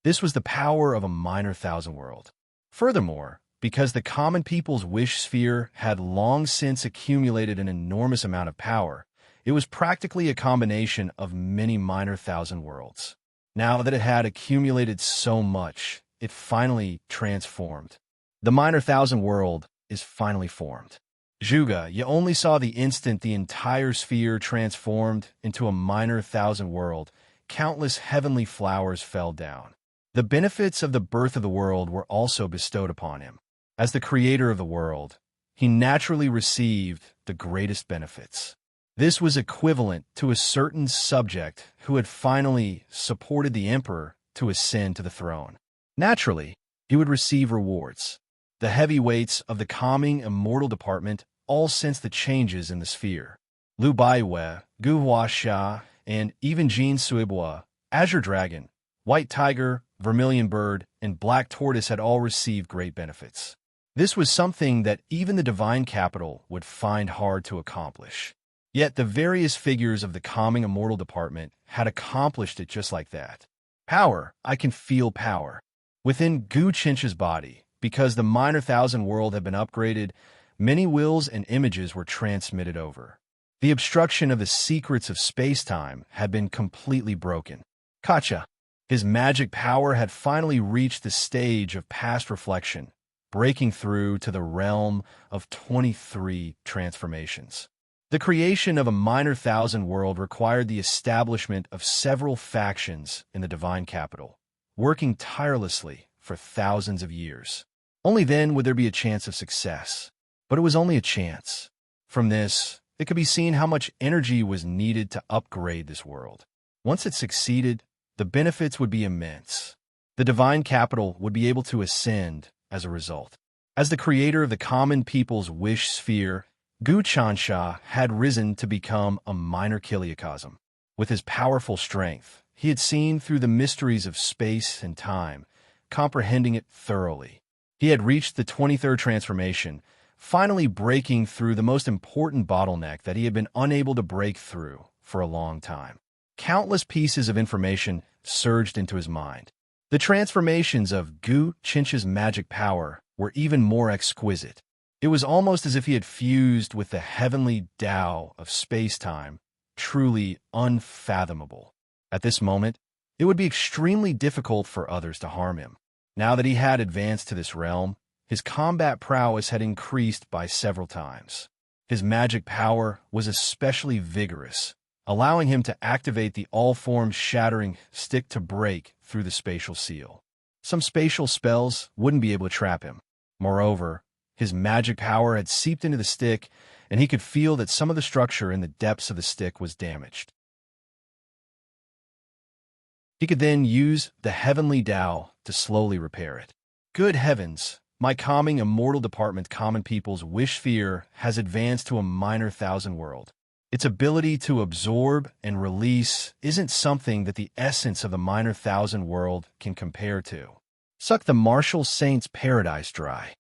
This was the power of a minor thousand world. Furthermore, because the common people's wish sphere had long since accumulated an enormous amount of power, it was practically a combination of many minor thousand worlds. Now that it had accumulated so much, it finally transformed. The minor thousand world is finally formed. Zhuge, you only saw the instant the entire sphere transformed into a minor thousand world. Countless heavenly flowers fell down. The benefits of the birth of the world were also bestowed upon him. As the creator of the world, he naturally received the greatest benefits. This was equivalent to a certain subject who had finally supported the emperor to ascend to the throne. Naturally, he would receive rewards. The heavyweights of the calming immortal department all sensed the changes in the sphere. Lu Baiwei, Gu Huaxia, and even Jin Suibua, Azure Dragon, White Tiger, Vermilion Bird, and Black Tortoise had all received great benefits. This was something that even the divine capital would find hard to accomplish. Yet the various figures of the calming immortal department had accomplished it just like that. Power, I can feel power. Within Gu Chincha's body, because the minor thousand world had been upgraded, many wills and images were transmitted over. The obstruction of the secrets of space-time had been completely broken. Kacha, his magic power had finally reached the stage of past reflection, breaking through to the realm of 23 transformations. The creation of a minor thousand world required the establishment of several factions in the divine capital, working tirelessly for thousands of years. Only then would there be a chance of success. But it was only a chance. From this, it could be seen how much energy was needed to upgrade this world. Once it succeeded, the benefits would be immense. The divine capital would be able to ascend as a result. As the creator of the common people's wish sphere, Gu Chansha had risen to become a minor kiliocosm. With his powerful strength, he had seen through the mysteries of space and time, comprehending it thoroughly. He had reached the 23rd transformation, finally breaking through the most important bottleneck that he had been unable to break through for a long time. Countless pieces of information surged into his mind. The transformations of Gu Chincha's magic power were even more exquisite. It was almost as if he had fused with the heavenly Tao of space-time, truly unfathomable. At this moment, it would be extremely difficult for others to harm him. Now that he had advanced to this realm, his combat prowess had increased by several times. His magic power was especially vigorous, allowing him to activate the all-forms shattering stick to break through the spatial seal. Some spatial spells wouldn't be able to trap him. Moreover, his magic power had seeped into the stick, and he could feel that some of the structure in the depths of the stick was damaged. He could then use the heavenly Tao to slowly repair it. Good heavens, my calming immortal department common people's wish sphere has advanced to a minor thousand world. Its ability to absorb and release isn't something that the essence of the minor thousand world can compare to. Suck the martial saint's paradise dry.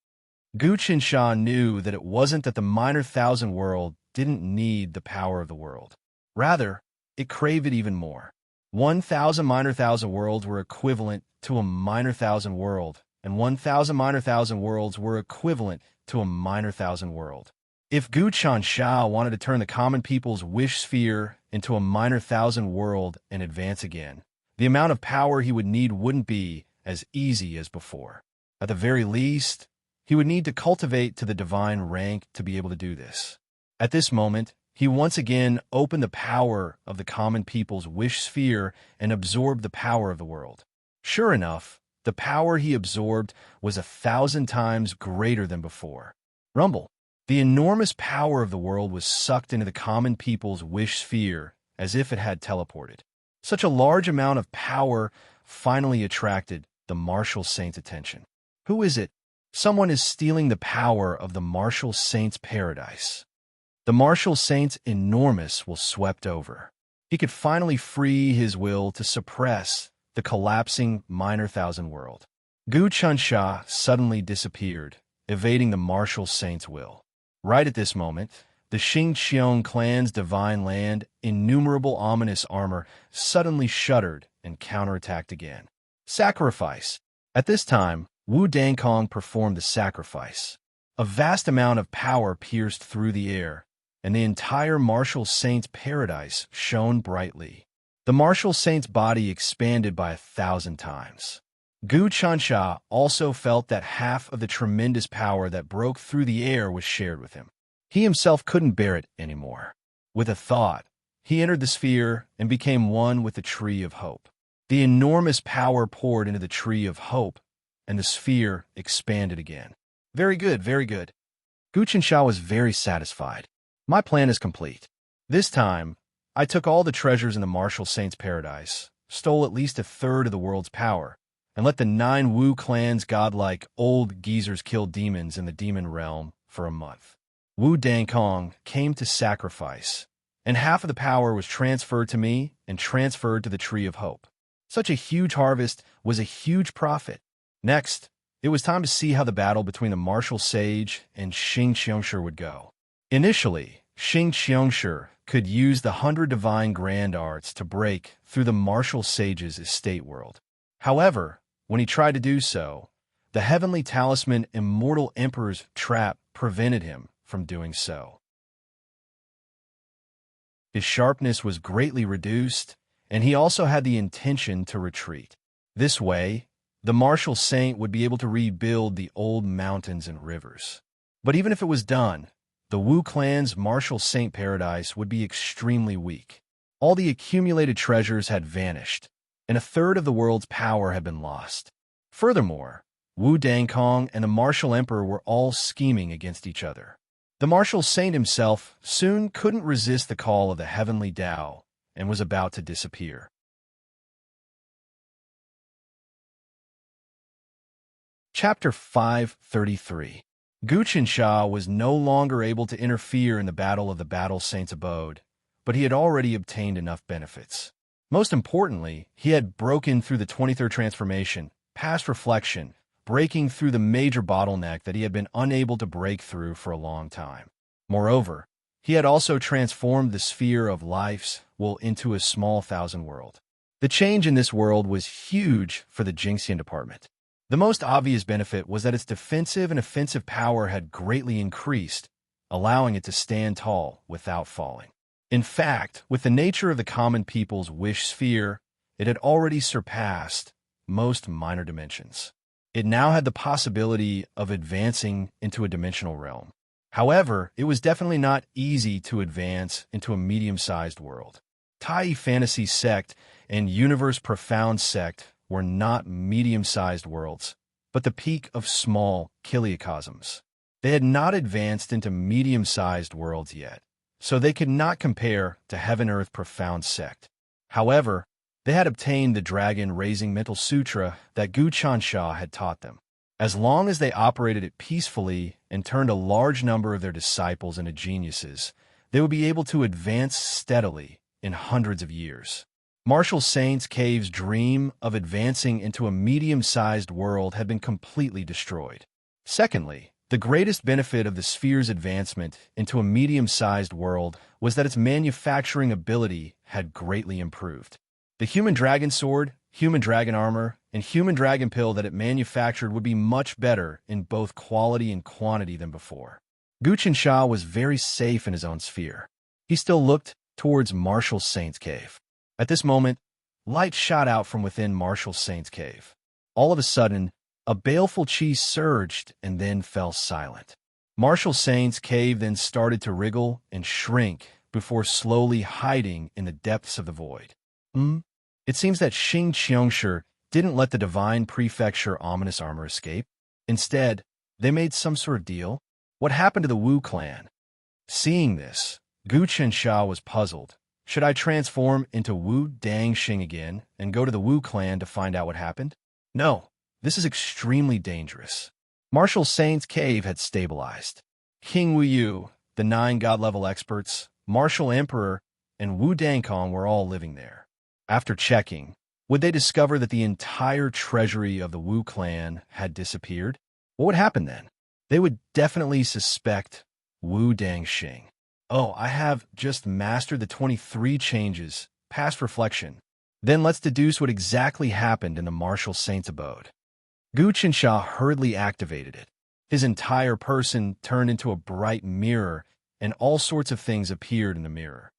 Gu Qinsha knew that it wasn't that the minor thousand world didn't need the power of the world. Rather, it craved it even more. 1,000 minor thousand worlds were equivalent to a minor thousand world, and 1,000 minor thousand worlds were equivalent to a minor thousand world. If Gu Chansha wanted to turn the common people's wish sphere into a minor thousand world and advance again, the amount of power he would need wouldn't be as easy as before. At the very least, he would need to cultivate to the divine rank to be able to do this. At this moment, he once again opened the power of the common people's wish sphere and absorbed the power of the world. Sure enough, the power he absorbed was 1,000 times greater than before. Rumble. The enormous power of the world was sucked into the common people's wish sphere as if it had teleported. Such a large amount of power finally attracted the martial saint's attention. Who is it? Someone is stealing the power of the martial saint's paradise. The martial saint's enormous will swept over. He could finally free his will to suppress the collapsing minor thousand world. Gu Chansha suddenly disappeared, evading the martial saint's will. Right at this moment, the Xingqiang clan's divine land, innumerable ominous armor, suddenly shuddered and counterattacked again. Sacrifice. At this time, Wu Dangkong performed the sacrifice. A vast amount of power pierced through the air, and the entire martial saint's paradise shone brightly. The martial saint's body expanded by 1,000 times. Gu Chansha also felt that half of the tremendous power that broke through the air was shared with him. He himself couldn't bear it anymore. With a thought, he entered the sphere and became one with the Tree of Hope. The enormous power poured into the Tree of Hope, and the sphere expanded again. Very good, very good. Gu Chansha was very satisfied. My plan is complete. This time, I took all the treasures in the martial saint's paradise, stole at least 1/3 of the world's power, and let the 9 Wu clan's godlike old geezers kill demons in the demon realm for a month. Wu Dangkong came to sacrifice, and half of the power was transferred to me and transferred to the Tree of Hope. Such a huge harvest was a huge profit. Next, it was time to see how the battle between the martial sage and Xing Qiongshi would go. Initially, Xing Qiongshi could use the 100 divine grand arts to break through the martial sage's estate world. However, when he tried to do so, the heavenly talisman Immortal Emperor's trap prevented him from doing so. His sharpness was greatly reduced, and he also had the intention to retreat. This way, the martial saint would be able to rebuild the old mountains and rivers. But even if it was done, the Wu clan's martial saint paradise would be extremely weak. All the accumulated treasures had vanished, and 1/3 of the world's power had been lost. Furthermore, Wu Dangkong and the martial emperor were all scheming against each other. The martial saint himself soon couldn't resist the call of the heavenly Tao and was about to disappear. Chapter 533. Gu Qinsha was no longer able to interfere in the battle of the Battle Saint's abode, but he had already obtained enough benefits. Most importantly, he had broken through the 23rd transformation, past reflection, breaking through the major bottleneck that he had been unable to break through for a long time. Moreover, he had also transformed the sphere of life's will into a small thousand world. The change in this world was huge for the Jingxian department. The most obvious benefit was that its defensive and offensive power had greatly increased, allowing it to stand tall without falling. In fact, with the nature of the common people's wish sphere, it had already surpassed most minor dimensions. It now had the possibility of advancing into a dimensional realm. However, it was definitely not easy to advance into a medium-sized world. Tai Fantasy Sect and Universe Profound Sect were not medium-sized worlds, but the peak of small kiliocosms. They had not advanced into medium-sized worlds yet, so they could not compare to Heaven-Earth Profound Sect. However, they had obtained the dragon-raising mental sutra that Gu Qinsha had taught them. As long as they operated it peacefully and turned a large number of their disciples into geniuses, they would be able to advance steadily in hundreds of years. Martial Saint's Cave's dream of advancing into a medium-sized world had been completely destroyed. Secondly, the greatest benefit of the sphere's advancement into a medium-sized world was that its manufacturing ability had greatly improved. The human dragon sword, human dragon armor, and human dragon pill that it manufactured would be much better in both quality and quantity than before. Gu Qinsha was very safe in his own sphere. He still looked towards Martial Saint's Cave. At this moment, light shot out from within Martial Saint's Cave. All of a sudden, a baleful chi surged and then fell silent. Martial Saint's Cave then started to wriggle and shrink before slowly hiding in the depths of the void. It seems that Xing Qiongshi didn't let the Divine Prefecture ominous armor escape. Instead, they made some sort of deal. What happened to the Wu clan? Seeing this, Gu Qinsha was puzzled. Should I transform into Wu Dangxing again and go to the Wu clan to find out what happened? No, this is extremely dangerous. Martial Saint's Cave had stabilized. King Wu Yu, the 9 god-level experts, Martial Emperor, and Wu Dangkong were all living there. After checking, would they discover that the entire treasury of the Wu clan had disappeared? What would happen then? They would definitely suspect Wu Dangxing. Oh, I have just mastered the 23 changes, past reflection. Then let's deduce what exactly happened in the Martial Saint's abode. Gu Qinsha hurriedly activated it. His entire person turned into a bright mirror, and all sorts of things appeared in the mirror.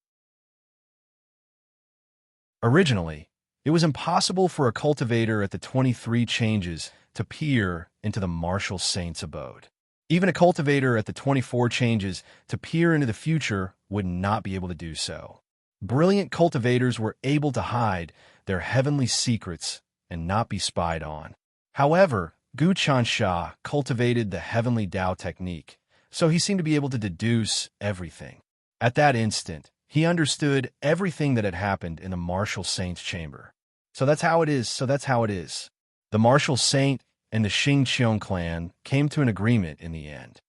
Originally, it was impossible for a cultivator at the 23 changes to peer into the Martial Saint's abode. Even a cultivator at the 24 changes to peer into the future would not be able to do so. Brilliant cultivators were able to hide their heavenly secrets and not be spied on. However, Gu Qinsha cultivated the heavenly Tao technique, so he seemed to be able to deduce everything. At that instant, he understood everything that had happened in the Martial Saint's chamber. So that's how it is. The Martial Saint and the Xingqiong clan came to an agreement in the end.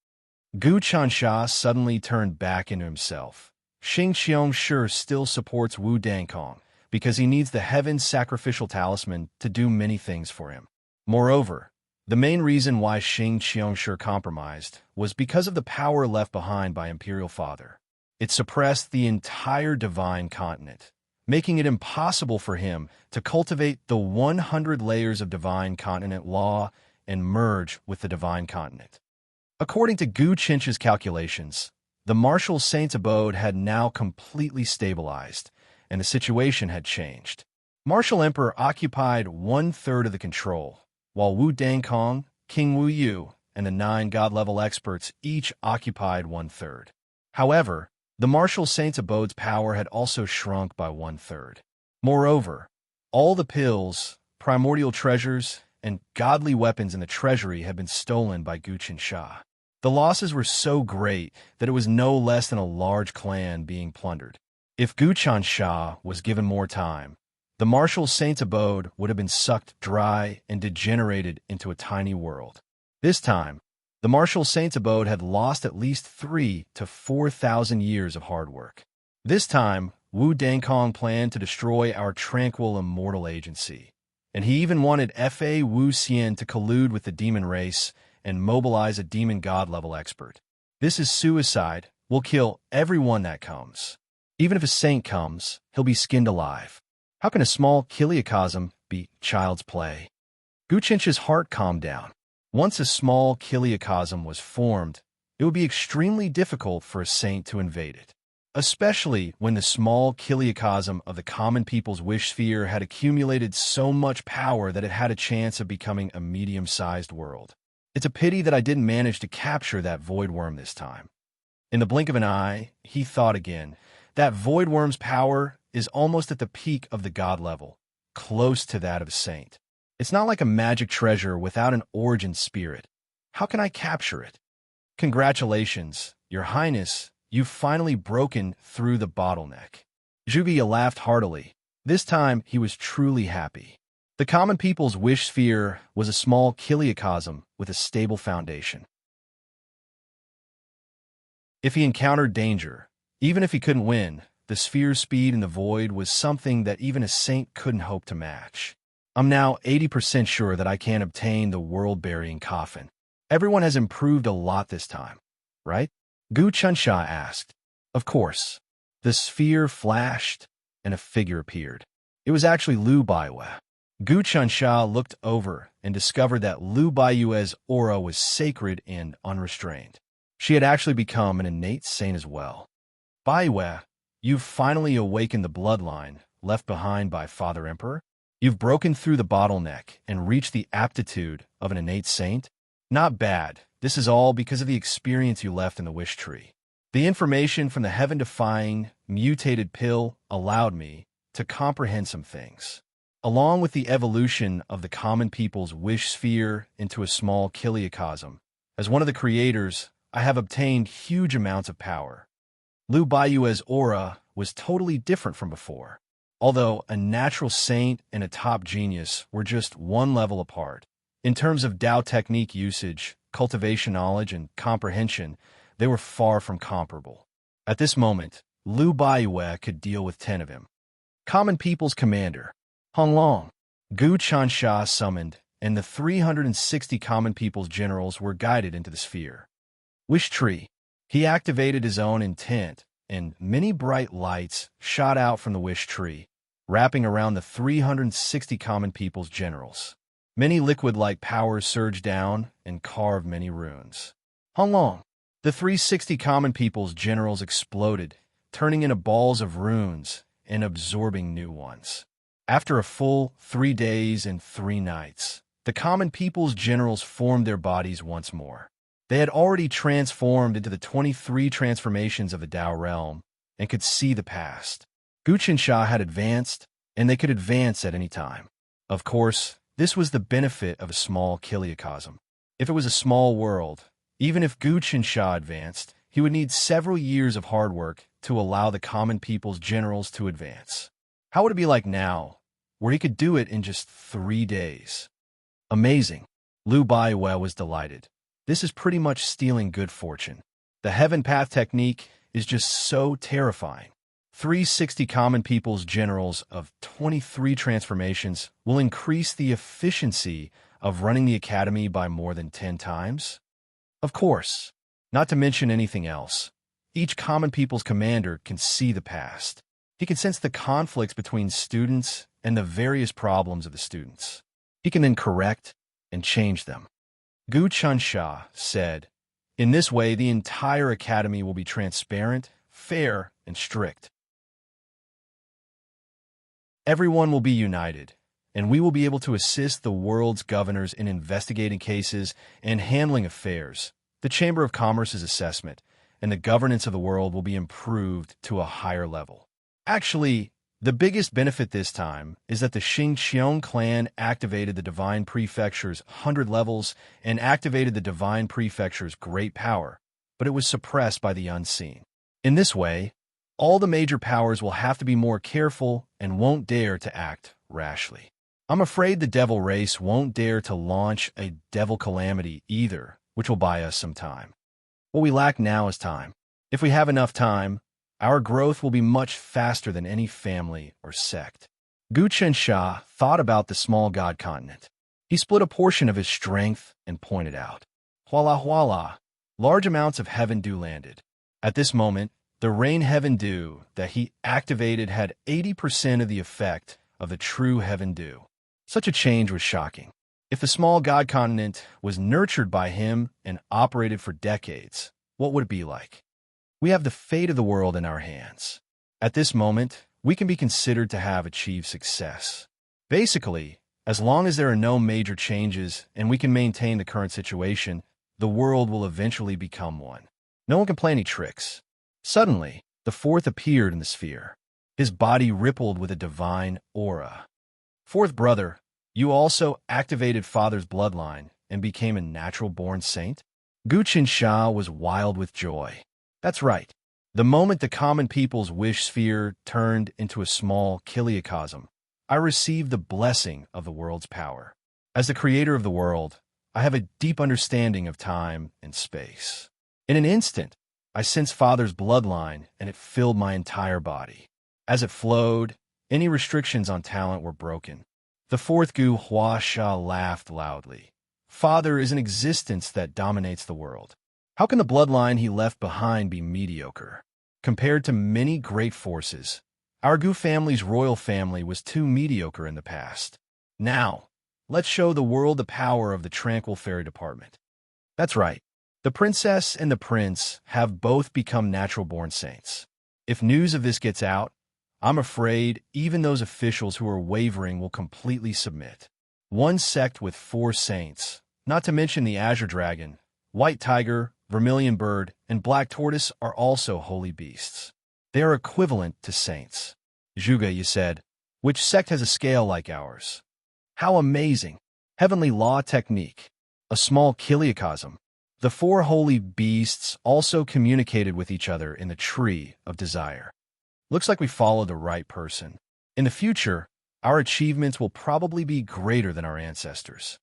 Gu Qinsha suddenly turned back into himself. Xingqiong sure still supports Wu Dangkong because he needs the Heaven's sacrificial talisman to do many things for him. Moreover, the main reason why Xingqiong compromised was because of the power left behind by Imperial Father. It suppressed the entire divine continent, making it impossible for him to cultivate the 100 layers of divine continent law and merge with the divine continent. According to Gu Qinsha's calculations, the Martial Saint's abode had now completely stabilized, and the situation had changed. Martial Emperor occupied 1/3 of the control, while Wu Dangkong, King Wu Yu, and the 9 god-level experts each occupied 1/3. However, the Martial Saint's abode's power had also shrunk by 1/3. Moreover, all the pills, primordial treasures, and godly weapons in the treasury had been stolen by Gu Qinsha. The losses were so great that it was no less than a large clan being plundered. If Guchan Shah was given more time, the martial saint's abode would have been sucked dry and degenerated into a tiny world. This time, the martial saint's abode had lost at least 3,000 to 4,000 years of hard work. This time, Wu Dangkong planned to destroy our tranquil immortal agency, and he even wanted Fa Wu Xian to collude with the demon race and mobilize a demon god-level expert. This is suicide. We'll kill everyone that comes. Even if a saint comes, he'll be skinned alive. How can a small kiliacosm be child's play? Guchinch's heart calmed down. Once a small kiliacosm was formed, it would be extremely difficult for a saint to invade it, especially when the small kiliacosm of the common people's wish sphere had accumulated so much power that it had a chance of becoming a medium-sized world. It's a pity that I didn't manage to capture that void worm this time. In the blink of an eye, he thought again. That void worm's power is almost at the peak of the god level, close to that of a saint. It's not like a magic treasure without an origin spirit. How can I capture it? Congratulations, Your Highness, you've finally broken through the bottleneck. Zhuge laughed heartily. This time he was truly happy. The common people's wish sphere was a small kiliacosm with a stable foundation. If he encountered danger, even if he couldn't win, the sphere's speed in the void was something that even a saint couldn't hope to match. I'm now 80% sure that I can obtain the world-burying coffin. Everyone has improved a lot this time, right? Gu Chunsha asked. Of course. The sphere flashed, and a figure appeared. It was actually Lu Baiyue. Gu Chunsha looked over and discovered that Lu Baiyue's aura was sacred and unrestrained. She had actually become an innate saint as well. Baiyue, you've finally awakened the bloodline left behind by Father Emperor. You've broken through the bottleneck and reached the aptitude of an innate saint. Not bad. This is all because of the experience you left in the wish tree. The information from the heaven-defying, mutated pill allowed me to comprehend some things. Along with the evolution of the common people's wish sphere into a small kiliacosm, as one of the creators, I have obtained huge amounts of power. Lu Baiyue's aura was totally different from before. Although a natural saint and a top genius were just one level apart. In terms of Dao technique usage, cultivation knowledge, and comprehension, they were far from comparable. At this moment, Lu Baiyue could deal with 10 of him. Common People's Commander, Hong Long, Gu Chansha summoned, and the 360 Common People's generals were guided into the sphere. Wish Tree. He activated his own intent, and many bright lights shot out from the Wish Tree, wrapping around the 360 Common People's generals. Many liquid-like powers surged down and carved many runes. Hong Long. The 360 Common People's generals exploded, turning into balls of runes and absorbing new ones. After a full 3 days and 3 nights, the Common People's generals formed their bodies once more. They had already transformed into the 23 transformations of the Dao realm and could see the past. Guqinsha had advanced, and they could advance at any time. Of course, this was the benefit of a small kiliacosm. If it was a small world, even if Guqinsha advanced, he would need several years of hard work to allow the Common People's generals to advance. How would it be like now, where he could do it in just 3 days? Amazing. Lu Baiyue was delighted. This is pretty much stealing good fortune. The Heaven Path technique is just so terrifying. 360 Common People's generals of 23 transformations will increase the efficiency of running the academy by more than 10 times? Of course, not to mention anything else. Each Common People's commander can see the past. He can sense the conflicts between students and the various problems of the students. He can then correct and change them. Gu Chunsha said, in this way, the entire academy will be transparent, fair, and strict. Everyone will be united, and we will be able to assist the world's governors in investigating cases and handling affairs. The Chamber of Commerce's assessment and the governance of the world will be improved to a higher level. Actually, The biggest benefit this time is that the Xingqiang clan activated the Divine Prefecture's 100 levels and activated the Divine Prefecture's great power, but it was suppressed by the unseen. In this way, all the major powers will have to be more careful and won't dare to act rashly. I'm afraid the devil race won't dare to launch a devil calamity either, which will buy us some time. What we lack now is time. If we have enough time, our growth will be much faster than any family or sect. Gu Qinsha thought about the small god continent. He split a portion of his strength and pointed out. Huala huala, large amounts of heaven dew landed. At this moment, the rain heaven dew that he activated had 80% of the effect of the true heaven dew. Such a change was shocking. If the small god continent was nurtured by him and operated for decades, what would it be like? We have the fate of the world in our hands. At this moment, we can be considered to have achieved success. Basically, as long as there are no major changes and we can maintain the current situation, the world will eventually become one. No one can play any tricks. Suddenly, the fourth appeared in the sphere. His body rippled with a divine aura. Fourth brother, you also activated father's bloodline and became a natural-born saint? Gu Qinsha was wild with joy. That's right. The moment the common people's wish sphere turned into a small kiliacosm, I received the blessing of the world's power. As the creator of the world, I have a deep understanding of time and space. In an instant, I sensed Father's bloodline, and it filled my entire body. As it flowed, any restrictions on talent were broken. The fourth Gu Huasha laughed loudly. Father is an existence that dominates the world. How can the bloodline he left behind be mediocre? Compared to many great forces, our Gu family's royal family was too mediocre in the past. Now, let's show the world the power of the Tranquil Fairy Department. That's right. The princess and the prince have both become natural-born saints. If news of this gets out, I'm afraid even those officials who are wavering will completely submit. One sect with 4 saints, not to mention the Azure Dragon, White Tiger, Vermilion Bird, and Black Tortoise are also holy beasts. They are equivalent to saints. Zhuge, you said, which sect has a scale like ours? How amazing! Heavenly law technique. A small kiliacosm. The 4 holy beasts also communicated with each other in the Tree of Desire. Looks like we followed the right person. In the future, our achievements will probably be greater than our ancestors.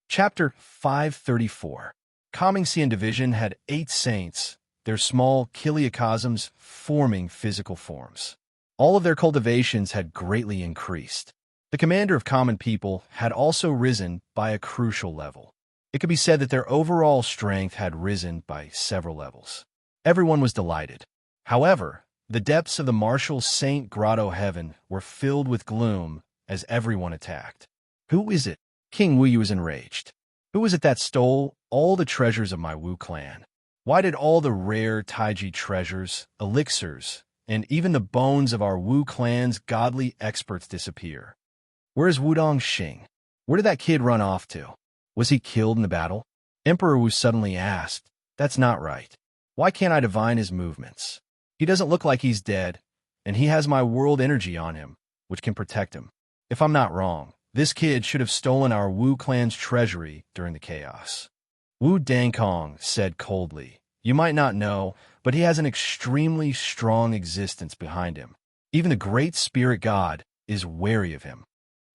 Chapter 534. Kamingxian Division had 8 saints, their small kiliacosms forming physical forms. All of their cultivations had greatly increased. The commander of common people had also risen by a crucial level. It could be said that their overall strength had risen by several levels. Everyone was delighted. However, the depths of the martial Saint Grotto heaven were filled with gloom as everyone attacked. Who is it? King Wuyu was enraged. Who is it that stole all the treasures of my Wu clan? Why did all the rare Taiji treasures, elixirs, and even the bones of our Wu clan's godly experts disappear? Where is Wudong Xing? Where did that kid run off to? Was he killed in the battle? Emperor Wu suddenly asked. That's not right. Why can't I divine his movements? He doesn't look like he's dead, and he has my world energy on him, which can protect him. If I'm not wrong, this kid should have stolen our Wu clan's treasury during the chaos. Wu Dangkong said coldly, you might not know, but he has an extremely strong existence behind him. Even the great spirit god is wary of him.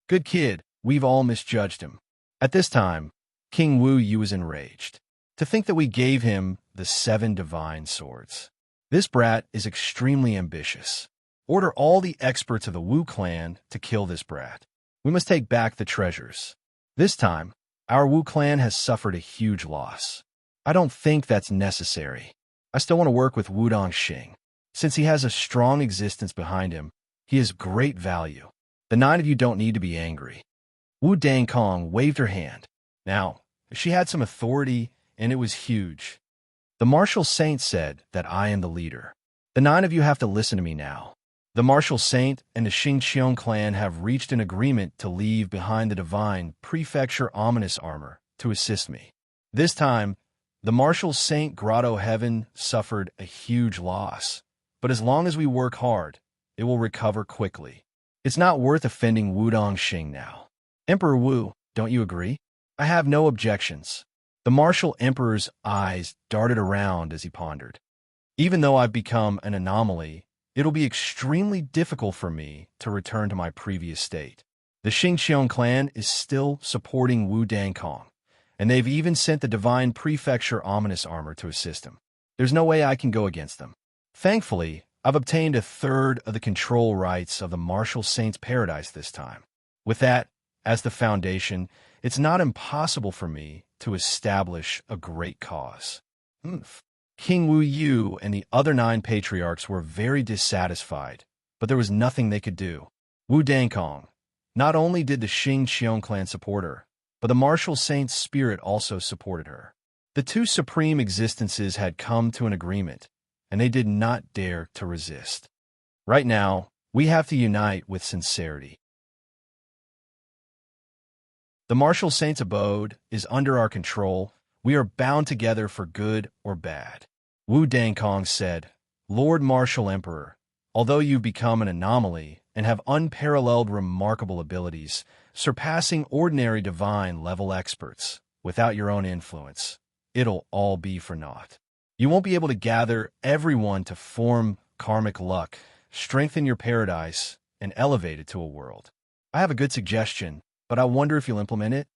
Good kid, we've all misjudged him. At this time, King Wu Yu was enraged. To think that we gave him the 7 divine swords. This brat is extremely ambitious. Order all the experts of the Wu clan to kill this brat. We must take back the treasures. This time, our Wu clan has suffered a huge loss. I don't think that's necessary. I still want to work with Wudong Xing. Since he has a strong existence behind him, he is great value. The 9 of you don't need to be angry. Wu Dangkong waved her hand. Now, she had some authority, and it was huge. The martial saint said that I am the leader. The 9 of you have to listen to me now. The martial saint and the Xingqiang clan have reached an agreement to leave behind the divine prefecture ominous armor to assist me. This time, The Marshal Saint Grotto Heaven suffered a huge loss, but as long as we work hard, it will recover quickly. It's not worth offending Wudong Xing now. Emperor Wu, don't you agree? I have no objections. The Martial Emperor's eyes darted around as he pondered. Even though I've become an anomaly, it'll be extremely difficult for me to return to my previous state. The Xingqiang clan is still supporting Wu Dangkong, and they've even sent the Divine Prefecture Ominous Armor to assist him. There's no way I can go against them. Thankfully, I've obtained a third of the control rights of the Martial Saints' Paradise this time. With that as the foundation, it's not impossible for me to establish a great cause. King Wu Yu and the other 9 patriarchs were very dissatisfied, but there was nothing they could do. Wu Dangkong, not only did the Xingqiang clan support her, but the Martial Saint's spirit also supported her. The two supreme existences had come to an agreement, and they did not dare to resist. Right now, we have to unite with sincerity. The Martial Saint's abode is under our control. We are bound together for good or bad. Wu Dangkong said, Lord Martial Emperor, although you've become an anomaly and have unparalleled remarkable abilities, surpassing ordinary divine-level experts, without your own influence, it'll all be for naught. You won't be able to gather everyone to form karmic luck, strengthen your paradise, and elevate it to a world. I have a good suggestion, but I wonder if you'll implement it?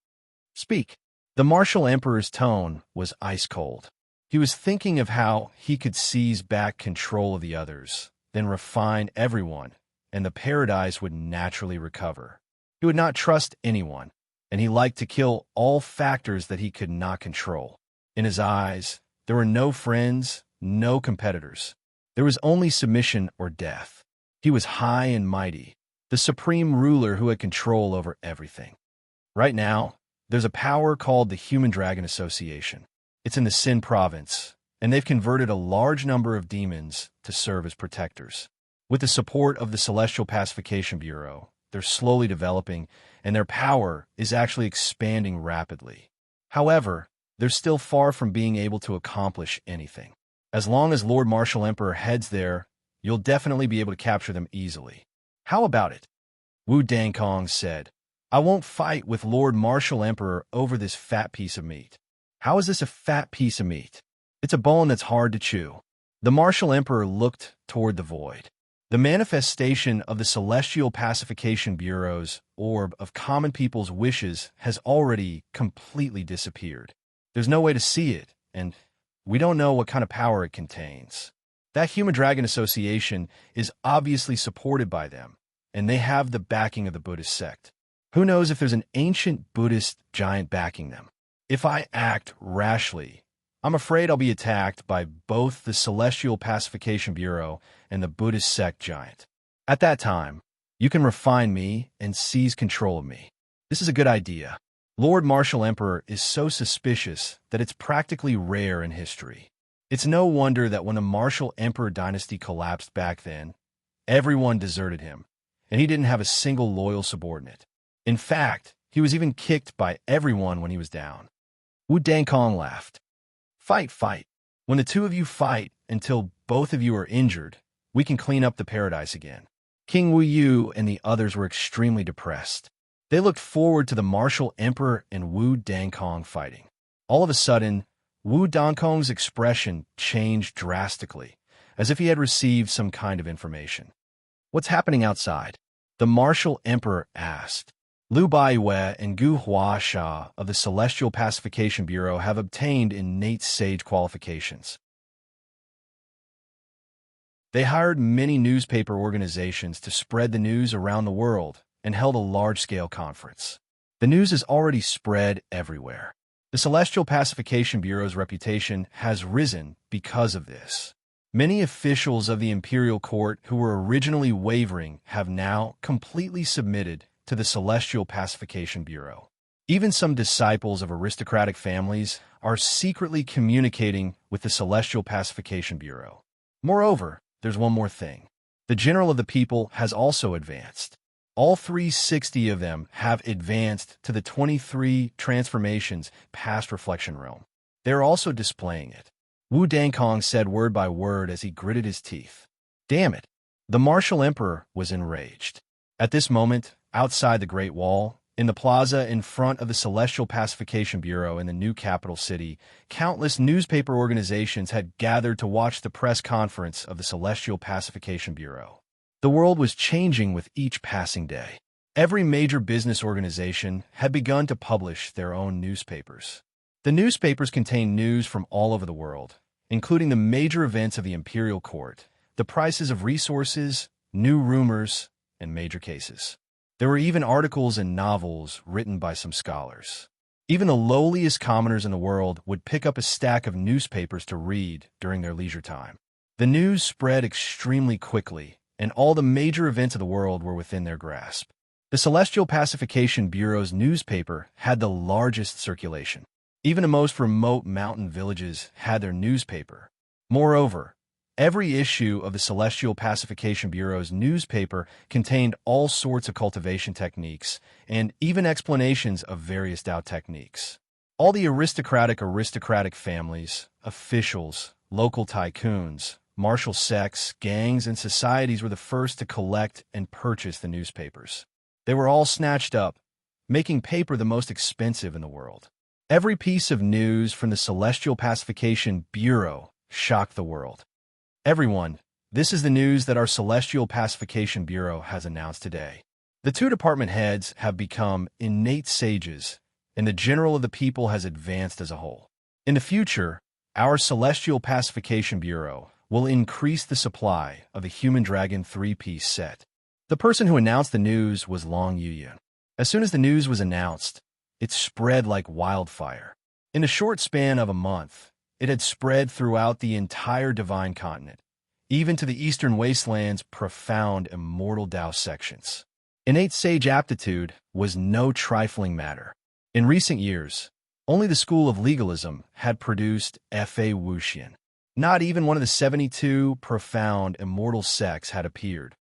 Speak. The Martial Emperor's tone was ice-cold. He was thinking of how he could seize back control of the others, then refine everyone, and the paradise would naturally recover. He would not trust anyone, and he liked to kill all factors that he could not control. In his eyes, there were no friends, no competitors. There was only submission or death. He was high and mighty, the supreme ruler who had control over everything. Right now, there's a power called the Human Dragon Association. It's in the Xin province, and they've converted a large number of demons to serve as protectors. With the support of the Celestial Pacification Bureau, they're slowly developing, and their power is actually expanding rapidly. However, they're still far from being able to accomplish anything. As long as Lord Martial Emperor heads there, you'll definitely be able to capture them easily. How about it? Wu Dangkong said, I won't fight with Lord Martial Emperor over this fat piece of meat. How is this a fat piece of meat? It's a bone that's hard to chew. The Martial Emperor looked toward the void. The manifestation of the Celestial Pacification Bureau's orb of common people's wishes has already completely disappeared. There's no way to see it, and we don't know what kind of power it contains. That Human Dragon Association is obviously supported by them, and they have the backing of the Buddhist sect. Who knows if there's an ancient Buddhist giant backing them? If I act rashly, I'm afraid I'll be attacked by both the Celestial Pacification Bureau and the Buddhist sect giant. At that time, you can refine me and seize control of me. This is a good idea. Lord Martial Emperor is so suspicious that it's practically rare in history. It's no wonder that when the Martial Emperor dynasty collapsed back then, everyone deserted him, and he didn't have a single loyal subordinate. In fact, he was even kicked by everyone when he was down. Wu Dangkong laughed. Fight, fight. When the two of you fight until both of you are injured, we can clean up the paradise again. King Wu Yu and the others were extremely depressed. They looked forward to the Martial Emperor and Wu Dangkong fighting. All of a sudden, Wu Dangkong's expression changed drastically, as if he had received some kind of information. What's happening outside? The Martial Emperor asked. Liu Baiyue and Gu Huasha of the Celestial Pacification Bureau have obtained innate sage qualifications. They hired many newspaper organizations to spread the news around the world and held a large-scale conference. The news is already spread everywhere. The Celestial Pacification Bureau's reputation has risen because of this. Many officials of the Imperial Court who were originally wavering have now completely submitted to the Celestial Pacification Bureau. Even some disciples of aristocratic families are secretly communicating with the Celestial Pacification Bureau. Moreover, there's one more thing. The General of the People has also advanced. All 360 of them have advanced to the 23 transformations past Reflection Realm. they are also displaying it. Wu Dangkong said word by word as he gritted his teeth. Damn it! The martial emperor was enraged. At this moment, outside the Great Wall, in the plaza in front of the Celestial Pacification Bureau in the new capital city, countless newspaper organizations had gathered to watch the press conference of the Celestial Pacification Bureau. The world was changing with each passing day. Every major business organization had begun to publish their own newspapers. The newspapers contained news from all over the world, including the major events of the imperial court, the prices of resources, new rumors, and major cases. There were even articles and novels written by some scholars. Even the lowliest commoners in the world would pick up a stack of newspapers to read during their leisure time. The news spread extremely quickly, and all the major events of the world were within their grasp. The Celestial Pacification Bureau's newspaper had the largest circulation. Even the most remote mountain villages had their newspaper. Moreover, every issue of the Celestial Pacification Bureau's newspaper contained all sorts of cultivation techniques and even explanations of various Tao techniques. All the aristocratic families, officials, local tycoons, martial sects, gangs, and societies were the first to collect and purchase the newspapers. They were all snatched up, making paper the most expensive in the world. Every piece of news from the Celestial Pacification Bureau shocked the world. Everyone, this is the news that our Celestial Pacification Bureau has announced today. The two department heads have become innate sages, and the general of the people has advanced as a whole. In the future, our Celestial Pacification Bureau will increase the supply of the Human Dragon 3-piece set. The person who announced the news was Long Yuyun. As soon as the news was announced, it spread like wildfire. In a short span of a month, it had spread throughout the entire Divine Continent, even to the Eastern Wasteland's profound immortal Tao sections. Innate sage aptitude was no trifling matter. In recent years, only the school of legalism had produced Fa Wuxian. Not even one of the 72 profound immortal sects had appeared.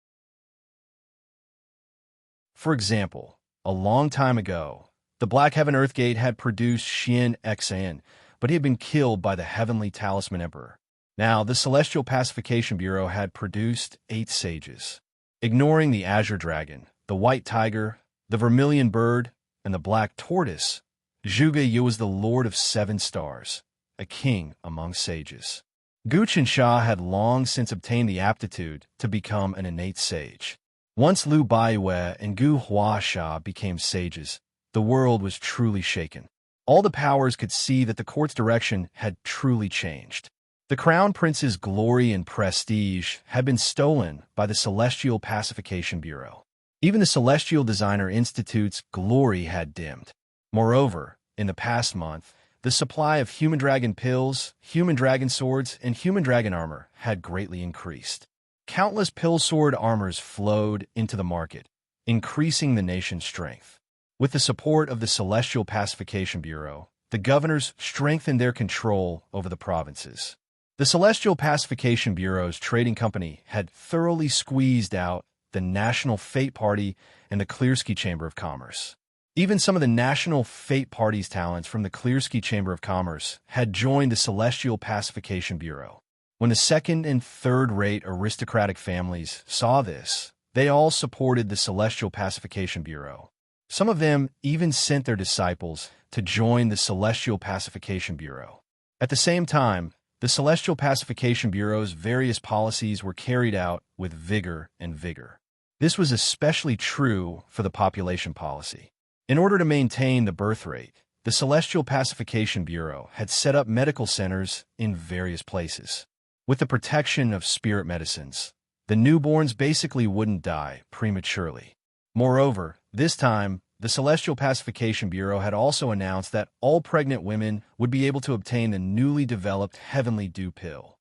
For example, a long time ago, the Black Heaven Earthgate had produced Xian Xan, but he had been killed by the Heavenly Talisman Emperor. Now, the Celestial Pacification Bureau had produced 8 sages. Ignoring the Azure Dragon, the White Tiger, the Vermilion Bird, and the Black Tortoise, Zhuge Yu was the Lord of 7 Stars, a king among sages. Gu Qinsha had long since obtained the aptitude to become an innate sage. Once Liu Baiwei and Gu Huasha became sages, the world was truly shaken. All the powers could see that the court's direction had truly changed. The Crown Prince's glory and prestige had been stolen by the Celestial Pacification Bureau. Even the Celestial Designer Institute's glory had dimmed. Moreover, in the past month, the supply of human dragon pills, human dragon swords, and human dragon armor had greatly increased. Countless pill sword armors flowed into the market, increasing the nation's strength. With the support of the Celestial Pacification Bureau, the governors strengthened their control over the provinces. The Celestial Pacification Bureau's trading company had thoroughly squeezed out the National Fate Party and the Clearsky Chamber of Commerce. Even some of the National Fate Party's talents from the Clearsky Chamber of Commerce had joined the Celestial Pacification Bureau. When the second- and third-rate aristocratic families saw this, they all supported the Celestial Pacification Bureau. Some of them even sent their disciples to join the Celestial Pacification Bureau. At the same time, the Celestial Pacification Bureau's various policies were carried out with vigor and vigor. This was especially true for the population policy. In order to maintain the birth rate, the Celestial Pacification Bureau had set up medical centers in various places. With the protection of spirit medicines, the newborns basically wouldn't die prematurely. Moreover, this time, the Celestial Pacification Bureau had also announced that all pregnant women would be able to obtain the newly developed Heavenly Dew pill.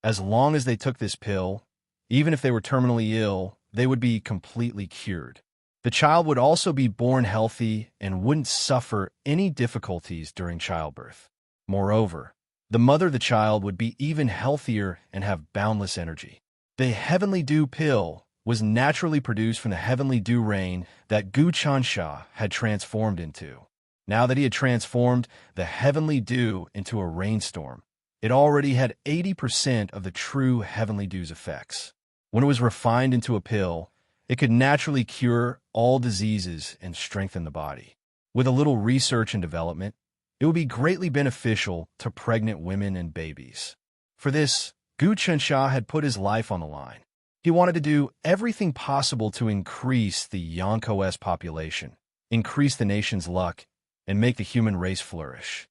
As long as they took this pill, even if they were terminally ill, they would be completely cured. The child would also be born healthy and wouldn't suffer any difficulties during childbirth. Moreover, the mother of the child would be even healthier and have boundless energy. The Heavenly Dew pill was naturally produced from the Heavenly Dew rain that Gu Chansha had transformed into. Now that he had transformed the heavenly dew into a rainstorm, it already had 80% of the true heavenly dew's effects. When it was refined into a pill, it could naturally cure all diseases and strengthen the body. With a little research and development, it would be greatly beneficial to pregnant women and babies. For this, Gu Chensha had put his life on the line. He wanted to do everything possible to increase the Yonko's population, increase the nation's luck, and make the human race flourish.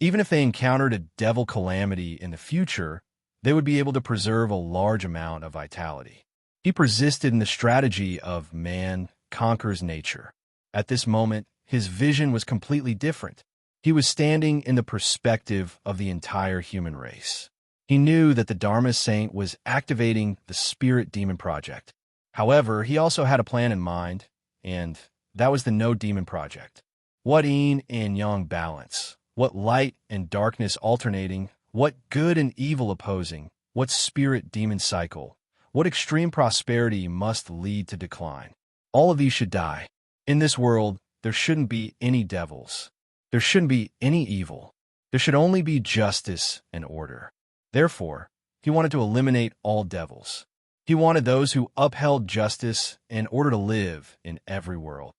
Even if they encountered a devil calamity in the future, they would be able to preserve a large amount of vitality. He persisted in the strategy of man conquers nature. At this moment, his vision was completely different. He was standing in the perspective of the entire human race. He knew that the Dharma Saint was activating the Spirit Demon Project. However, he also had a plan in mind, and that was the No Demon Project. What yin and yang balance, what light and darkness alternating, what good and evil opposing, what spirit-demon cycle, what extreme prosperity must lead to decline. All of these should die. In this world, there shouldn't be any devils. There shouldn't be any evil. There should only be justice and order. Therefore, he wanted to eliminate all devils. He wanted those who upheld justice in order to live in every world.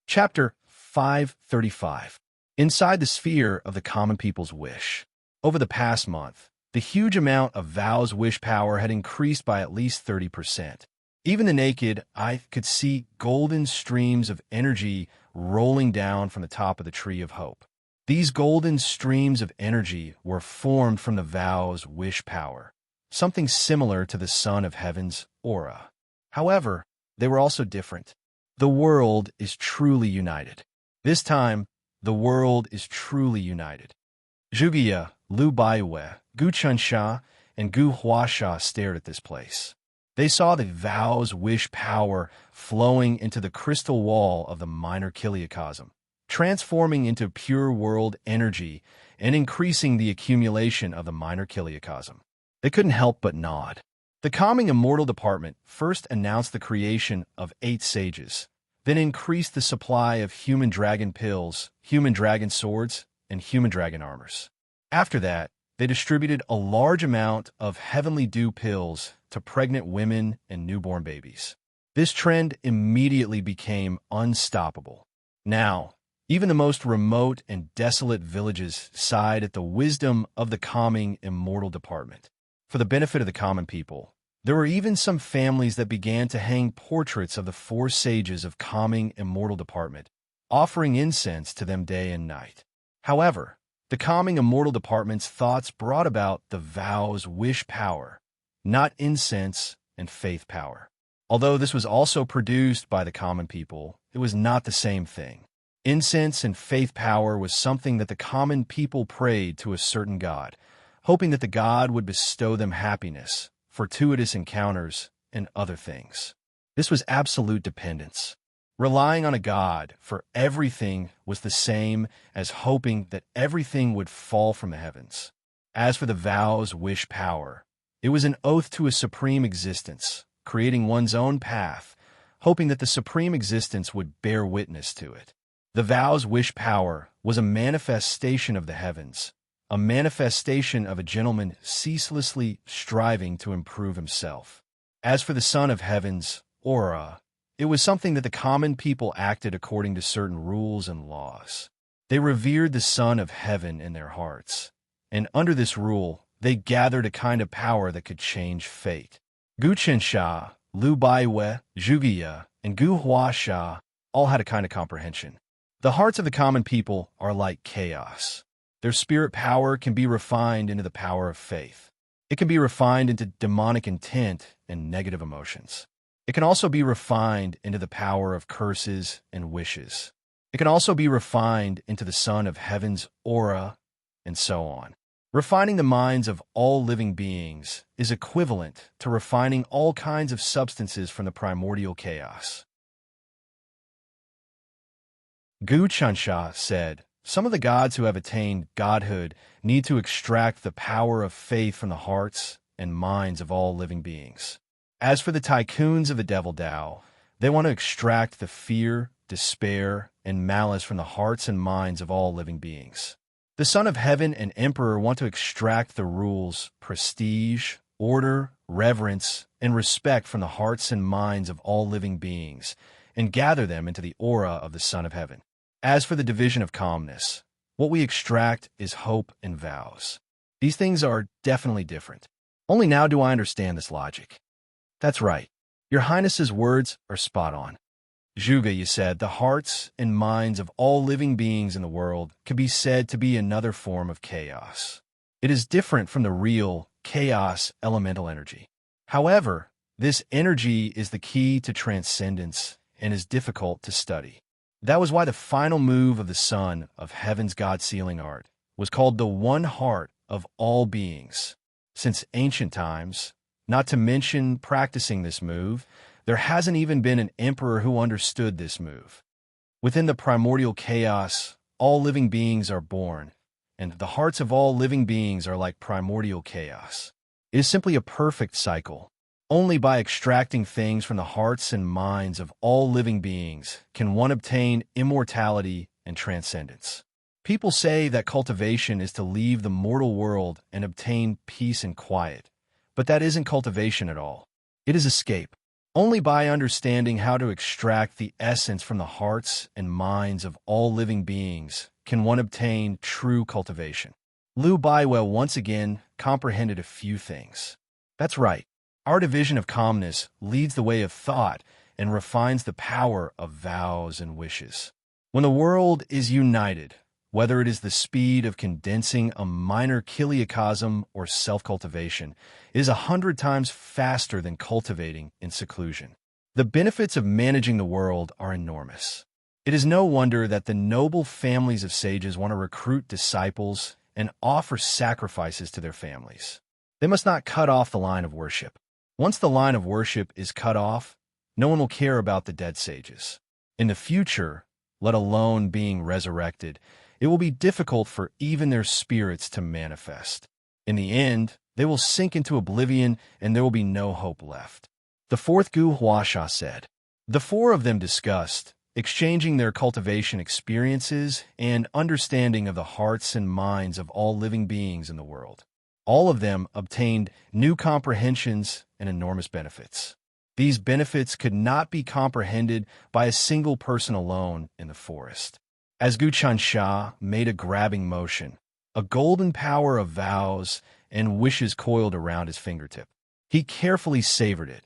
Chapter 535. Inside the sphere of the common people's wish. Over the past month, the huge amount of Vao's wish power had increased by at least 30%. Even the naked eye could see golden streams of energy rolling down from the top of the tree of hope. These golden streams of energy were formed from the Vao's wish power, something similar to the Son of Heaven's aura. However, they were also different. The world is truly united. This time, the world is truly united. Zhuge, Lu Baiwei, Gu Chensha, and Gu Huasha stared at this place. They saw the Vao's wish power flowing into the crystal wall of the minor kiliacosm, transforming into pure world energy and increasing the accumulation of the minor kiliacosm. They couldn't help but nod. The Calming Immortal Department first announced the creation of 8 sages, then increased the supply of human dragon pills, human dragon swords, and human dragon armors. After that, they distributed a large amount of heavenly dew pills to pregnant women and newborn babies. This trend immediately became unstoppable. Now, even the most remote and desolate villages sighed at the wisdom of the Calming Immortal Department. For the benefit of the common people, there were even some families that began to hang portraits of the 4 sages of Calming Immortal Department, offering incense to them day and night. However, the Calming Immortal Department's thoughts brought about the Vao's wish power, not incense and faith power. Although this was also produced by the common people, it was not the same thing. Incense and faith power was something that the common people prayed to a certain god, hoping that the god would bestow them happiness, fortuitous encounters, and other things. This was absolute dependence. Relying on a god for everything was the same as hoping that everything would fall from the heavens. As for the Vao's wish power, it was an oath to a supreme existence, creating one's own path, hoping that the supreme existence would bear witness to it. The Vao's wish power was a manifestation of the heavens, a manifestation of a gentleman ceaselessly striving to improve himself. As for the Son of Heaven's aura, it was something that the common people acted according to certain rules and laws. They revered the Son of Heaven in their hearts, and under this rule, they gathered a kind of power that could change fate. Gu Chensha, Lu Baiwei, Zhuge, and Gu Huasha all had a kind of comprehension. The hearts of the common people are like chaos. Their spirit power can be refined into the power of faith. It can be refined into demonic intent and negative emotions. It can also be refined into the power of curses and wishes. It can also be refined into the Son of Heaven's aura, and so on. Refining the minds of all living beings is equivalent to refining all kinds of substances from the primordial chaos. Gu Chensha said, "Some of the gods who have attained godhood need to extract the power of faith from the hearts and minds of all living beings. As for the tycoons of the Devil Tao, they want to extract the fear, despair, and malice from the hearts and minds of all living beings. The Son of Heaven and Emperor want to extract the rules, prestige, order, reverence, and respect from the hearts and minds of all living beings, and gather them into the aura of the Son of Heaven. As for the division of calmness, what we extract is hope and vows. These things are definitely different. Only now do I understand this logic. That's right. Your Highness's words are spot on. Zhuge, you said, the hearts and minds of all living beings in the world can be said to be another form of chaos. It is different from the real chaos elemental energy. However, this energy is the key to transcendence and is difficult to study. That was why the final move of the Son of Heaven's God-sealing art was called the one heart of all beings. Since ancient times, not to mention practicing this move, there hasn't even been an emperor who understood this move. Within the primordial chaos, all living beings are born, and the hearts of all living beings are like primordial chaos. It is simply a perfect cycle. Only by extracting things from the hearts and minds of all living beings can one obtain immortality and transcendence. People say that cultivation is to leave the mortal world and obtain peace and quiet, but that isn't cultivation at all. It is escape. Only by understanding how to extract the essence from the hearts and minds of all living beings can one obtain true cultivation. Liu Baiwei once again comprehended a few things. That's right. Our division of calmness leads the way of thought and refines the power of vows and wishes. When the world is united, whether it is the speed of condensing a minor chiliocosm or self-cultivation, it is 100 times faster than cultivating in seclusion. The benefits of managing the world are enormous. It is no wonder that the noble families of sages want to recruit disciples and offer sacrifices to their families. They must not cut off the line of worship. Once the line of worship is cut off, no one will care about the dead sages. In the future, let alone being resurrected, it will be difficult for even their spirits to manifest. In the end, they will sink into oblivion and there will be no hope left. The fourth Gu Huasha said. The four of them discussed, exchanging their cultivation experiences and understanding of the hearts and minds of all living beings in the world. All of them obtained new comprehensions and enormous benefits. These benefits could not be comprehended by a single person alone in the forest. As Gu Chansha made a grabbing motion, a golden power of vows and wishes coiled around his fingertip. He carefully savored it,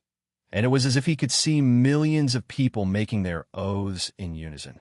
and it was as if he could see millions of people making their oaths in unison.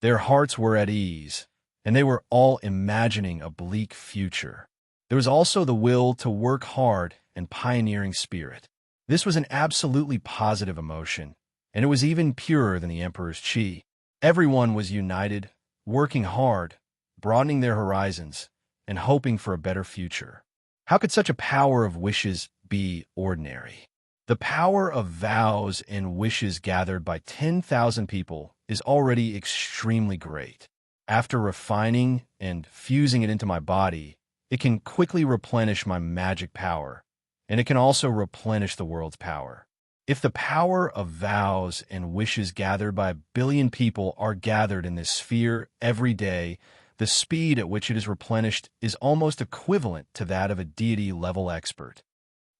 Their hearts were at ease, and they were all imagining a bleak future. There was also the will to work hard and pioneering spirit. This was an absolutely positive emotion, and it was even purer than the Emperor's chi. Everyone was united, working hard, broadening their horizons, and hoping for a better future. How could such a power of wishes be ordinary? The power of vows and wishes gathered by 10,000 people is already extremely great. After refining and fusing it into my body, it can quickly replenish my magic power, and it can also replenish the world's power. If the power of vows and wishes gathered by 1 billion people are gathered in this sphere every day, the speed at which it is replenished is almost equivalent to that of a deity-level expert.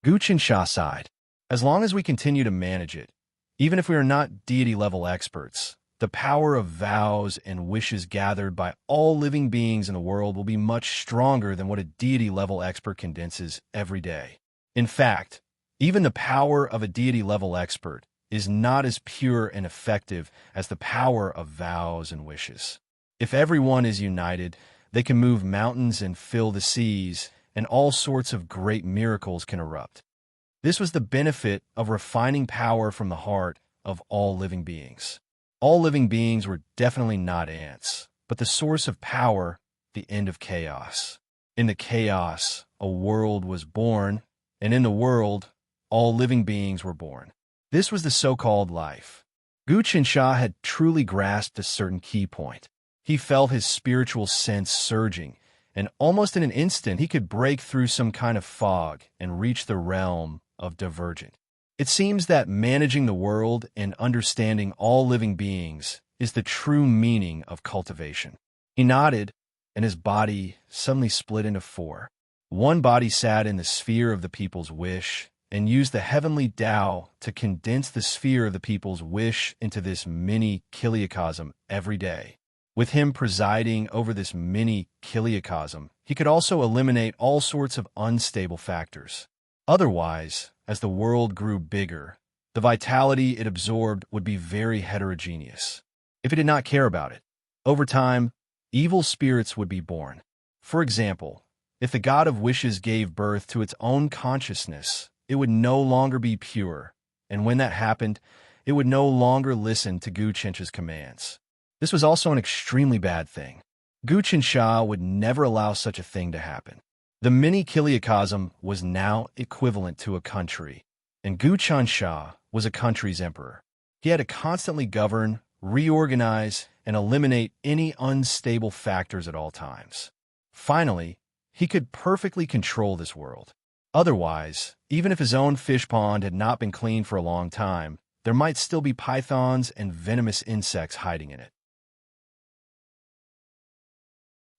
Gu Qinsha sighed. As long as we continue to manage it, even if we are not deity-level experts, the power of vows and wishes gathered by all living beings in the world will be much stronger than what a deity-level expert condenses every day. In fact, even the power of a deity-level expert is not as pure and effective as the power of vows and wishes. If everyone is united, they can move mountains and fill the seas, and all sorts of great miracles can erupt. This was the benefit of refining power from the heart of all living beings. All living beings were definitely not ants, but the source of power, the end of chaos. In the chaos, a world was born, and in the world, all living beings were born. This was the so-called life. Gu Qinsha had truly grasped a certain key point. He felt his spiritual sense surging, and almost in an instant he could break through some kind of fog and reach the realm of divergent. It seems that managing the world and understanding all living beings is the true meaning of cultivation. He nodded, and his body suddenly split into four. One body sat in the sphere of the people's wish and used the heavenly Tao to condense the sphere of the people's wish into this mini kiliocosm every day. With him presiding over this mini kiliocosm, he could also eliminate all sorts of unstable factors. Otherwise, as the world grew bigger, the vitality it absorbed would be very heterogeneous. If it did not care about it, over time, evil spirits would be born. For example, if the god of wishes gave birth to its own consciousness, it would no longer be pure, and when that happened, it would no longer listen to Gu Chencha's commands. This was also an extremely bad thing. Gu Chensha would never allow such a thing to happen. The mini kiliocosm was now equivalent to a country, and Gu Chensha was a country's emperor. He had to constantly govern, reorganize, and eliminate any unstable factors at all times. Finally, he could perfectly control this world. Otherwise, even if his own fish pond had not been cleaned for a long time, there might still be pythons and venomous insects hiding in it.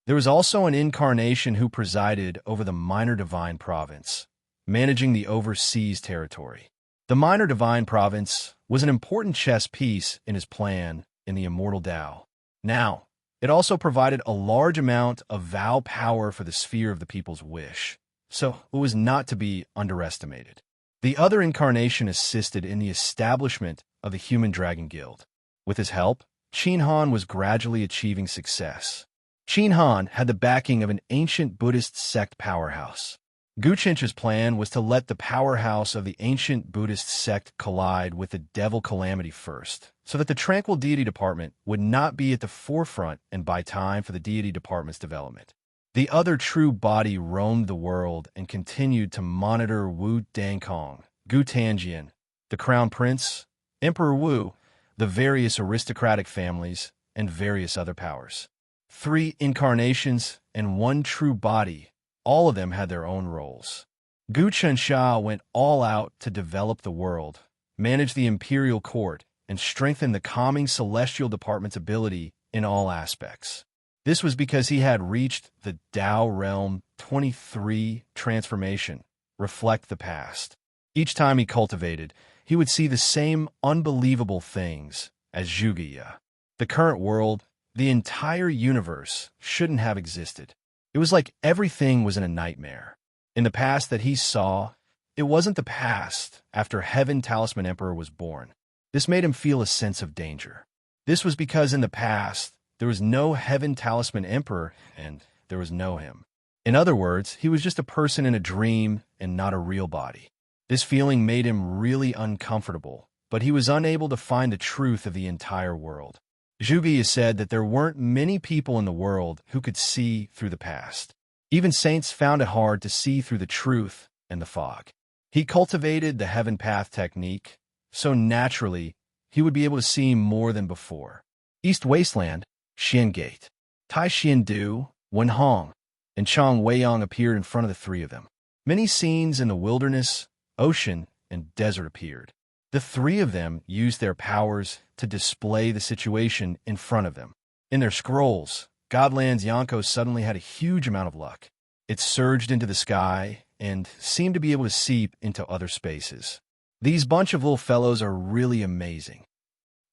There was also an incarnation who presided over the Minor Divine Province, managing the overseas territory. The Minor Divine Province was an important chess piece in his plan in the Immortal Tao. Now, it also provided a large amount of vow power for the sphere of the people's wish, so it was not to be underestimated. The other incarnation assisted in the establishment of the Human Dragon Guild. With his help, Qin Han was gradually achieving success. Qin Han had the backing of an ancient Buddhist sect powerhouse. Gu Chencha's plan was to let the powerhouse of the ancient Buddhist sect collide with the devil calamity first, so that the tranquil deity department would not be at the forefront and buy time for the deity department's development. The other true body roamed the world and continued to monitor Wu Dangkong, Gu Tanjian, the crown prince, Emperor Wu, the various aristocratic families, and various other powers. 3 incarnations and 1 true body, all of them had their own roles. Gu Chensha went all out to develop the world, manage the imperial court, and strengthen the calming celestial department's ability in all aspects. This was because he had reached the Tao Realm 23 transformation, reflect the past. Each time he cultivated, he would see the same unbelievable things as Zhugeya. The current world, the entire universe, shouldn't have existed. It was like everything was in a nightmare. In the past that he saw, it wasn't the past after Heaven Talisman Emperor was born. This made him feel a sense of danger. This was because in the past, there was no Heaven Talisman Emperor, and there was no him. In other words, he was just a person in a dream and not a real body. This feeling made him really uncomfortable, but he was unable to find the truth of the entire world. Zhugeya said that there weren't many people in the world who could see through the past. Even saints found it hard to see through the truth and the fog. He cultivated the Heaven Path technique, so naturally, he would be able to see more than before. East Wasteland, Xian Gate, Tai Xian Du, Wen Hong, and Chang Weiyang appeared in front of the 3 of them. Many scenes in the wilderness, ocean, and desert appeared. The 3 of them used their powers to display the situation in front of them. In their scrolls, Godland's Yonko suddenly had a huge amount of luck. It surged into the sky and seemed to be able to seep into other spaces. These bunch of little fellows are really amazing.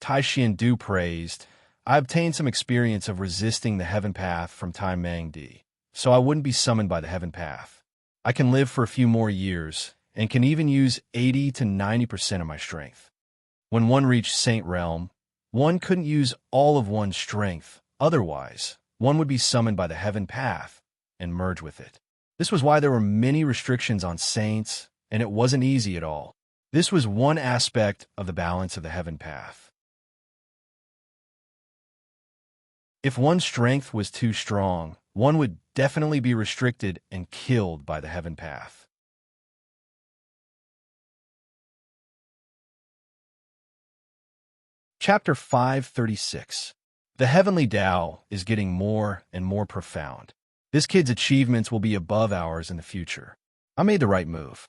Tai Xian Du praised, I obtained some experience of resisting the Heaven Path from Tai Mang Di, so I wouldn't be summoned by the Heaven Path. I can live for a few more years, and can even use 80 to 90% of my strength. When one reached Saint Realm, one couldn't use all of one's strength, otherwise, one would be summoned by the Heaven Path and merge with it. This was why there were many restrictions on saints, and it wasn't easy at all. This was one aspect of the balance of the Heaven Path. If one's strength was too strong, one would definitely be restricted and killed by the Heaven Path. Chapter 536. The Heavenly Tao is getting more and more profound. This kid's achievements will be above ours in the future. I made the right move.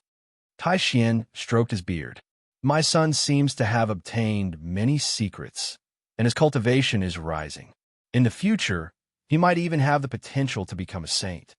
Tai Xian stroked his beard. My son seems to have obtained many secrets, and his cultivation is rising. In the future, he might even have the potential to become a saint.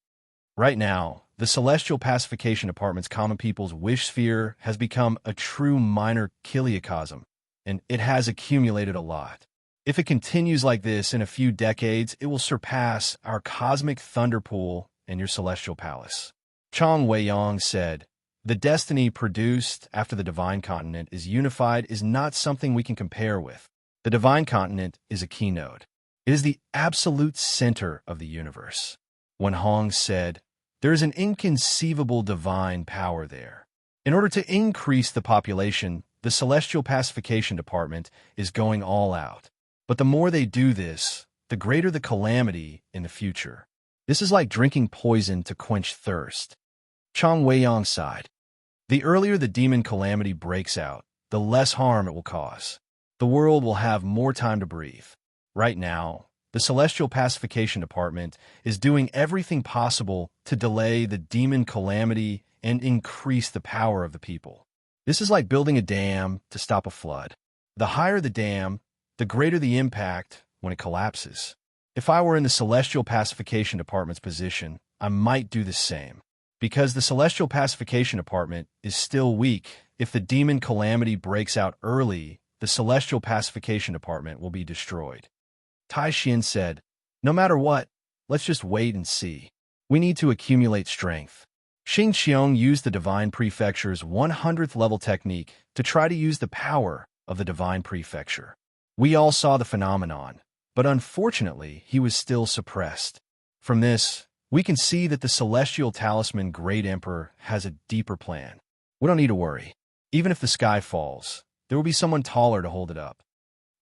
Right now, the Celestial Pacification Department's common people's wish sphere has become a true minor kiliocosm, and it has accumulated a lot. If it continues like this in a few decades, it will surpass our cosmic thunder pool and your celestial palace. Chang Weiyang said, the destiny produced after the divine continent is unified is not something we can compare with. The divine continent is a keynote. It is the absolute center of the universe. Wen Hong said, there is an inconceivable divine power there. In order to increase the population, the Celestial Pacification Department is going all out. But the more they do this, the greater the calamity in the future. This is like drinking poison to quench thirst. Chang Weiyang sighed. The earlier the demon calamity breaks out, the less harm it will cause. The world will have more time to breathe. Right now, the Celestial Pacification Department is doing everything possible to delay the demon calamity and increase the power of the people. This is like building a dam to stop a flood. The higher the dam, the greater the impact when it collapses. If I were in the Celestial Pacification Department's position, I might do the same. Because the Celestial Pacification Department is still weak, if the demon calamity breaks out early, the Celestial Pacification Department will be destroyed. Tai Xian said, no matter what, let's just wait and see. We need to accumulate strength. Xing Qiong used the Divine Prefecture's 100th level technique to try to use the power of the Divine Prefecture. We all saw the phenomenon, but unfortunately, he was still suppressed. From this, we can see that the Celestial Talisman Great Emperor has a deeper plan. We don't need to worry. Even if the sky falls, there will be someone taller to hold it up.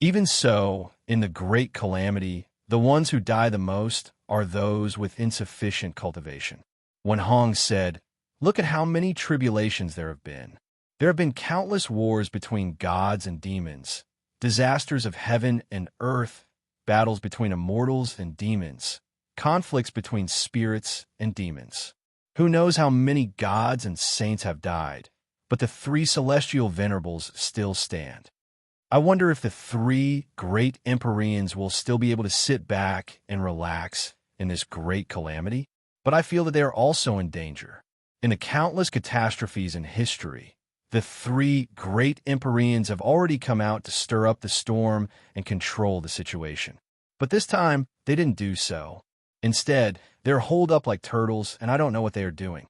Even so, in the Great Calamity, the ones who die the most are those with insufficient cultivation. Wen Hong said, look at how many tribulations there have been. There have been countless wars between gods and demons, disasters of heaven and earth, battles between immortals and demons, conflicts between spirits and demons. Who knows how many gods and saints have died, but the three celestial venerables still stand. I wonder if the three great Empyreans will still be able to sit back and relax in this great calamity, but I feel that they are also in danger. In the countless catastrophes in history, the three great Empyreans have already come out to stir up the storm and control the situation. But this time, they didn't do so. Instead, they're holed up like turtles, and I don't know what they are doing.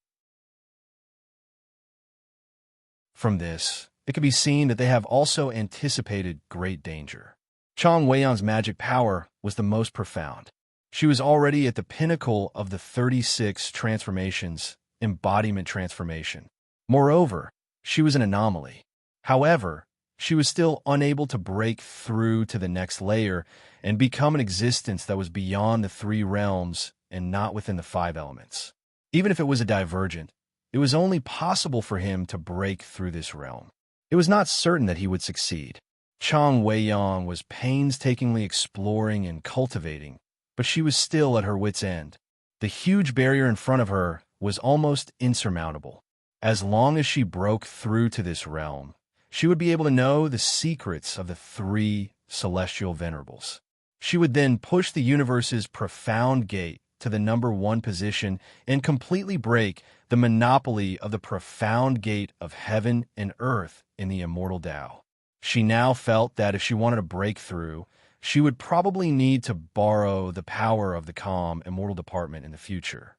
From this, it can be seen that they have also anticipated great danger. Chang Weiyang's magic power was the most profound. She was already at the pinnacle of the 36 transformations, embodiment transformation. Moreover, she was an anomaly. However, she was still unable to break through to the next layer and become an existence that was beyond the three realms and not within the five elements. Even if it was a divergent, it was only possible for him to break through this realm. It was not certain that he would succeed. Chang Weiyang was painstakingly exploring and cultivating, but she was still at her wit's end. The huge barrier in front of her was almost insurmountable. As long as she broke through to this realm, she would be able to know the secrets of the three celestial venerables. She would then push the universe's profound gate to the number one position and completely break the monopoly of the profound gate of heaven and earth in the immortal Tao. She now felt that if she wanted to break through, she would probably need to borrow the power of the calm immortal department in the future.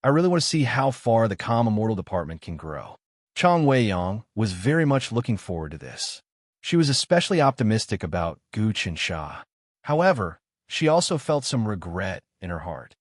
I really want to see how far the calm immortal department can grow. Chang Weiyang was very much looking forward to this. She was especially optimistic about Gu Qinsha. However, she also felt some regret in her heart.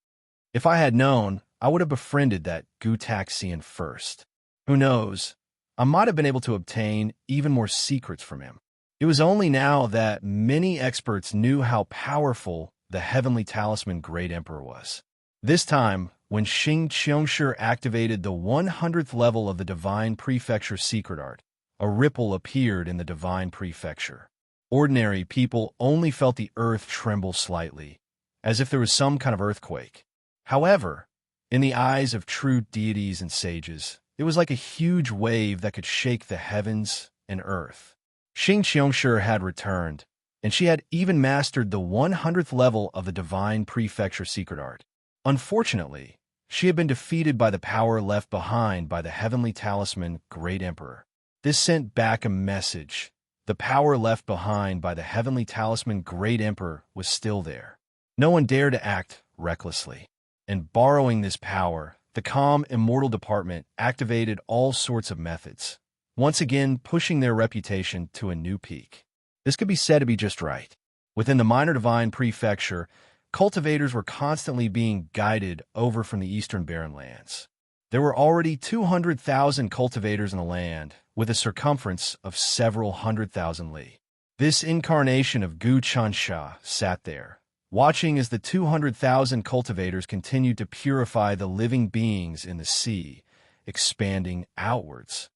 If I had known, I would have befriended that Gu Taxian first. Who knows? I might have been able to obtain even more secrets from him. It was only now that many experts knew how powerful the heavenly talisman Great Emperor was. This time, when Xing Qiongshi activated the 100th level of the Divine Prefecture secret art, a ripple appeared in the Divine Prefecture. Ordinary people only felt the earth tremble slightly, as if there was some kind of earthquake. However, In the eyes of true deities and sages, it was like a huge wave that could shake the heavens and earth. Xing Qiongshi had returned, and she had even mastered the 100th level of the Divine Prefecture secret art. Unfortunately, she had been defeated by the power left behind by the heavenly talisman Great Emperor. This sent back a message. The power left behind by the heavenly talisman Great Emperor was still there. No one dared to act recklessly. And borrowing this power, the calm, immortal department activated all sorts of methods, once again pushing their reputation to a new peak. This could be said to be just right. Within the Minor Divine Prefecture, cultivators were constantly being guided over from the eastern barren lands. There were already 200,000 cultivators in the land, with a circumference of several 100,000 li. This incarnation of Gu Chansha sat there, watching as the 200,000 cultivators continued to purify the living beings in the sea, expanding outwards.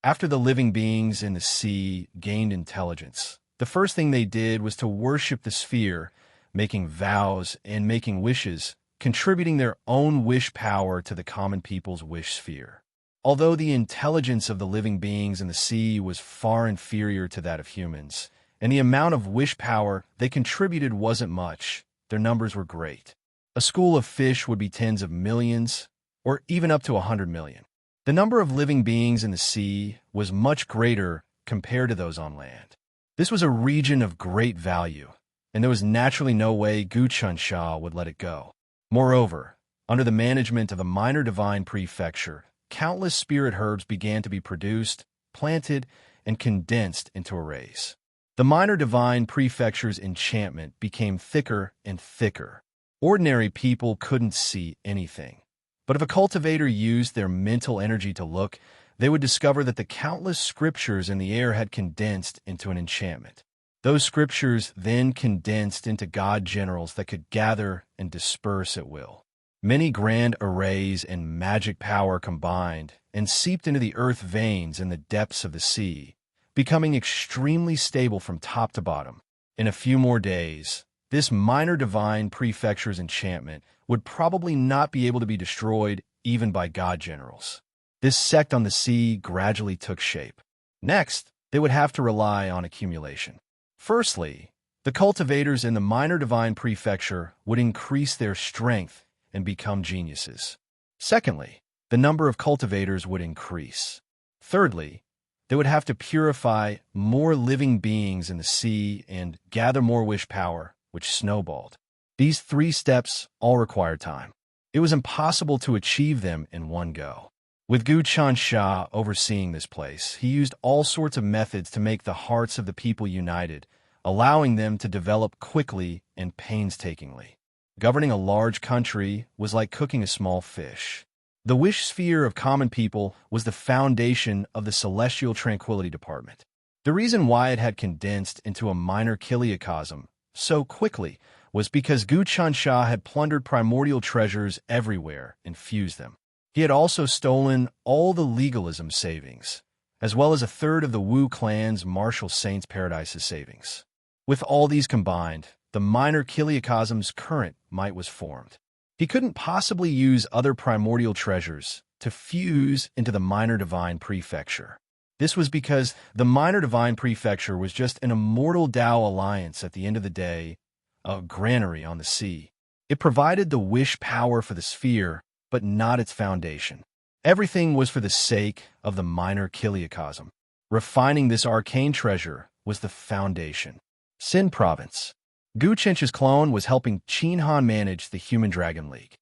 After the living beings in the sea gained intelligence, the first thing they did was to worship the sphere, making vows and making wishes, contributing their own wish power to the common people's wish sphere. Although the intelligence of the living beings in the sea was far inferior to that of humans, and the amount of wish power they contributed wasn't much, their numbers were great. A school of fish would be tens of millions, or even up to 100 million. The number of living beings in the sea was much greater compared to those on land. This was a region of great value, and there was naturally no way Gu Chansha would let it go. Moreover, under the management of the Minor Divine Prefecture, countless spirit herbs began to be produced, planted, and condensed into arrays. The Minor Divine Prefecture's enchantment became thicker and thicker. Ordinary people couldn't see anything. But if a cultivator used their mental energy to look, they would discover that the countless scriptures in the air had condensed into an enchantment. Those scriptures then condensed into god generals that could gather and disperse at will. Many grand arrays and magic power combined and seeped into the earth veins in the depths of the sea, becoming extremely stable from top to bottom. In a few more days, this Minor Divine Prefecture's enchantment would probably not be able to be destroyed even by god generals. This sect on the sea gradually took shape. Next, they would have to rely on accumulation. Firstly, the cultivators in the Minor Divine Prefecture would increase their strength and become geniuses. Secondly, the number of cultivators would increase. Thirdly, they would have to purify more living beings in the sea and gather more wish power, which snowballed. These 3 steps all required time. It was impossible to achieve them in one go. With Gu Chansha overseeing this place, he used all sorts of methods to make the hearts of the people united, allowing them to develop quickly and painstakingly. Governing a large country was like cooking a small fish. The wish sphere of common people was the foundation of the celestial tranquility department. The reason why it had condensed into a minor kiliacosm so quickly was because Gu Chansha had plundered primordial treasures everywhere and fused them. He had also stolen all the legalism savings, as well as a third of the Wu clan's martial saints' paradise's savings. With all these combined, the minor kiliacosm's current might was formed. He couldn't possibly use other primordial treasures to fuse into the Minor Divine Prefecture. This was because the Minor Divine Prefecture was just an immortal Tao alliance at the end of the day, a granary on the sea. It provided the wish power for the sphere, but not its foundation. Everything was for the sake of the minor kiliacosm. Refining this arcane treasure was the foundation. Xin Province. Gu Chench's clone was helping Qin Han manage the Human Dragon League.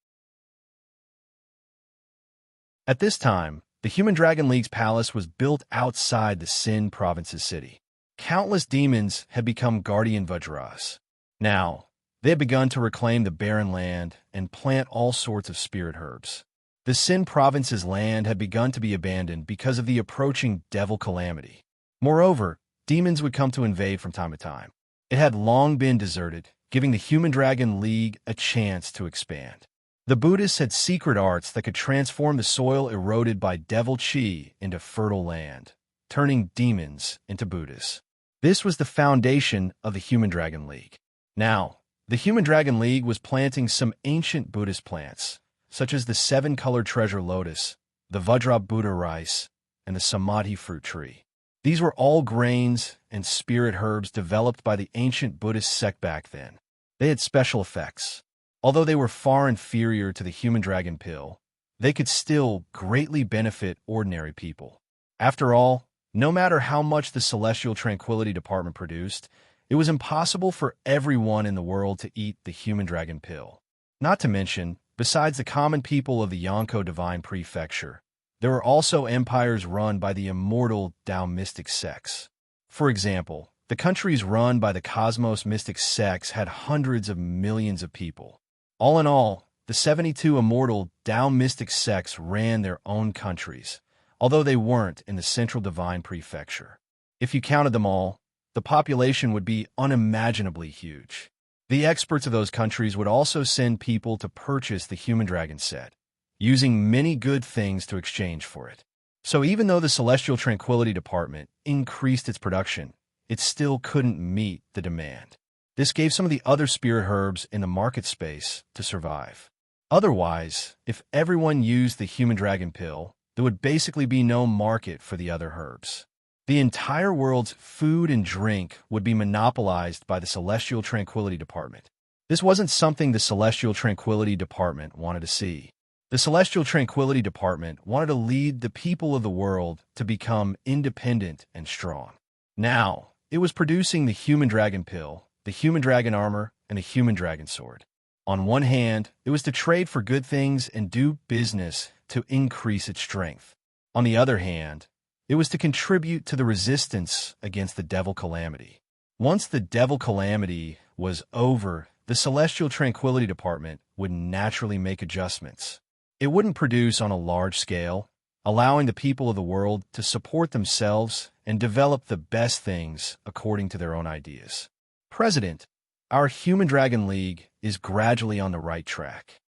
At this time, the Human Dragon League's palace was built outside the Xin Province's city. Countless demons had become guardian Vajras. Now, they had begun to reclaim the barren land and plant all sorts of spirit herbs. The Xin Province's land had begun to be abandoned because of the approaching devil calamity. Moreover, demons would come to invade from time to time. It had long been deserted, giving the Human Dragon League a chance to expand. The Buddhists had secret arts that could transform the soil eroded by devil chi into fertile land, turning demons into Buddhas. This was the foundation of the Human Dragon League. Now, The Human Dragon League was planting some ancient Buddhist plants, such as the seven-colored treasure lotus, the Vajra Buddha rice, and the Samadhi fruit tree. These were all grains and spirit herbs developed by the ancient Buddhist sect back then. They had special effects. Although they were far inferior to the human dragon pill, they could still greatly benefit ordinary people. After all, no matter how much the Celestial Tranquility Department produced, it was impossible for everyone in the world to eat the human dragon pill. Not to mention, besides the common people of the Yonko Divine Prefecture, there were also empires run by the immortal Tao mystic sects. For example, the countries run by the Cosmos mystic sects had hundreds of millions of people. All in all, the 72 immortal Tao mystic sects ran their own countries, although they weren't in the Central Divine Prefecture. If you counted them all, the population would be unimaginably huge. The experts of those countries would also send people to purchase the human dragon set, using many good things to exchange for it. So even though the Celestial Tranquility Department increased its production, it still couldn't meet the demand. This gave some of the other spirit herbs in the market space to survive. Otherwise, if everyone used the human dragon pill, there would basically be no market for the other herbs. The entire world's food and drink would be monopolized by the Celestial Tranquility Department. This wasn't something the Celestial Tranquility Department wanted to see. The Celestial Tranquility Department wanted to lead the people of the world to become independent and strong. Now, it was producing the human dragon pill, the human dragon armor, and the human dragon sword. On one hand, it was to trade for good things and do business to increase its strength. On the other hand, it was to contribute to the resistance against the Devil Calamity. Once the Devil Calamity was over, the Celestial Tranquility Department would naturally make adjustments. It wouldn't produce on a large scale, allowing the people of the world to support themselves and develop the best things according to their own ideas. President, our Human Dragon League is gradually on the right track.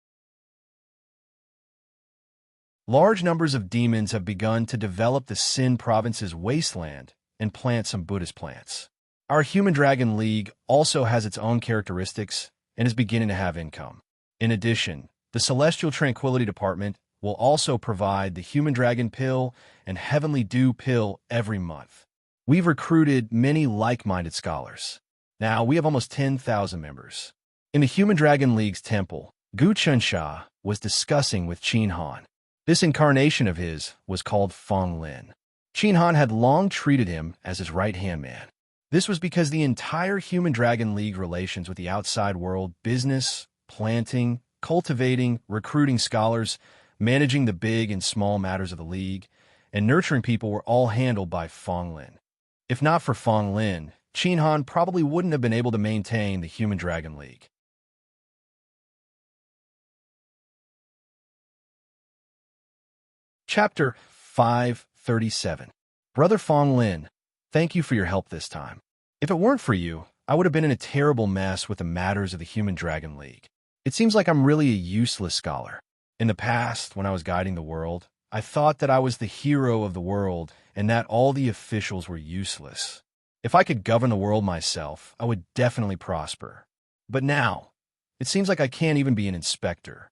Large numbers of demons have begun to develop the Sin Province's wasteland and plant some Buddhist plants. Our Human Dragon League also has its own characteristics and is beginning to have income. In addition, the Celestial Tranquility Department will also provide the Human Dragon Pill and Heavenly Dew Pill every month. We've recruited many like-minded scholars. Now, we have almost 10,000 members. In the Human Dragon League's temple, Gu Chunsha was discussing with Qin Han. This incarnation of his was called Feng Lin. Qin Han had long treated him as his right-hand man. This was because the entire Human Dragon League relations with the outside world, business, planting, cultivating, recruiting scholars, managing the big and small matters of the League, and nurturing people were all handled by Feng Lin. If not for Feng Lin, Qin Han probably wouldn't have been able to maintain the Human Dragon League. Chapter 537. Brother Feng Lin, thank you for your help this time. If it weren't for you, I would have been in a terrible mess with the matters of the Human Dragon League. It seems like I'm really a useless scholar. In the past, when I was guiding the world, I thought that I was the hero of the world and that all the officials were useless. If I could govern the world myself, I would definitely prosper. But now, it seems like I can't even be an inspector.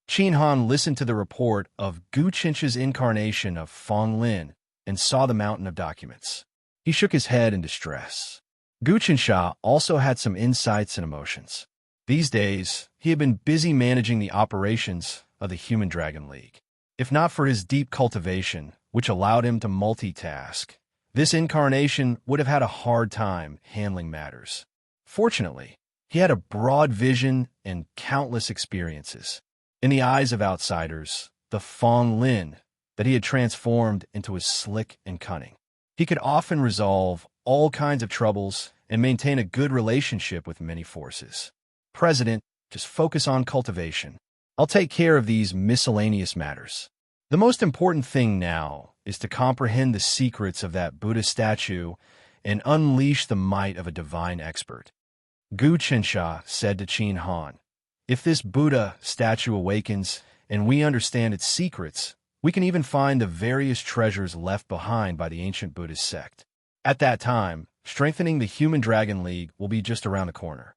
Qin Han listened to the report of Gu Chincha's incarnation of Feng Lin and saw the mountain of documents. He shook his head in distress. Gu Chinsha also had some insights and emotions. These days, he had been busy managing the operations of the Human Dragon League. If not for his deep cultivation, which allowed him to multitask, this incarnation would have had a hard time handling matters. Fortunately, he had a broad vision and countless experiences. In the eyes of outsiders, the Feng Lin that he had transformed into was slick and cunning. He could often resolve all kinds of troubles and maintain a good relationship with many forces. President, just focus on cultivation. I'll take care of these miscellaneous matters. The most important thing now is to comprehend the secrets of that Buddha statue and unleash the might of a divine expert. Gu Chinsha said to Qin Han, if this Buddha statue awakens and we understand its secrets, we can even find the various treasures left behind by the ancient Buddhist sect. At that time, strengthening the Human Dragon League will be just around the corner.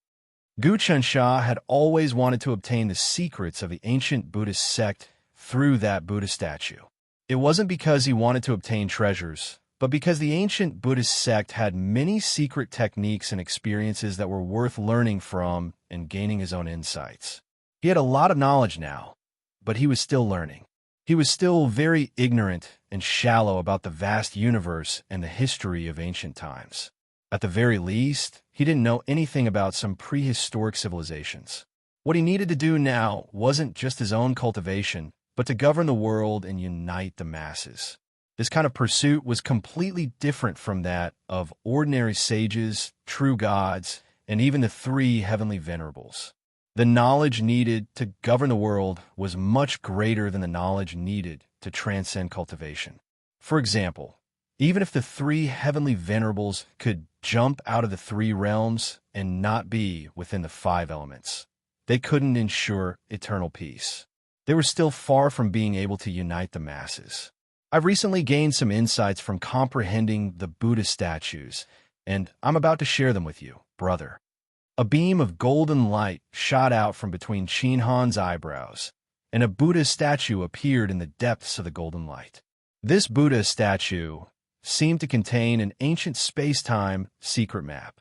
Gu Sha had always wanted to obtain the secrets of the ancient Buddhist sect through that Buddha statue. It wasn't because he wanted to obtain treasures, but because the ancient Buddhist sect had many secret techniques and experiences that were worth learning from and gaining his own insights. He had a lot of knowledge now, but he was still learning. He was still very ignorant and shallow about the vast universe and the history of ancient times. At the very least, he didn't know anything about some prehistoric civilizations. What he needed to do now wasn't just his own cultivation, but to govern the world and unite the masses. This kind of pursuit was completely different from that of ordinary sages, true gods, and even the three heavenly venerables. The knowledge needed to govern the world was much greater than the knowledge needed to transcend cultivation. For example, even if the three heavenly venerables could jump out of the three realms and not be within the five elements, they couldn't ensure eternal peace. They were still far from being able to unite the masses. I've recently gained some insights from comprehending the Buddha statues, and I'm about to share them with you, brother. A beam of golden light shot out from between Qin Han's eyebrows, and a Buddha statue appeared in the depths of the golden light. This Buddha statue seemed to contain an ancient space-time secret map.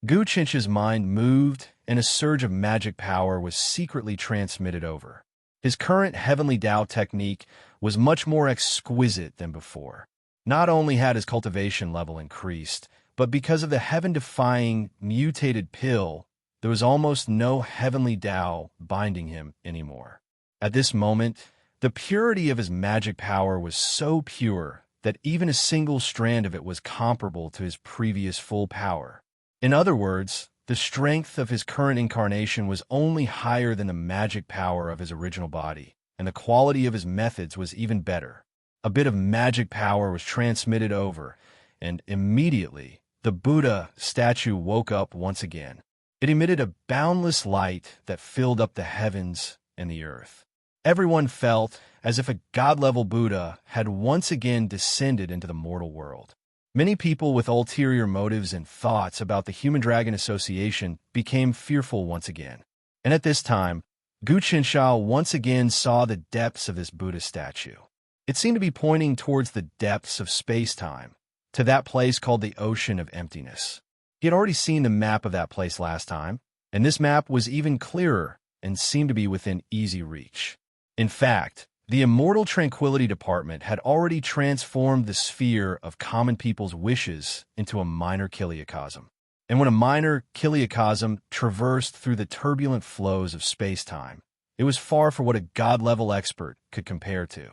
Gu Chencha's mind moved, and a surge of magic power was secretly transmitted over. His current heavenly Tao technique was much more exquisite than before. Not only had his cultivation level increased, but because of the heaven-defying mutated pill, there was almost no heavenly Tao binding him anymore. At this moment, the purity of his magic power was so pure that even a single strand of it was comparable to his previous full power. In other words, the strength of his current incarnation was only higher than the magic power of his original body, and the quality of his methods was even better. A bit of magic power was transmitted over, and immediately the Buddha statue woke up once again. It emitted a boundless light that filled up the heavens and the earth. Everyone felt as if a god-level Buddha had once again descended into the mortal world. Many people with ulterior motives and thoughts about the Human-Dragon Association became fearful once again. And at this time, Gu Qinsha once again saw the depths of this Buddha statue. It seemed to be pointing towards the depths of space-time, to that place called the Ocean of Emptiness. He had already seen the map of that place last time, and this map was even clearer and seemed to be within easy reach. In fact, the Immortal Tranquility Department had already transformed the sphere of common people's wishes into a minor kiliocosm. And when a minor kiliocosm traversed through the turbulent flows of space-time, it was far from what a god-level expert could compare to.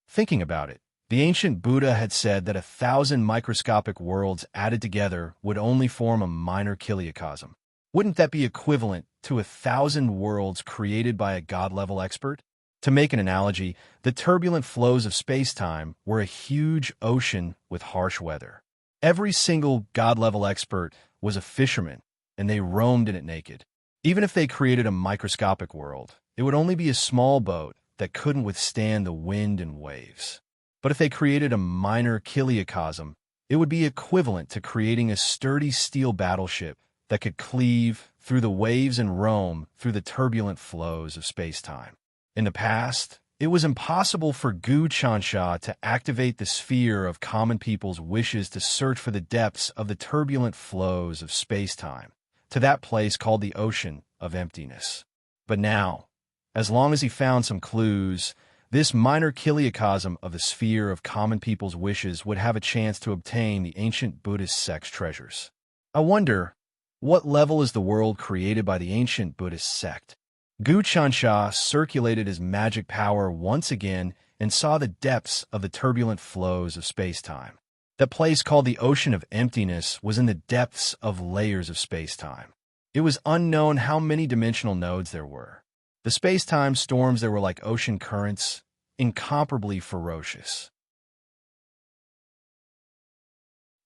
Thinking about it, the ancient Buddha had said that 1,000 microscopic worlds added together would only form a minor kiliocosm. Wouldn't that be equivalent to 1,000 worlds created by a god-level expert? To make an analogy, the turbulent flows of space-time were a huge ocean with harsh weather. Every single god-level expert was a fisherman, and they roamed in it naked. Even if they created a microscopic world, it would only be a small boat that couldn't withstand the wind and waves. But if they created a minor kiliocosm, it would be equivalent to creating a sturdy steel battleship that could cleave through the waves and roam through the turbulent flows of space-time. In the past, it was impossible for Gu Qinsha to activate the sphere of common people's wishes to search for the depths of the turbulent flows of space-time, to that place called the Ocean of Emptiness. But now, as long as he found some clues, this minor kiliocosm of the sphere of common people's wishes would have a chance to obtain the ancient Buddhist sect's treasures. I wonder, what level is the world created by the ancient Buddhist sect? Gu Qinsha circulated his magic power once again and saw the depths of the turbulent flows of space-time. That place called the Ocean of Emptiness was in the depths of layers of space-time. It was unknown how many dimensional nodes there were. The space-time storms there were like ocean currents, incomparably ferocious.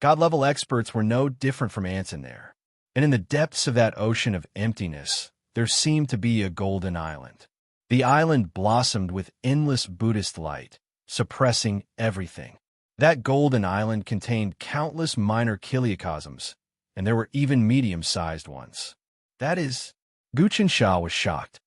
God-level experts were no different from ants in there. And in the depths of that ocean of emptiness, there seemed to be a golden island. The island blossomed with endless Buddhist light, suppressing everything. That golden island contained countless minor kiliocosms, and there were even medium-sized ones. That is, Guchen Shah was shocked.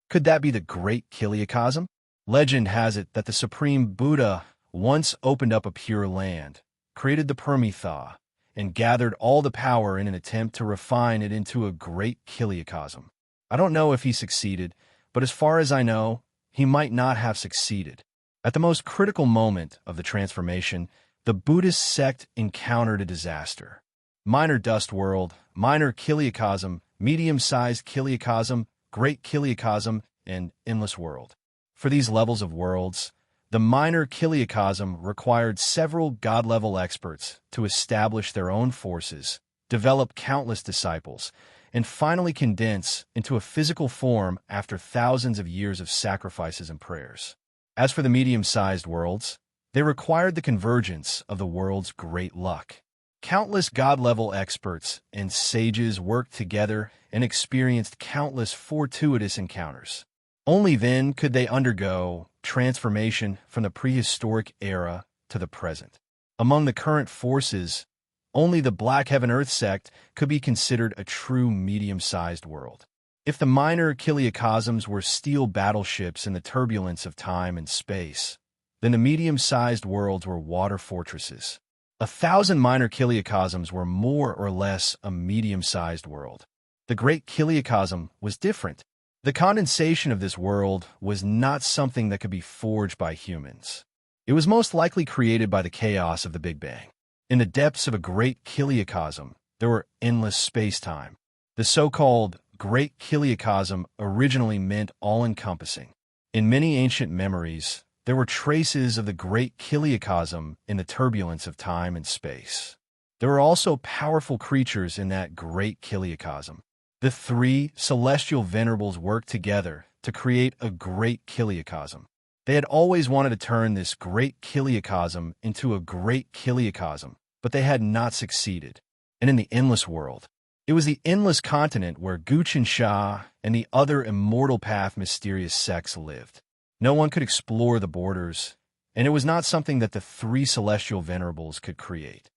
Could that be the Great Kiliakosm? Legend has it that the Supreme Buddha once opened up a pure land, created the Permitha, and gathered all the power in an attempt to refine it into a Great Kiliakosm. I don't know if he succeeded, but as far as I know, he might not have succeeded. At the most critical moment of the transformation, the Buddhist sect encountered a disaster. Minor dust world, minor Kiliakosm, medium-sized Kiliakosm, great Kiliakosm, and endless world. For these levels of worlds, the minor Kiliakosm required several god-level experts to establish their own forces, develop countless disciples, and finally condense into a physical form after thousands of years of sacrifices and prayers. As for the medium-sized worlds, they required the convergence of the world's great luck. Countless god-level experts and sages worked together and experienced countless fortuitous encounters. Only then could they undergo transformation from the prehistoric era to the present. Among the current forces, only the Black Heaven Earth sect could be considered a true medium-sized world. If the minor Kiliakosms were steel battleships in the turbulence of time and space, then the medium-sized worlds were water fortresses. 1,000 minor Kiliakosms were more or less a medium-sized world. The Great Kiliakosm was different. The condensation of this world was not something that could be forged by humans. It was most likely created by the chaos of the Big Bang. In the depths of a Great Kiliakosm, there were endless space-time. The so-called Great Kiliakosm originally meant all-encompassing. In many ancient memories, there were traces of the Great Kiliakosm in the turbulence of time and space. There were also powerful creatures in that Great Kiliakosm. The three celestial venerables worked together to create a Great Kiliakosm. They had always wanted to turn this Great Kiliakosm into a Great Kiliakosm, but they had not succeeded. And in the endless world, it was the endless continent where Guchen Shah and the other immortal path mysterious sects lived. No one could explore the borders, and it was not something that the three celestial venerables could create.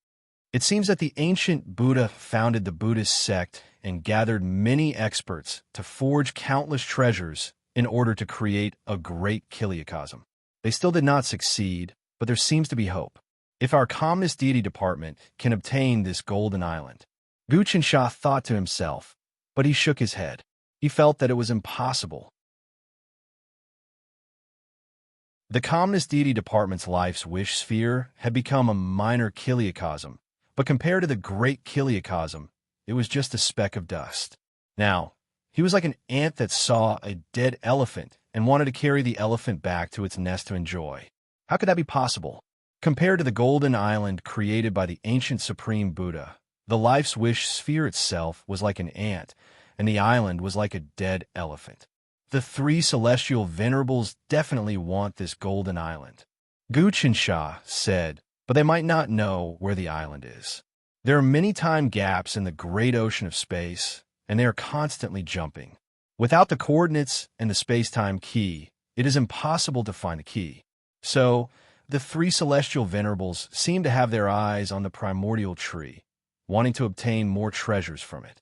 It seems that the ancient Buddha founded the Buddhist sect and gathered many experts to forge countless treasures in order to create a Great Kiliakosm. They still did not succeed, but there seems to be hope. If our calmness deity department can obtain this golden island, Guchen Shah thought to himself, but he shook his head. He felt that it was impossible. The calmness deity department's life's wish sphere had become a minor Kiliakosm, but compared to the Great Kiliakosm, it was just a speck of dust. Now, he was like an ant that saw a dead elephant and wanted to carry the elephant back to its nest to enjoy. How could that be possible? Compared to the golden island created by the ancient Supreme Buddha, the life's wish sphere itself was like an ant, and the island was like a dead elephant. The three celestial venerables definitely want this golden island. Guchen Shah said, but they might not know where the island is. There are many time gaps in the great ocean of space, and they are constantly jumping. Without the coordinates and the space-time key, it is impossible to find the key. So, the three celestial venerables seem to have their eyes on the primordial tree, wanting to obtain more treasures from it.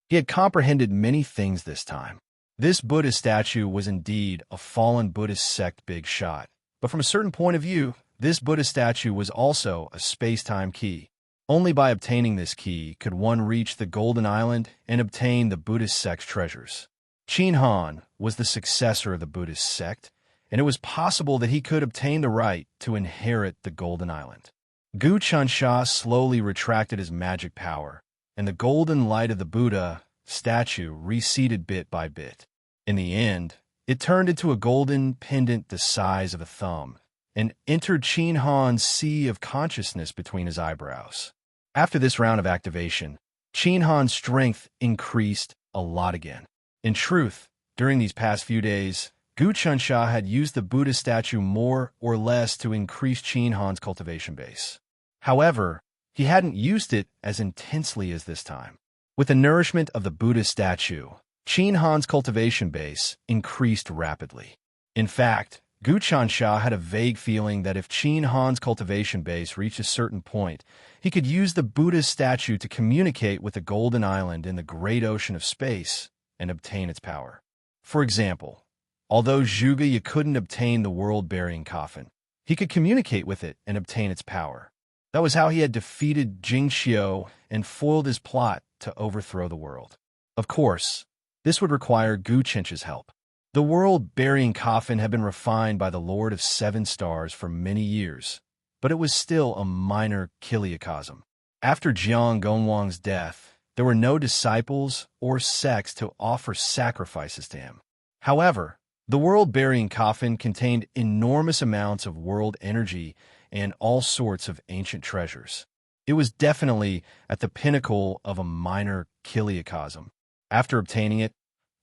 He had comprehended many things this time. This Buddha statue was indeed a fallen Buddhist sect big shot, but from a certain point of view, this Buddha statue was also a space-time key. Only by obtaining this key could one reach the Golden Island and obtain the Buddhist sect's treasures. Chin Han was the successor of the Buddhist sect, and it was possible that he could obtain the right to inherit the Golden Island. Guchen Shah slowly retracted his magic power, and the golden light of the Buddha statue receded bit by bit. In the end, it turned into a golden pendant the size of a thumb, and entered Chin Han's sea of consciousness between his eyebrows. After this round of activation, Chin Han's strength increased a lot again. In truth, during these past few days, Guchen Shah had used the Buddha statue more or less to increase Chin Han's cultivation base. However, he hadn't used it as intensely as this time. With the nourishment of the Buddha statue, Chin Han's cultivation base increased rapidly. In fact, Guchan Sha had a vague feeling that if Qin Han's cultivation base reached a certain point, he could use the Buddha's statue to communicate with the Golden Island in the great ocean of space and obtain its power. For example, although Zhuge couldn't obtain the world-burying coffin, he could communicate with it and obtain its power. That was how he had defeated Jing Xiu and foiled his plot to overthrow the world. Of course, this would require Gu Chencha's help. The world-burying coffin had been refined by the Lord of Seven Stars for many years, but it was still a minor chiliocosm. After Jiang Gongwang's death, there were no disciples or sects to offer sacrifices to him. However, the world-burying coffin contained enormous amounts of world energy and all sorts of ancient treasures. It was definitely at the pinnacle of a minor chiliocosm. After obtaining it,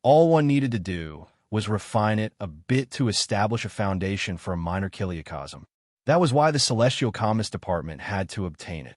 all one needed to do was refine it a bit to establish a foundation for a minor chiliocosm. That was why the Celestial Commerce Department had to obtain it.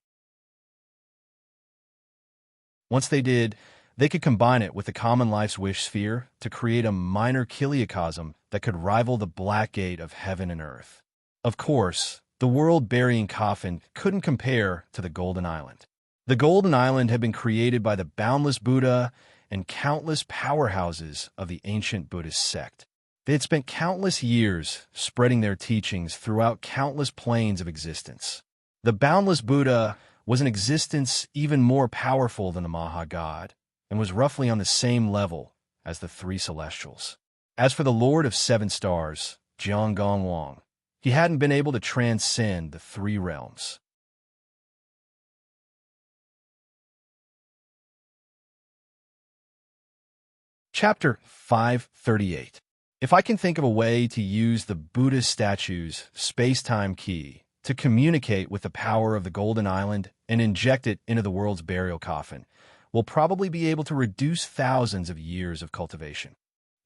Once they did, they could combine it with the Common Life's Wish Sphere to create a minor chiliocosm that could rival the Black Gate of heaven and earth. Of course, the world-burying coffin couldn't compare to the Golden Island. The Golden Island had been created by the boundless Buddha and countless powerhouses of the ancient Buddhist sect. They had spent countless years spreading their teachings throughout countless planes of existence. The boundless Buddha was an existence even more powerful than the Maha-God, and was roughly on the same level as the three celestials. As for the Lord of Seven Stars, Jiang Gongwang, he hadn't been able to transcend the three realms. Chapter 538. If I can think of a way to use the Buddha statue's space-time key to communicate with the power of the Golden Island and inject it into the world's burial coffin, we'll probably be able to reduce thousands of years of cultivation.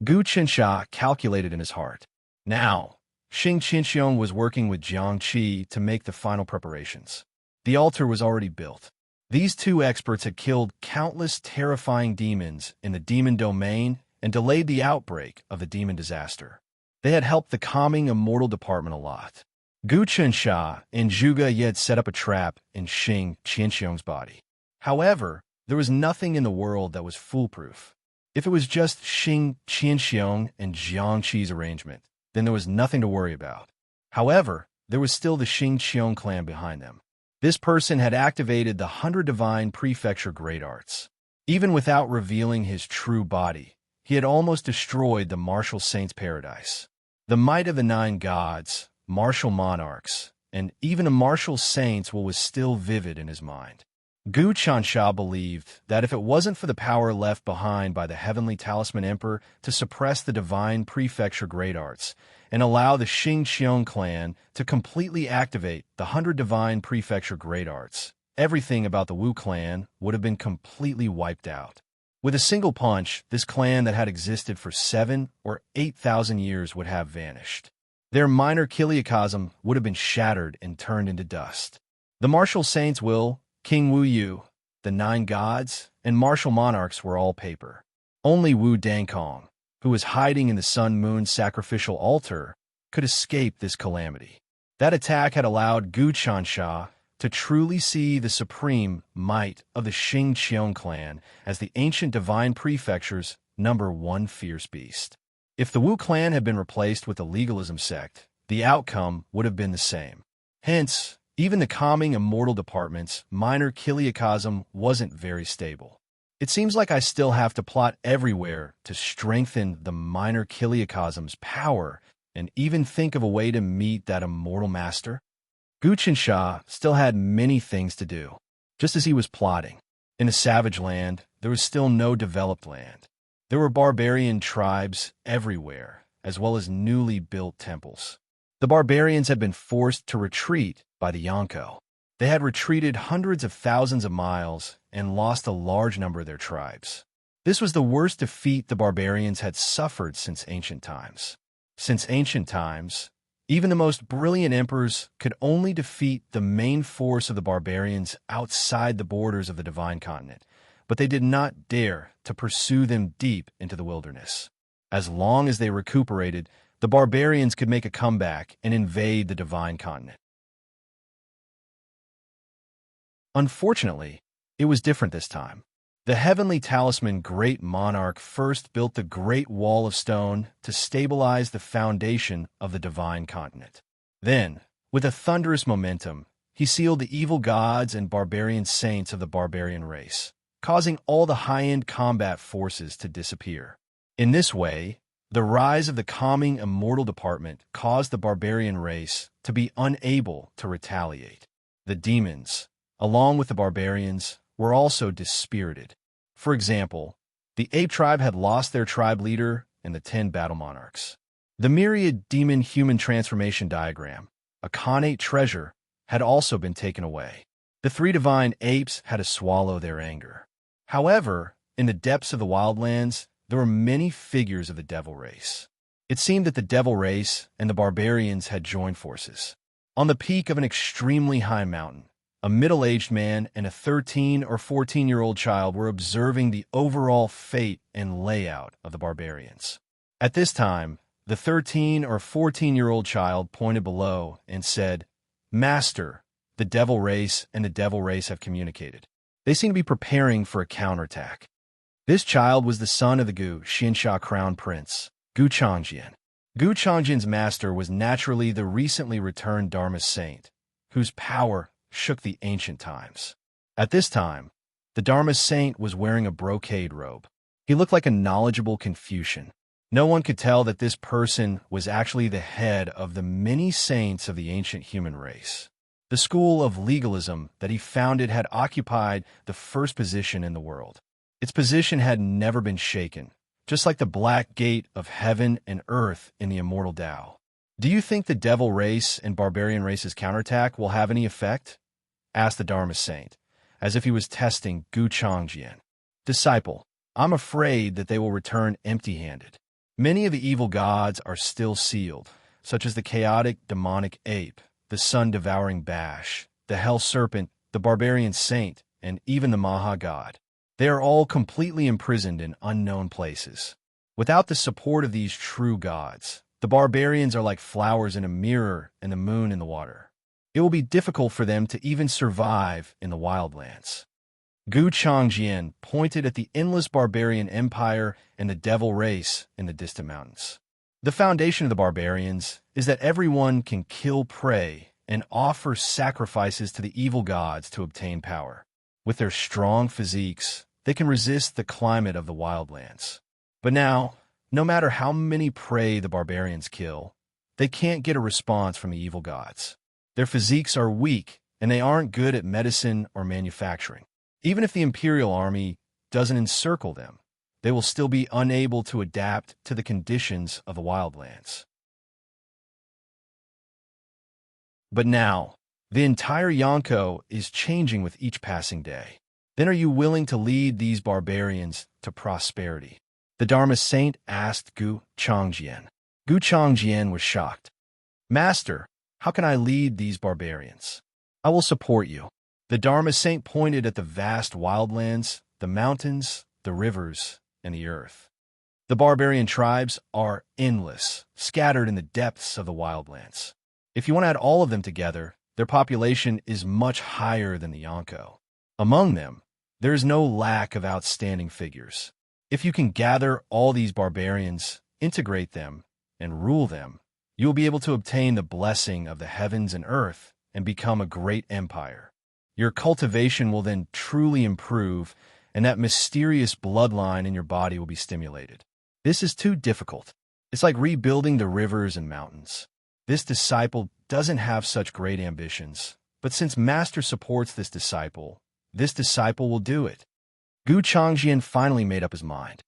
Gu Qinsha calculated in his heart. Now, Xing Qinxiong was working with Jiang Qi to make the final preparations. The altar was already built. These two experts had killed countless terrifying demons in the demon domain and delayed the outbreak of the demon disaster. They had helped the calming immortal department a lot. Gu Qinsha and Zhuge Ye had set up a trap in Xing Qinxiong's body. However, there was nothing in the world that was foolproof. If it was just Xing Qinxiong and Jiang Qi's arrangement, then there was nothing to worry about. However, there was still the Xing Qiong clan behind them. This person had activated the 100 Divine Prefecture Great Arts. Even without revealing his true body, he had almost destroyed the martial saints' paradise. The might of the 9 gods, martial monarchs, and even a martial saint's will was still vivid in his mind. Gu Chansha believed that if it wasn't for the power left behind by the Heavenly Talisman Emperor to suppress the Divine Prefecture Great Arts and allow the Xing Qiong clan to completely activate the 100 Divine Prefecture Great Arts, everything about the Wu clan would have been completely wiped out. With a single punch, this clan that had existed for 7 or 8,000 years would have vanished. Their minor chiliocosm would have been shattered and turned into dust. The martial saints will, King Wu Yu, the 9 gods, and martial monarchs were all paper. Only Wu Dankong, who was hiding in the Sun-Moon sacrificial altar, could escape this calamity. That attack had allowed Gu Chansha to truly see the supreme might of the Xing Qiong clan as the ancient divine prefecture's #1 fierce beast. If the Wu clan had been replaced with the legalism sect, the outcome would have been the same. Hence, even the calming immortal department's minor chiliocosm wasn't very stable. It seems like I still have to plot everywhere to strengthen the minor chiliocosm's power and even think of a way to meet that immortal master. Gu Qinsha still had many things to do, just as he was plotting. In a savage land, there was still no developed land. There were barbarian tribes everywhere, as well as newly built temples. The barbarians had been forced to retreat by the Yonko. They had retreated hundreds of thousands of miles and lost a large number of their tribes. This was the worst defeat the barbarians had suffered since ancient times. Since ancient times, even the most brilliant emperors could only defeat the main force of the barbarians outside the borders of the divine continent, but they did not dare to pursue them deep into the wilderness. As long as they recuperated, the barbarians could make a comeback and invade the divine continent. Unfortunately, it was different this time. The heavenly talisman Great Monarch first built the Great Wall of Stone to stabilize the foundation of the divine continent. Then, with a thunderous momentum, he sealed the evil gods and barbarian saints of the barbarian race, causing all the high-end combat forces to disappear. In this way, the rise of the calming immortal department caused the barbarian race to be unable to retaliate. The demons, along with the barbarians, were also dispirited. For example, the ape tribe had lost their tribe leader and the 10 battle monarchs. The myriad demon-human transformation diagram, a connate treasure, had also been taken away. The 3 divine apes had to swallow their anger. However, in the depths of the wildlands, there were many figures of the devil race. It seemed that the devil race and the barbarians had joined forces. On the peak of an extremely high mountain, a middle-aged man and a 13 or 14-year-old child were observing the overall fate and layout of the barbarians. At this time, the 13 or 14-year-old child pointed below and said, "Master, the devil race and the devil race have communicated. They seem to be preparing for a counterattack." This child was the son of the Gu Xinsha crown prince, Gu Changjian. Gu Changjian's master was naturally the recently returned Dharma saint, whose power shook the ancient times. At this time, the Dharma saint was wearing a brocade robe. He looked like a knowledgeable Confucian. No one could tell that this person was actually the head of the many saints of the ancient human race. The school of legalism that he founded had occupied the first position in the world. Its position had never been shaken, just like the black gate of heaven and earth in the immortal Tao. "Do you think the devil race and barbarian race's counterattack will have any effect?" asked the Dharma saint, as if he was testing Gu Changjian. "Disciple, I'm afraid that they will return empty-handed. Many of the evil gods are still sealed, such as the chaotic demonic ape, the sun-devouring bash, the hell serpent, the barbarian saint, and even the Maha god. They are all completely imprisoned in unknown places. Without the support of these true gods, the barbarians are like flowers in a mirror and the moon in the water. It will be difficult for them to even survive in the wildlands." Gu Changjian pointed at the endless barbarian empire and the devil race in the distant mountains. The foundation of the barbarians is that everyone can kill prey and offer sacrifices to the evil gods to obtain power. With their strong physiques, they can resist the climate of the wildlands. But now, no matter how many prey the barbarians kill, they can't get a response from the evil gods. Their physiques are weak, and they aren't good at medicine or manufacturing. Even if the imperial army doesn't encircle them, they will still be unable to adapt to the conditions of the wildlands. But now, the entire Yonko is changing with each passing day. Then are you willing to lead these barbarians to prosperity? The Dharma saint asked Gu Changjian. Gu Changjian was shocked. "Master, how can I lead these barbarians?" "I will support you." The Dharma saint pointed at the vast wildlands, the mountains, the rivers, and the earth. The barbarian tribes are endless, scattered in the depths of the wildlands. If you want to add all of them together, their population is much higher than the Yonko. Among them, there is no lack of outstanding figures. If you can gather all these barbarians, integrate them, and rule them, you will be able to obtain the blessing of the heavens and earth and become a great empire. Your cultivation will then truly improve, and that mysterious bloodline in your body will be stimulated. This is too difficult. It's like rebuilding the rivers and mountains. This disciple doesn't have such great ambitions, but since Master supports this disciple will do it. Gu Changjian finally made up his mind.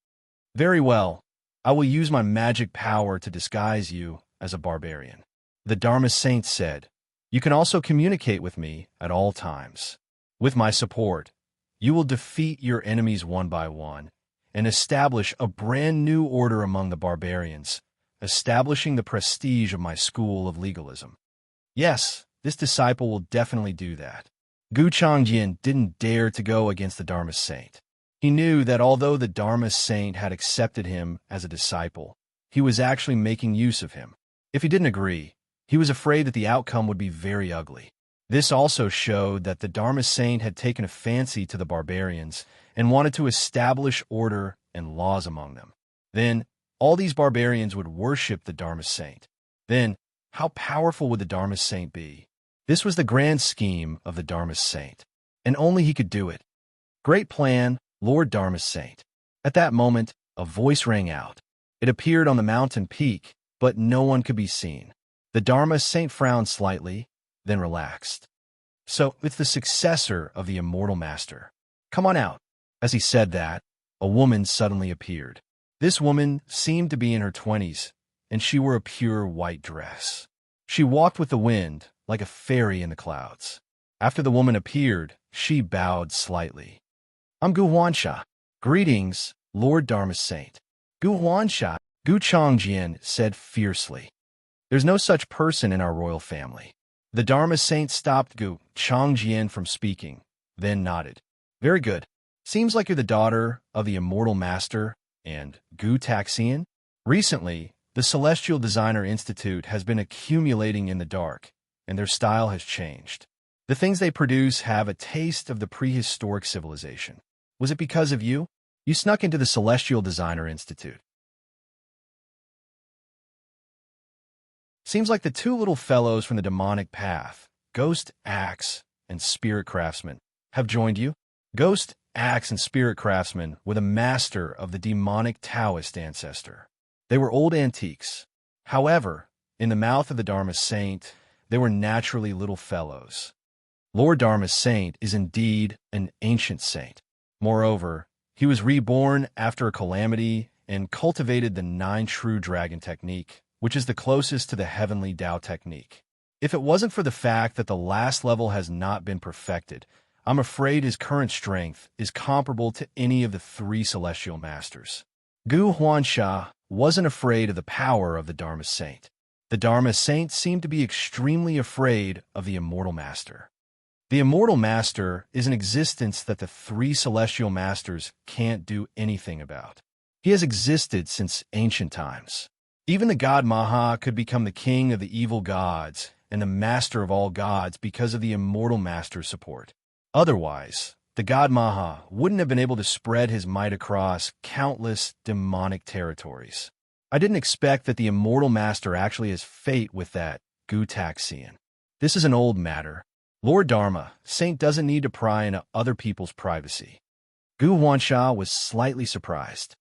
"Very well, I will use my magic power to disguise you as a barbarian." The Dharma saint said, "You can also communicate with me at all times. With my support, you will defeat your enemies one by one and establish a brand new order among the barbarians, establishing the prestige of my school of legalism." Yes, this disciple will definitely do that. Gu Changjian didn't dare to go against the Dharma saint. He knew that although the Dharma saint had accepted him as a disciple, he was actually making use of him. If he didn't agree, he was afraid that the outcome would be very ugly. This also showed that the Dharma saint had taken a fancy to the barbarians and wanted to establish order and laws among them. Then, all these barbarians would worship the Dharma saint. Then, how powerful would the Dharma saint be? This was the grand scheme of the Dharma saint, and only he could do it. Great plan, Lord Dharma saint. At that moment, a voice rang out. It appeared on the mountain peak, but no one could be seen. The Dharma saint frowned slightly, then relaxed. So, it's the successor of the immortal master. Come on out. As he said that, a woman suddenly appeared. This woman seemed to be in her 20s, and she wore a pure white dress. She walked with the wind, like a fairy in the clouds. After the woman appeared, she bowed slightly. I'm Gu Huansha. Greetings, Lord Dharma saint. Gu Huansha, Gu Changjian said fiercely. There's no such person in our royal family. The Dharma saint stopped Gu Changjian from speaking, then nodded. Very good. Seems like you're the daughter of the immortal master and Gu Taxian. Recently, the Celestial Designer Institute has been accumulating in the dark, and their style has changed. The things they produce have a taste of the prehistoric civilization. Was it because of you? You snuck into the Celestial Designer Institute. Seems like the two little fellows from the demonic path, Ghost Axe and Spirit Craftsman, have joined you. Ghost Axe and Spirit Craftsman were the master of the demonic Taoist ancestor. They were old antiques. However, in the mouth of the Dharma saint, they were naturally little fellows. Lord Dharma saint is indeed an ancient saint. Moreover, he was reborn after a calamity and cultivated the 9 true dragon technique, which is the closest to the heavenly Tao technique. If it wasn't for the fact that the last level has not been perfected, I'm afraid his current strength is comparable to any of the 3 celestial masters. Gu Huansha wasn't afraid of the power of the Dharma saint. The Dharma saint seemed to be extremely afraid of the immortal master. The immortal master is an existence that the 3 celestial masters can't do anything about. He has existed since ancient times. Even the god Maha could become the king of the evil gods and the master of all gods because of the immortal master's support. Otherwise, the god Maha wouldn't have been able to spread his might across countless demonic territories. I didn't expect that the immortal master actually has fate with that Gu Taxian. This is an old matter. Lord Dharma, Saint doesn't need to pry into other people's privacy. Gu Huansha was slightly surprised.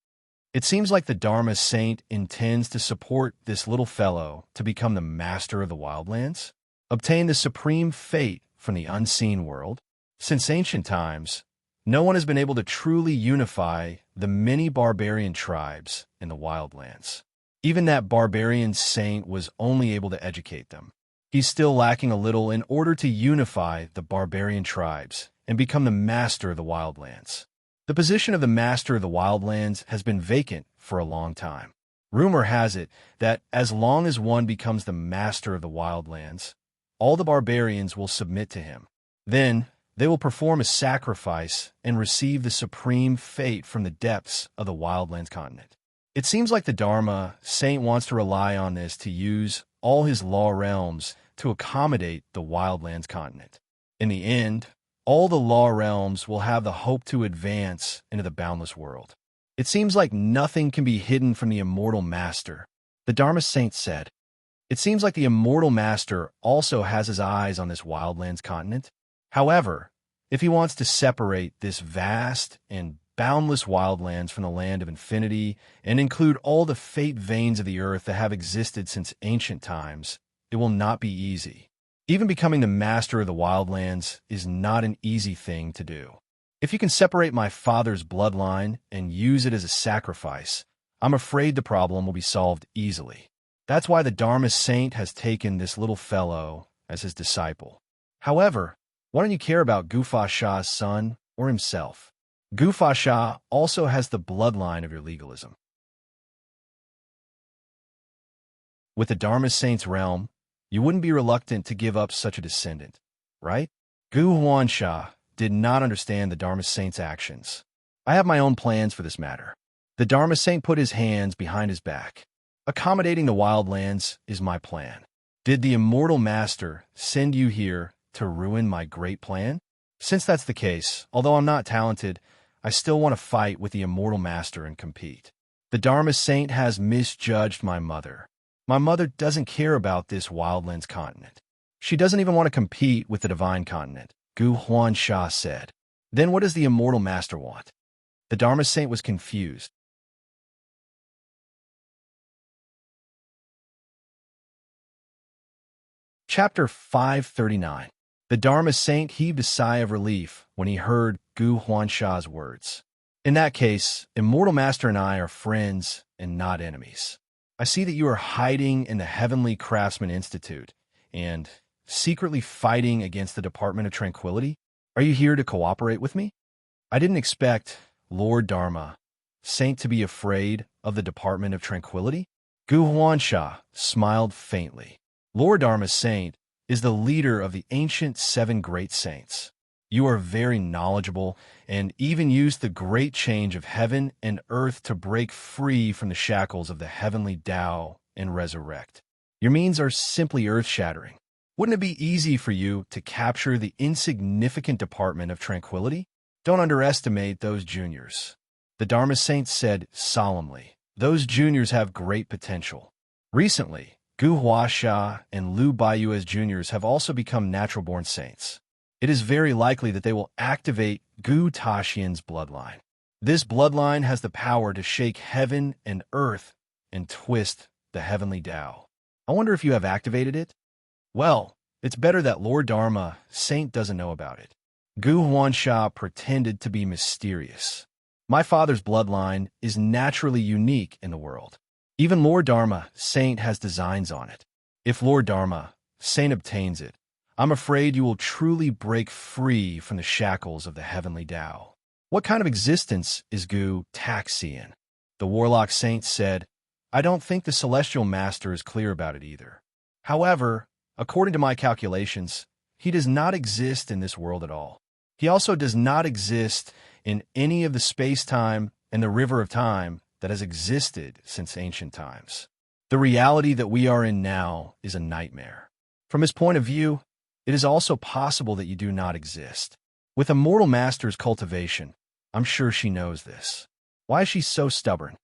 It seems like the Dharma Saint intends to support this little fellow to become the master of the wildlands, obtain the supreme fate from the unseen world. Since ancient times, no one has been able to truly unify the many barbarian tribes in the wildlands. Even that barbarian saint was only able to educate them. He's still lacking a little in order to unify the barbarian tribes and become the master of the wildlands. The position of the master of the wildlands has been vacant for a long time. Rumor has it that as long as one becomes the master of the wildlands, all the barbarians will submit to him. Then, they will perform a sacrifice and receive the supreme fate from the depths of the wildlands continent. It seems like the Dharma Saint wants to rely on this to use all his law realms to accommodate the wildlands continent. In the end, all the law realms will have the hope to advance into the boundless world. It seems like nothing can be hidden from the immortal master, the Dharma Saint said. It seems like the immortal master also has his eyes on this wildlands continent. However, if he wants to separate this vast and boundless wildlands from the land of infinity and include all the fate veins of the earth that have existed since ancient times, it will not be easy. Even becoming the master of the wildlands is not an easy thing to do. If you can separate my father's bloodline and use it as a sacrifice, I'm afraid the problem will be solved easily. That's why the Dharma Saint has taken this little fellow as his disciple. However, why don't you care about Gufa Shah's son or himself? Gufa Shah also has the bloodline of your legalism. With the Dharma Saint's realm, you wouldn't be reluctant to give up such a descendant, right? Gu Huansha did not understand the Dharma Saint's actions. I have my own plans for this matter. The Dharma Saint put his hands behind his back. Accommodating the wildlands is my plan. Did the immortal master send you here to ruin my great plan? Since that's the case, although I'm not talented, I still want to fight with the immortal master and compete. The Dharma saint has misjudged my mother. My mother doesn't care about this wildlands continent. She doesn't even want to compete with the divine continent, Gu Huansha said. Then what does the immortal master want? The Dharma saint was confused. Chapter 539. The Dharma saint heaved a sigh of relief when he heard Gu Huansha's words. In that case, immortal master and I are friends and not enemies. I see that you are hiding in the Heavenly Craftsman Institute and secretly fighting against the Department of Tranquility. Are you here to cooperate with me? I didn't expect Lord Dharma saint to be afraid of the Department of Tranquility. Gu Huansha smiled faintly. Lord Dharma saint is the leader of the ancient 7 great saints. You are very knowledgeable and even used the great change of heaven and earth to break free from the shackles of the heavenly Tao and resurrect. Your means are simply earth-shattering. Wouldn't it be easy for you to capture the insignificant Department of Tranquility? Don't underestimate those juniors. The Dharma saint said solemnly, those juniors have great potential. Recently, Gu Huasha and Lu Baiyu as juniors have also become natural-born saints. It is very likely that they will activate Gu Taxian's bloodline. This bloodline has the power to shake heaven and earth and twist the heavenly Tao. I wonder if you have activated it? Well, it's better that Lord Dharma saint doesn't know about it. Gu Huansha pretended to be mysterious. My father's bloodline is naturally unique in the world. Even Lord Dharma saint has designs on it. If Lord Dharma saint obtains it, I'm afraid you will truly break free from the shackles of the heavenly Tao. What kind of existence is Gu Taxian? The warlock saint said, I don't think the celestial master is clear about it either. However, according to my calculations, he does not exist in this world at all. He also does not exist in any of the space-time and the river of time that has existed since ancient times. The reality that we are in now is a nightmare. From his point of view, it is also possible that you do not exist. With a mortal master's cultivation, I'm sure she knows this. Why is she so stubborn?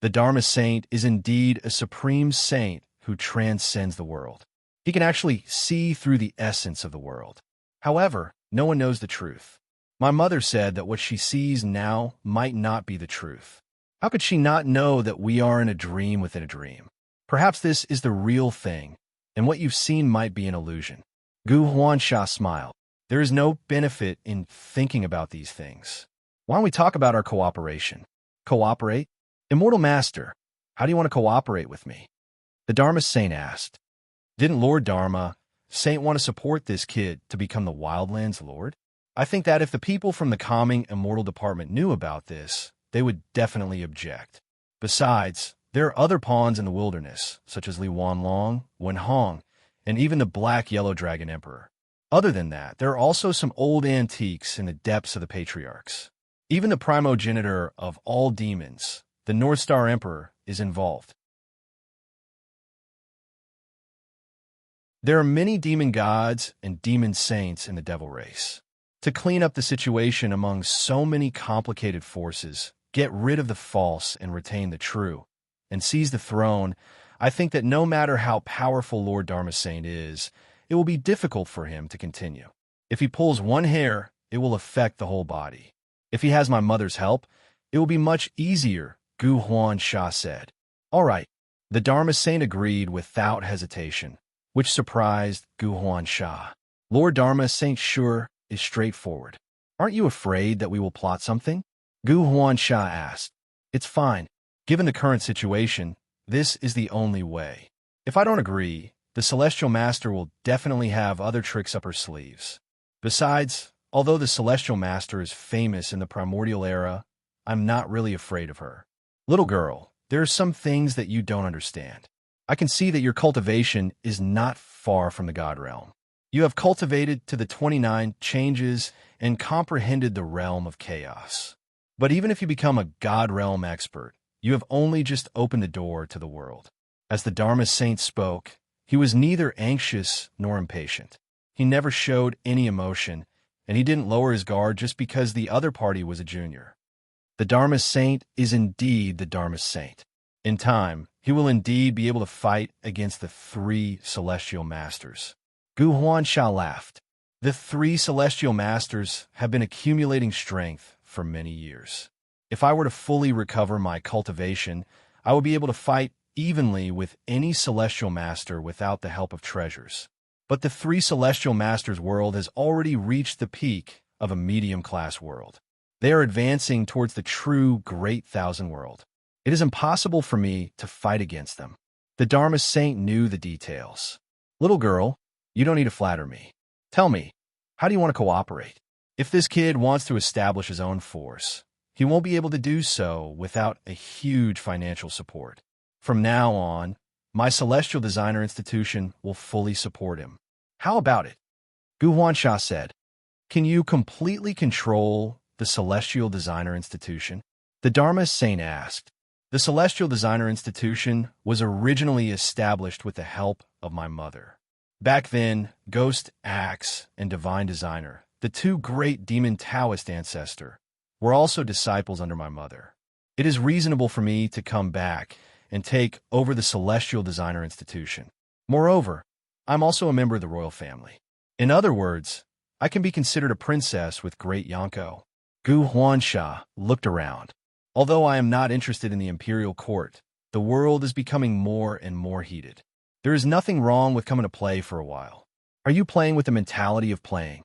The Dharma saint is indeed a supreme saint who transcends the world. He can actually see through the essence of the world. However, no one knows the truth. My mother said that what she sees now might not be the truth. How could she not know that we are in a dream within a dream? Perhaps this is the real thing, and what you've seen might be an illusion. Gu Huansha smiled. There is no benefit in thinking about these things. Why don't we talk about our cooperation? Cooperate? Immortal Master, how do you want to cooperate with me? The Dharma saint asked. Didn't Lord Dharma saint want to support this kid to become the Wildlands Lord? I think that if the people from the Calming Immortal Department knew about this, they would definitely object. Besides, there are other pawns in the wilderness, such as Li Wanlong, Wen Hong, and even the Black Yellow Dragon Emperor. Other than that, there are also some old antiques in the depths of the Patriarchs. Even the primogenitor of all demons, the North Star Emperor, is involved. There are many demon gods and demon saints in the devil race. To clean up the situation among so many complicated forces, get rid of the false and retain the true, and seize the throne, I think that no matter how powerful Lord Dharma Saint is, it will be difficult for him to continue. If he pulls one hair, it will affect the whole body. If he has my mother's help, it will be much easier, Gu Huansha said. All right, the Dharma Saint agreed without hesitation, which surprised Gu Huansha. Lord Dharma Saint sure is straightforward. Aren't you afraid that we will plot something? Gu Huansha asked. It's fine. Given the current situation, this is the only way. If I don't agree, the Celestial Master will definitely have other tricks up her sleeves. Besides, although the Celestial Master is famous in the primordial era, I'm not really afraid of her. Little girl, there are some things that you don't understand. I can see that your cultivation is not far from the God realm. You have cultivated to the 29 changes and comprehended the realm of chaos. But even if you become a God realm expert, you have only just opened the door to the world. As the Dharma saint spoke, he was neither anxious nor impatient. He never showed any emotion, and he didn't lower his guard just because the other party was a junior. The Dharma saint is indeed the Dharma saint. In time, he will indeed be able to fight against the three celestial masters. Gu Huansha laughed. The three celestial masters have been accumulating strength for many years. If I were to fully recover my cultivation, I would be able to fight evenly with any celestial master without the help of treasures. But the three celestial masters' world has already reached the peak of a medium-class world. They are advancing towards the true Great Thousand World. It is impossible for me to fight against them. The Dharma saint knew the details. Little girl, you don't need to flatter me. Tell me, how do you want to cooperate? If this kid wants to establish his own force, he won't be able to do so without a huge financial support. From now on, my Celestial Designer Institution will fully support him. How about it? Gu Huansha said. Can you completely control the Celestial Designer Institution? The Dharma saint asked. The Celestial Designer Institution was originally established with the help of my mother. Back then, Ghost Axe and Divine Designer, the two great demon Taoist ancestors, were also disciples under my mother. It is reasonable for me to come back and take over the Celestial Designer Institution. Moreover, I'm also a member of the royal family. In other words, I can be considered a princess with great Yanko. Gu Huansha looked around. Although I am not interested in the imperial court, the world is becoming more and more heated. There is nothing wrong with coming to play for a while. Are you playing with the mentality of playing?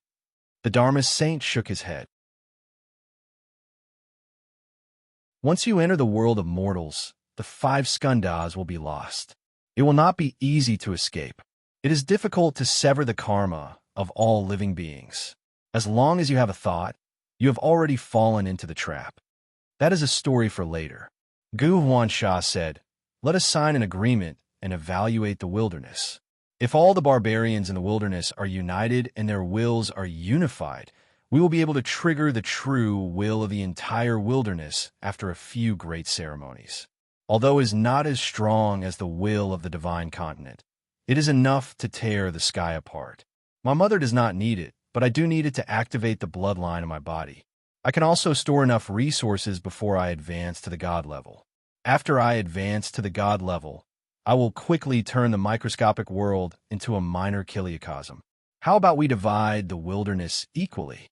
The Dharma saint shook his head. Once you enter the world of mortals, the 5 skandhas will be lost. It will not be easy to escape. It is difficult to sever the karma of all living beings. As long as you have a thought, you have already fallen into the trap. That is a story for later. Gu Huansha said, let us sign an agreement and evaluate the wilderness. If all the barbarians in the wilderness are united and their wills are unified, we will be able to trigger the true will of the entire wilderness after a few great ceremonies. Although it is not as strong as the will of the divine continent, it is enough to tear the sky apart. My mother does not need it, but I do need it to activate the bloodline in my body. I can also store enough resources before I advance to the God level. After I advance to the God level, I will quickly turn the microscopic world into a minor kiliocosm. How about we divide the wilderness equally?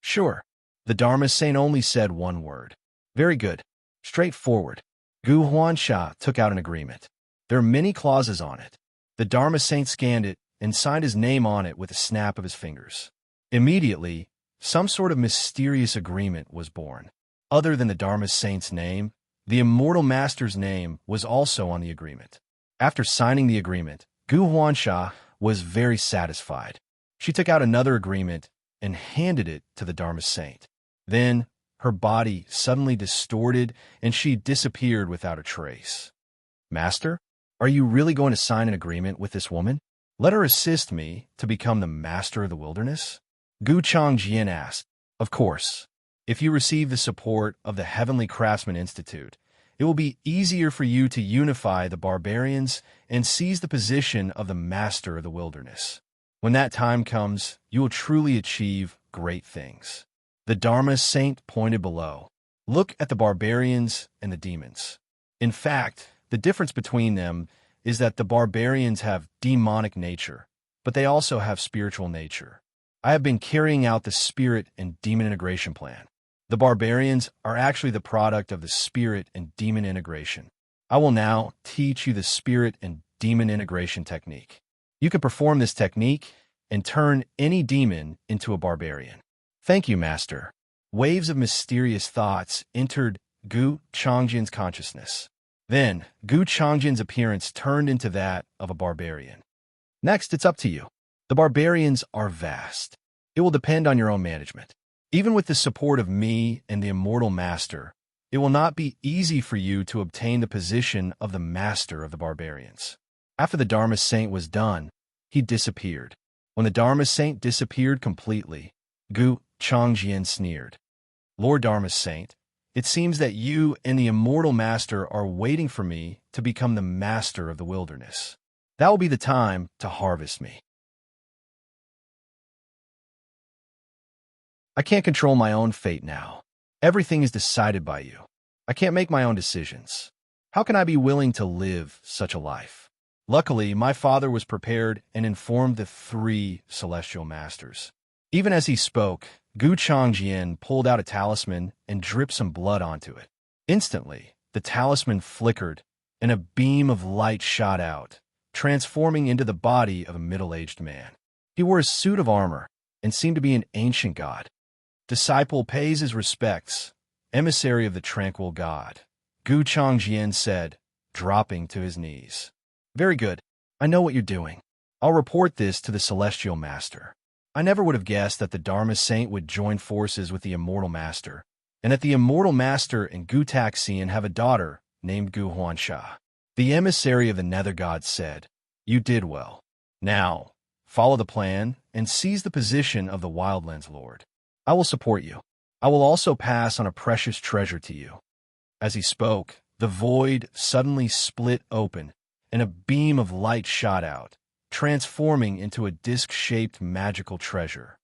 Sure. The Dharma saint only said one word. Very good. Straightforward. Gu Huansha took out an agreement. There are many clauses on it. The Dharma saint scanned it and signed his name on it with a snap of his fingers. Immediately, some sort of mysterious agreement was born. Other than the Dharma saint's name, the Immortal Master's name was also on the agreement. After signing the agreement, Gu Huansha was very satisfied. She took out another agreement and handed it to the Dharma saint. Then, her body suddenly distorted and she disappeared without a trace. Master, are you really going to sign an agreement with this woman? Let her assist me to become the master of the wilderness? Gu Changjian asked. Of course. If you receive the support of the Heavenly Craftsman Institute, it will be easier for you to unify the barbarians and seize the position of the master of the wilderness. When that time comes, you will truly achieve great things. The Dharma saint pointed below. Look at the barbarians and the demons. In fact, the difference between them is that the barbarians have demonic nature, but they also have spiritual nature. I have been carrying out the spirit and demon integration plan. The barbarians are actually the product of the spirit and demon integration. I will now teach you the spirit and demon integration technique. You can perform this technique and turn any demon into a barbarian. Thank you, Master. Waves of mysterious thoughts entered Gu Changjian's consciousness. Then, Gu Changjian's appearance turned into that of a barbarian. Next, it's up to you. The barbarians are vast. It will depend on your own management. Even with the support of me and the Immortal Master, it will not be easy for you to obtain the position of the Master of the Barbarians. After the Dharma Saint was done, he disappeared. When the Dharma Saint disappeared completely, Gu Changjian sneered. Lord Dharma Saint, It seems that you and the immortal master are waiting for me to become the master of the wilderness. That will be the time to harvest me. I can't control my own fate now. Everything is decided by you. I can't make my own decisions. How can I be willing to live such a life? Luckily, my father was prepared and informed the three celestial masters. Even as he spoke, Gu Changjian pulled out a talisman and dripped some blood onto it. Instantly, the talisman flickered, and a beam of light shot out, transforming into the body of a middle-aged man. He wore a suit of armor and seemed to be an ancient god. Disciple pays his respects, emissary of the tranquil god, Gu Changjian said, dropping to his knees. Very good. I know what you're doing. I'll report this to the celestial master. I never would have guessed that the Dharma Saint would join forces with the Immortal Master, and that the Immortal Master and Gu Taxian have a daughter named Gu Huansha. The emissary of the Nether God said, You did well. Now, follow the plan and seize the position of the Wildlands Lord. I will support you. I will also pass on a precious treasure to you. As he spoke, the void suddenly split open, and a beam of light shot out, transforming into a disc-shaped magical treasure.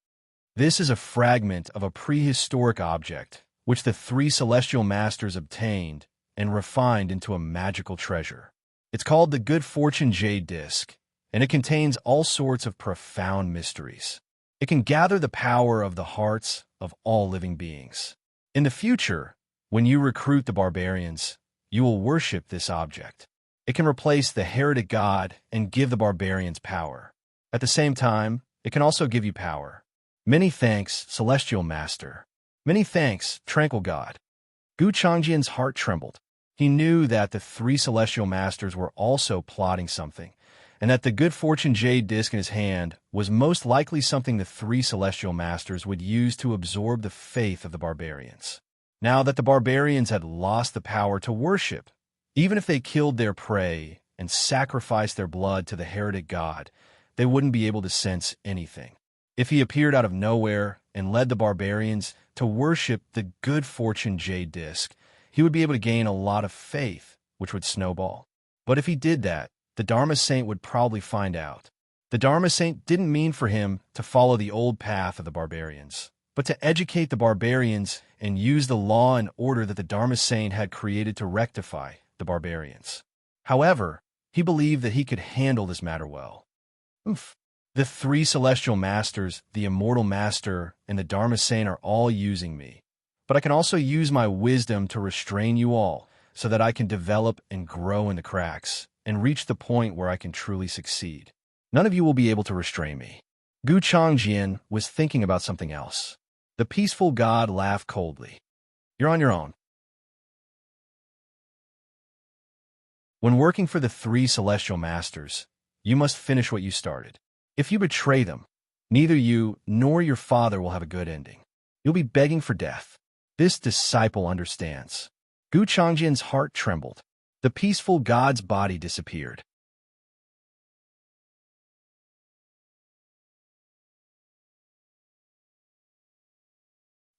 This is a fragment of a prehistoric object, which the three celestial masters obtained and refined into a magical treasure. It's called the Good Fortune Jade Disc, and it contains all sorts of profound mysteries. It can gather the power of the hearts of all living beings. In the future, when you recruit the barbarians, you will worship this object. It can replace the heretic god and give the barbarians power. At the same time, it can also give you power. Many thanks, Celestial Master. Many thanks, Tranquil God. Gu Changjian's heart trembled. He knew that the three Celestial Masters were also plotting something, and that the Good Fortune Jade Disc in his hand was most likely something the three Celestial Masters would use to absorb the faith of the barbarians. Now that the barbarians had lost the power to worship, even if they killed their prey and sacrificed their blood to the heretic god, they wouldn't be able to sense anything. If he appeared out of nowhere and led the barbarians to worship the Good Fortune Jade Disc, he would be able to gain a lot of faith, which would snowball. But if he did that, the Dharma Saint would probably find out. The Dharma Saint didn't mean for him to follow the old path of the barbarians, but to educate the barbarians and use the law and order that the Dharma Saint had created to rectify the barbarians. However, he believed that he could handle this matter well. The three celestial masters, the Immortal Master, and the Dharma Saint are all using me, but I can also use my wisdom to restrain you all so that I can develop and grow in the cracks and reach the point where I can truly succeed. None of you will be able to restrain me. Gu Changjian was thinking about something else. The peaceful god laughed coldly. You're on your own. When working for the three celestial masters, you must finish what you started. If you betray them, neither you nor your father will have a good ending. You'll be begging for death. This disciple understands. Gu Changjian's heart trembled. The peaceful god's body disappeared.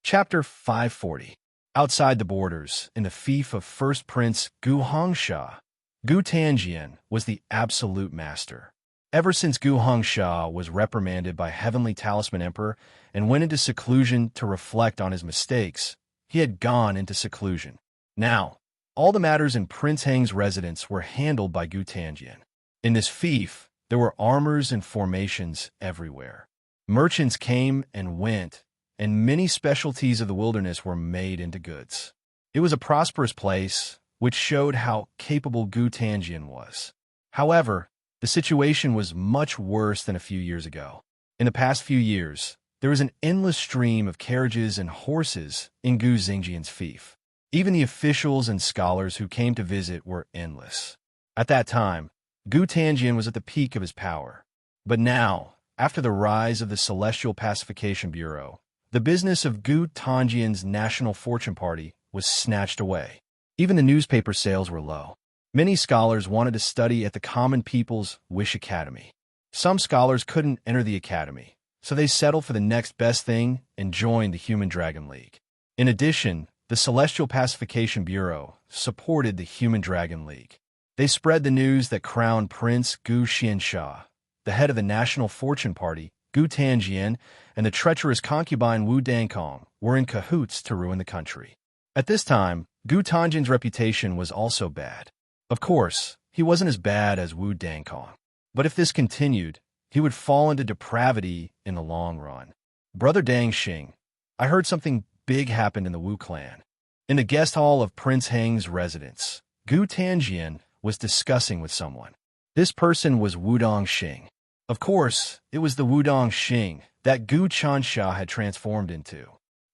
Chapter 540. Outside the borders, in the fief of First Prince Gu Hongsha, Gu Tanjian was the absolute master. Ever since Gu Hongsha was reprimanded by Heavenly Talisman Emperor and went into seclusion to reflect on his mistakes, he had gone into seclusion. Now, all the matters in Prince Heng's residence were handled by Gu Tanjian. In this fief, there were armors and formations everywhere. Merchants came and went, and many specialties of the wilderness were made into goods. It was a prosperous place, which showed how capable Gu Tanjian was. However, the situation was much worse than a few years ago. In the past few years, there was an endless stream of carriages and horses in Gu Xingjian's fief. Even the officials and scholars who came to visit were endless. At that time, Gu Tanjian was at the peak of his power. But now, after the rise of the Celestial Pacification Bureau, the business of Gu Tanjian's National Fortune Party was snatched away. Even the newspaper sales were low. Many scholars wanted to study at the Common People's Wish Academy. Some scholars couldn't enter the academy, so they settled for the next best thing and joined the Human Dragon League. In addition, the Celestial Pacification Bureau, supported the Human Dragon League. They spread the news that Crown Prince Gu Xianxia, the head of the National Fortune Party, Gu Tanjian, and the treacherous concubine Wu Dankong were in cahoots to ruin the country. At this time, Gu Tanjian's reputation was also bad. Of course, he wasn't as bad as Wu Dankong. But if this continued, he would fall into depravity in the long run. Brother Dang Xing, I heard something big happened in the Wu clan. In the guest hall of Prince Heng's residence, Gu Tanjian was discussing with someone. This person was Wudong Xing. Of course, it was the Wudong Xing that Gu Chansha had transformed into.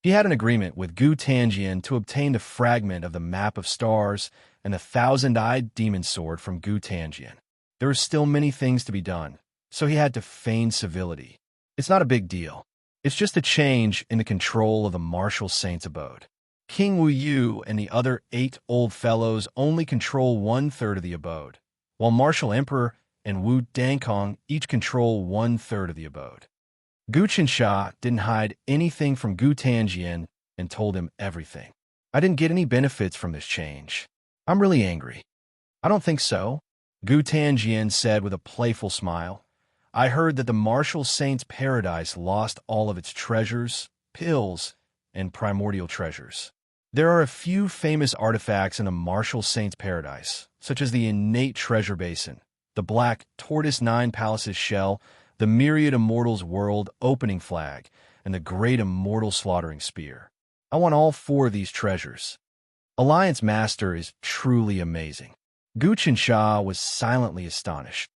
He had an agreement with Gu Tanjian to obtain the fragment of the map of stars and the thousand-eyed demon sword from Gu Tanjian. There were still many things to be done, so he had to feign civility. It's not a big deal. It's just a change in the control of the martial saint's abode. King Wu Yu and the other 8 old fellows only control 1/3 of the abode, while Martial Emperor and Wu Dankong each control 1/3 of the abode. Gu Qinsha didn't hide anything from Gu Tanjian and told him everything. I didn't get any benefits from this change. I'm really angry. I don't think so, Gu Tanjian said with a playful smile. I heard that the Martial Saint's paradise lost all of its treasures, pills, and primordial treasures. There are a few famous artifacts in the Martial Saint's paradise, such as the innate treasure basin, the black tortoise 9 palaces shell, the myriad immortals world opening flag, and the great immortal slaughtering spear. I want all 4 of these treasures. Alliance Master is truly amazing. Gu Qinsha was silently astonished.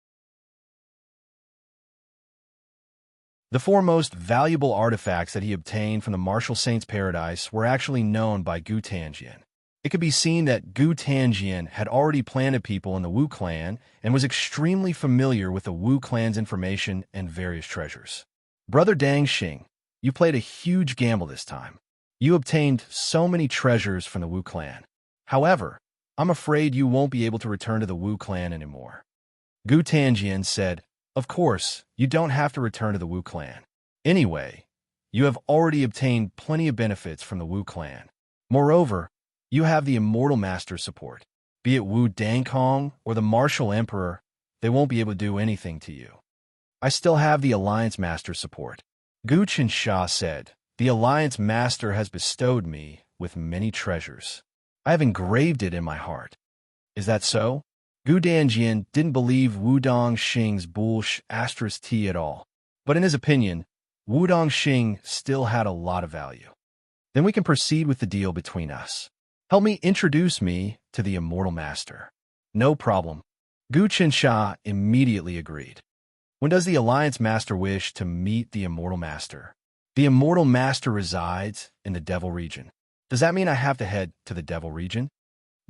The 4 most valuable artifacts that he obtained from the Martial Saint's paradise were actually known by Gu Tanjian. It could be seen that Gu Tanjian had already planted people in the Wu clan and was extremely familiar with the Wu clan's information and various treasures. Brother Dang Xing, you played a huge gamble this time. You obtained so many treasures from the Wu clan. However, I'm afraid you won't be able to return to the Wu clan anymore. Gu Tanjian said, Of course, you don't have to return to the Wu clan. Anyway, you have already obtained plenty of benefits from the Wu clan. Moreover, you have the Immortal Master's support. Be it Wu Dankong or the Martial Emperor, they won't be able to do anything to you. I still have the Alliance Master's support. Gu Qinsha said, The Alliance Master has bestowed me with many treasures. I have engraved it in my heart. Is that so? Gu Danjian didn't believe Wudong Xing's bullsh** at all. But in his opinion, Wudong Xing still had a lot of value. Then we can proceed with the deal between us. Help me introduce me to the Immortal Master. No problem. Gu Qinsha immediately agreed. When does the Alliance Master wish to meet the Immortal Master? The Immortal Master resides in the Devil Region. Does that mean I have to head to the Devil Region?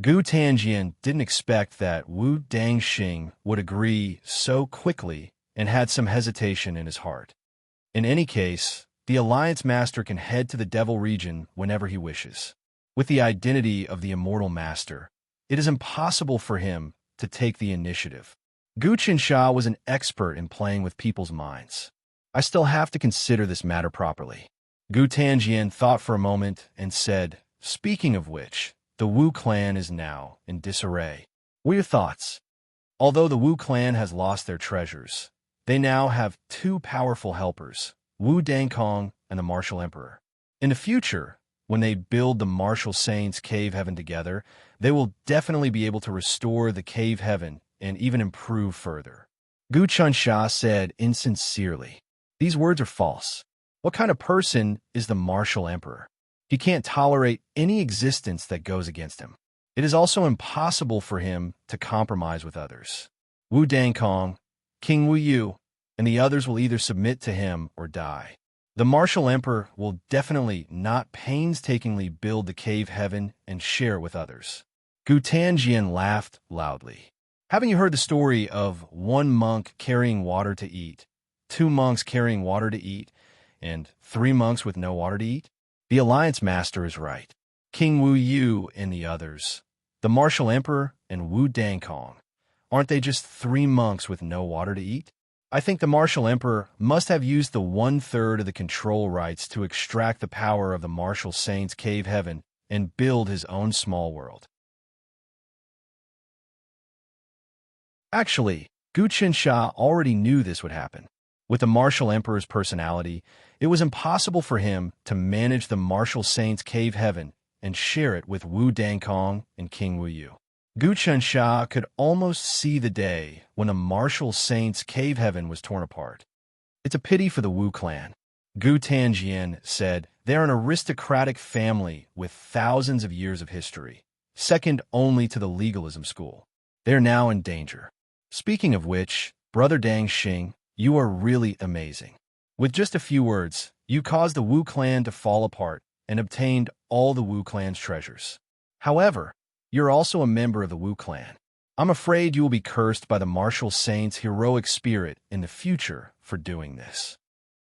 Gu Tanjian didn't expect that Wu Dangxing would agree so quickly and had some hesitation in his heart. In any case, the Alliance Master can head to the Devil Region whenever he wishes. With the identity of the Immortal Master, it is impossible for him to take the initiative. Gu Qinsha was an expert in playing with people's minds. I still have to consider this matter properly. Gu Tanjian thought for a moment and said, Speaking of which, the Wu clan is now in disarray. What are your thoughts? Although the Wu clan has lost their treasures, they now have 2 powerful helpers, Wu Dankong and the Martial Emperor. In the future, when they build the Martial Saints Cave Heaven together, they will definitely be able to restore the Cave Heaven and even improve further. Gu Qinsha said insincerely, These words are false. What kind of person is the Martial Emperor? He can't tolerate any existence that goes against him. It is also impossible for him to compromise with others. Wu Dankong, King Wu Yu, and the others will either submit to him or die. The Martial Emperor will definitely not painstakingly build the Cave Heaven and share it with others. Gu Tanjian laughed loudly. Haven't you heard the story of 1 monk carrying water to eat, 2 monks carrying water to eat, and 3 monks with no water to eat? The Alliance Master is right. King Wu Yu and the others, the Martial Emperor and Wu Dankong, aren't they just 3 monks with no water to eat? I think the Martial Emperor must have used the 1/3 of the control rights to extract the power of the Martial Saints Cave Heaven and build his own small world. Actually, Gu Qinsha already knew this would happen. With the martial emperor's personality, it was impossible for him to manage the martial saint's cave heaven and share it with Wu Dangkong and King Wu Yu. Gu Qinsha could almost see the day when the martial saint's cave heaven was torn apart. It's a pity for the Wu clan. Gu Tanjian said, they're an aristocratic family with thousands of years of history, second only to the legalism school. They're now in danger. Speaking of which, Brother Dang Xing, you are really amazing. With just a few words, you caused the Wu clan to fall apart and obtained all the Wu clan's treasures. However, you're also a member of the Wu clan. I'm afraid you will be cursed by the martial saint's heroic spirit in the future for doing this.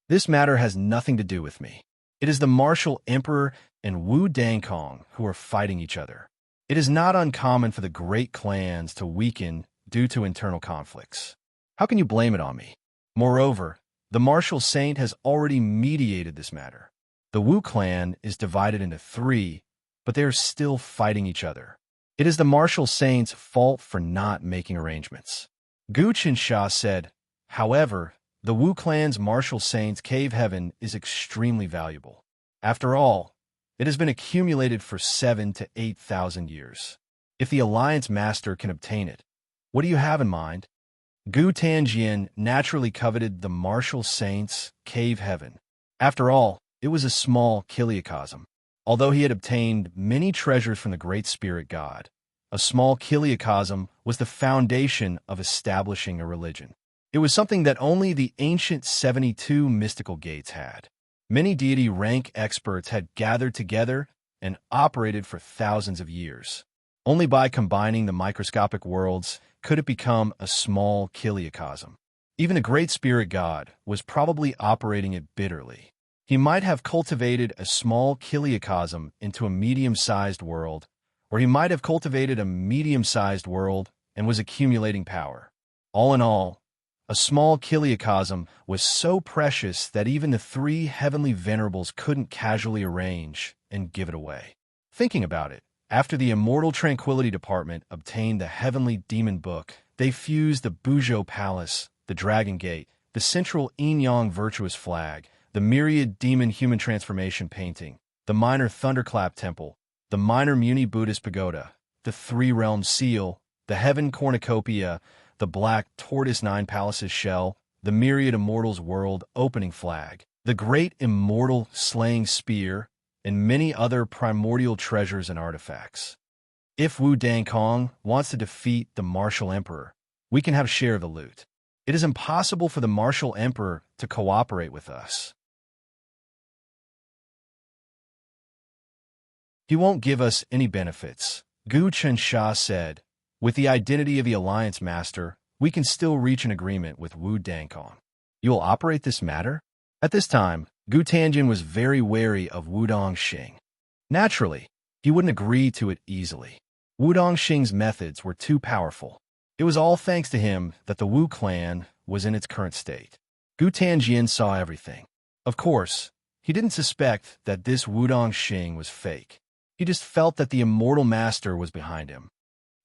This matter has nothing to do with me. It is the martial emperor and Wu Dangkong who are fighting each other. It is not uncommon for the great clans to weaken due to internal conflicts. How can you blame it on me? Moreover, the martial saint has already mediated this matter. The Wu clan is divided into 3, but they are still fighting each other. It is the martial saint's fault for not making arrangements. Gu Qinsha said, however, the Wu clan's martial saint's cave heaven is extremely valuable. After all, it has been accumulated for 7,000 to 8,000 years. If the Alliance Master can obtain it, what do you have in mind? Gu Tanjian naturally coveted the martial saint's cave heaven. After all, it was a small kiliacosm. Although he had obtained many treasures from the Great Spirit God, a small kiliacosm was the foundation of establishing a religion. It was something that only the ancient 72 mystical gates had. Many deity rank experts had gathered together and operated for thousands of years. Only by combining the microscopic worlds could it become a small kiliacosm. Even the Great Spirit God was probably operating it bitterly. He might have cultivated a small kiliacosm into a medium-sized world, or he might have cultivated a medium-sized world and was accumulating power. All in all, a small kiliacosm was so precious that even the 3 heavenly venerables couldn't casually arrange and give it away. Thinking about it, after the Immortal Tranquility Department obtained the Heavenly Demon Book, they fused the Buzhou Palace, the Dragon Gate, the Central Yin-Yang Virtuous Flag, the Myriad Demon Human Transformation Painting, the Minor Thunderclap Temple, the Minor Muni Buddhist Pagoda, the 3 Realms Seal, the Heaven Cornucopia, the Black Tortoise 9 Palaces Shell, the Myriad Immortals World Opening Flag, the Great Immortal Slaying Spear, and many other primordial treasures and artifacts. If Wu Dangkong wants to defeat the Martial Emperor, we can have a share of the loot. It is impossible for the Martial Emperor to cooperate with us. He won't give us any benefits, Gu Qinsha said. With the identity of the Alliance Master, we can still reach an agreement with Wu Dangkong. You will operate this matter? At this time, Gu Tanjian was very wary of Wu Dongxing. Naturally, he wouldn't agree to it easily. Wu Dongxing's methods were too powerful. It was all thanks to him that the Wu clan was in its current state. Gu Tanjian saw everything. Of course, he didn't suspect that this Wu Dongxing was fake. He just felt that the Immortal Master was behind him.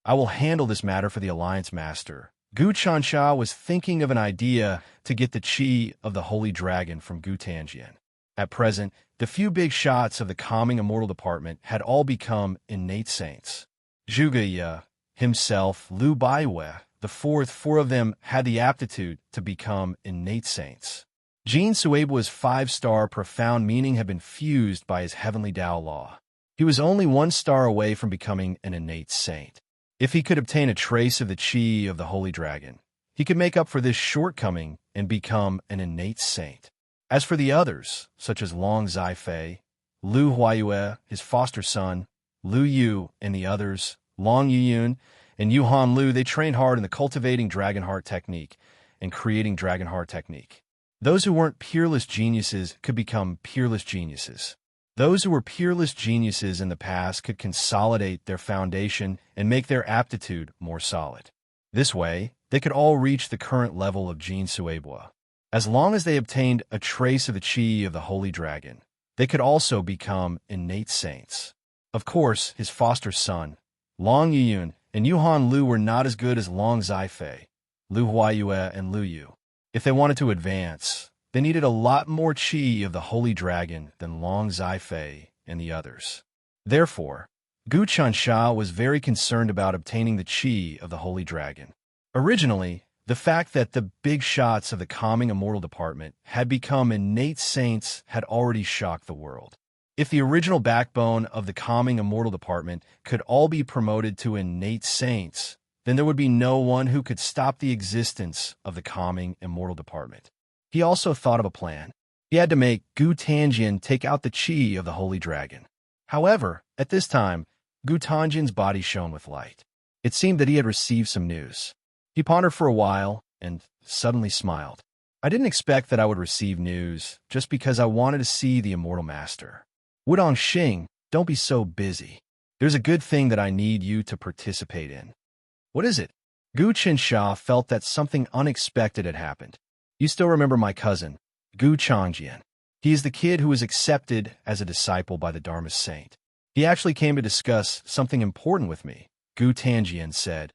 I will handle this matter for the Alliance Master. Gu Qinsha was thinking of an idea to get the chi of the Holy Dragon from Gu Tanjian. At present, the few big shots of the Calming Immortal Department had all become innate saints. Zhuge Ye, himself, Liu Baiwei, the 4 of them had the aptitude to become innate saints. Jin Suebua's 5-star profound meaning had been fused by his heavenly Tao law. He was only 1 star away from becoming an innate saint. If he could obtain a trace of the chi of the Holy Dragon, he could make up for this shortcoming and become an innate saint. As for the others, such as Long Zhaifei, Lu Huayue, his foster son, Lu Yu, and the others, Long Yuyun, and Yuhan Lu, they trained hard in the cultivating Dragonheart technique and creating Dragonheart technique. Those who weren't peerless geniuses could become peerless geniuses. Those who were peerless geniuses in the past could consolidate their foundation and make their aptitude more solid. This way, they could all reach the current level of Jin Suebua. As long as they obtained a trace of the chi of the Holy Dragon, they could also become innate saints. Of course, his foster son, Long Yiyun, and Yuhan Lu were not as good as Long Zifei, Lu Huayue, and Lu Yu. If they wanted to advance, they needed a lot more qi of the Holy Dragon than Long Zifei and the others. Therefore, Gu Chansha was very concerned about obtaining the qi of the Holy Dragon. Originally, the fact that the big shots of the Calming Immortal Department had become innate saints had already shocked the world. If the original backbone of the Calming Immortal Department could all be promoted to innate saints, then there would be no one who could stop the existence of the Calming Immortal Department. He also thought of a plan. He had to make Gu Tanjian take out the qi of the Holy Dragon. However, at this time, Gu Tanjian's body shone with light. It seemed that he had received some news. He pondered for a while and suddenly smiled. I didn't expect that I would receive news just because I wanted to see the Immortal Master. Wudong Xing, don't be so busy. There's a good thing that I need you to participate in. What is it? Gu Qinsha felt that something unexpected had happened. You still remember my cousin, Gu Changjian. He is the kid who was accepted as a disciple by the Dharma saint. He actually came to discuss something important with me, Gu Tanjian said.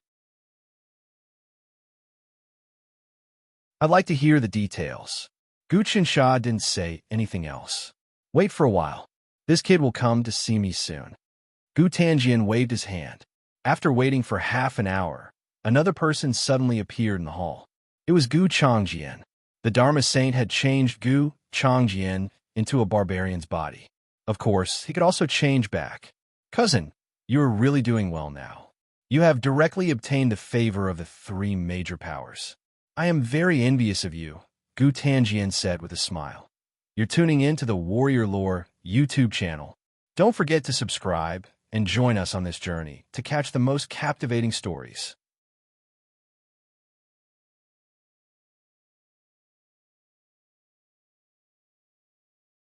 I'd like to hear the details. Gu Qinsha didn't say anything else. Wait for a while. This kid will come to see me soon. Gu Tanjian waved his hand. After waiting for half an hour, another person suddenly appeared in the hall. It was Gu Changjian. The Dharma saint had changed Gu Changjian into a barbarian's body. Of course, he could also change back. Cousin, you are really doing well now. You have directly obtained the favor of the three major powers. I am very envious of you, Gu Tanjian said with a smile. You're tuning in to the Warrior Lore YouTube channel. Don't forget to subscribe and join us on this journey to catch the most captivating stories.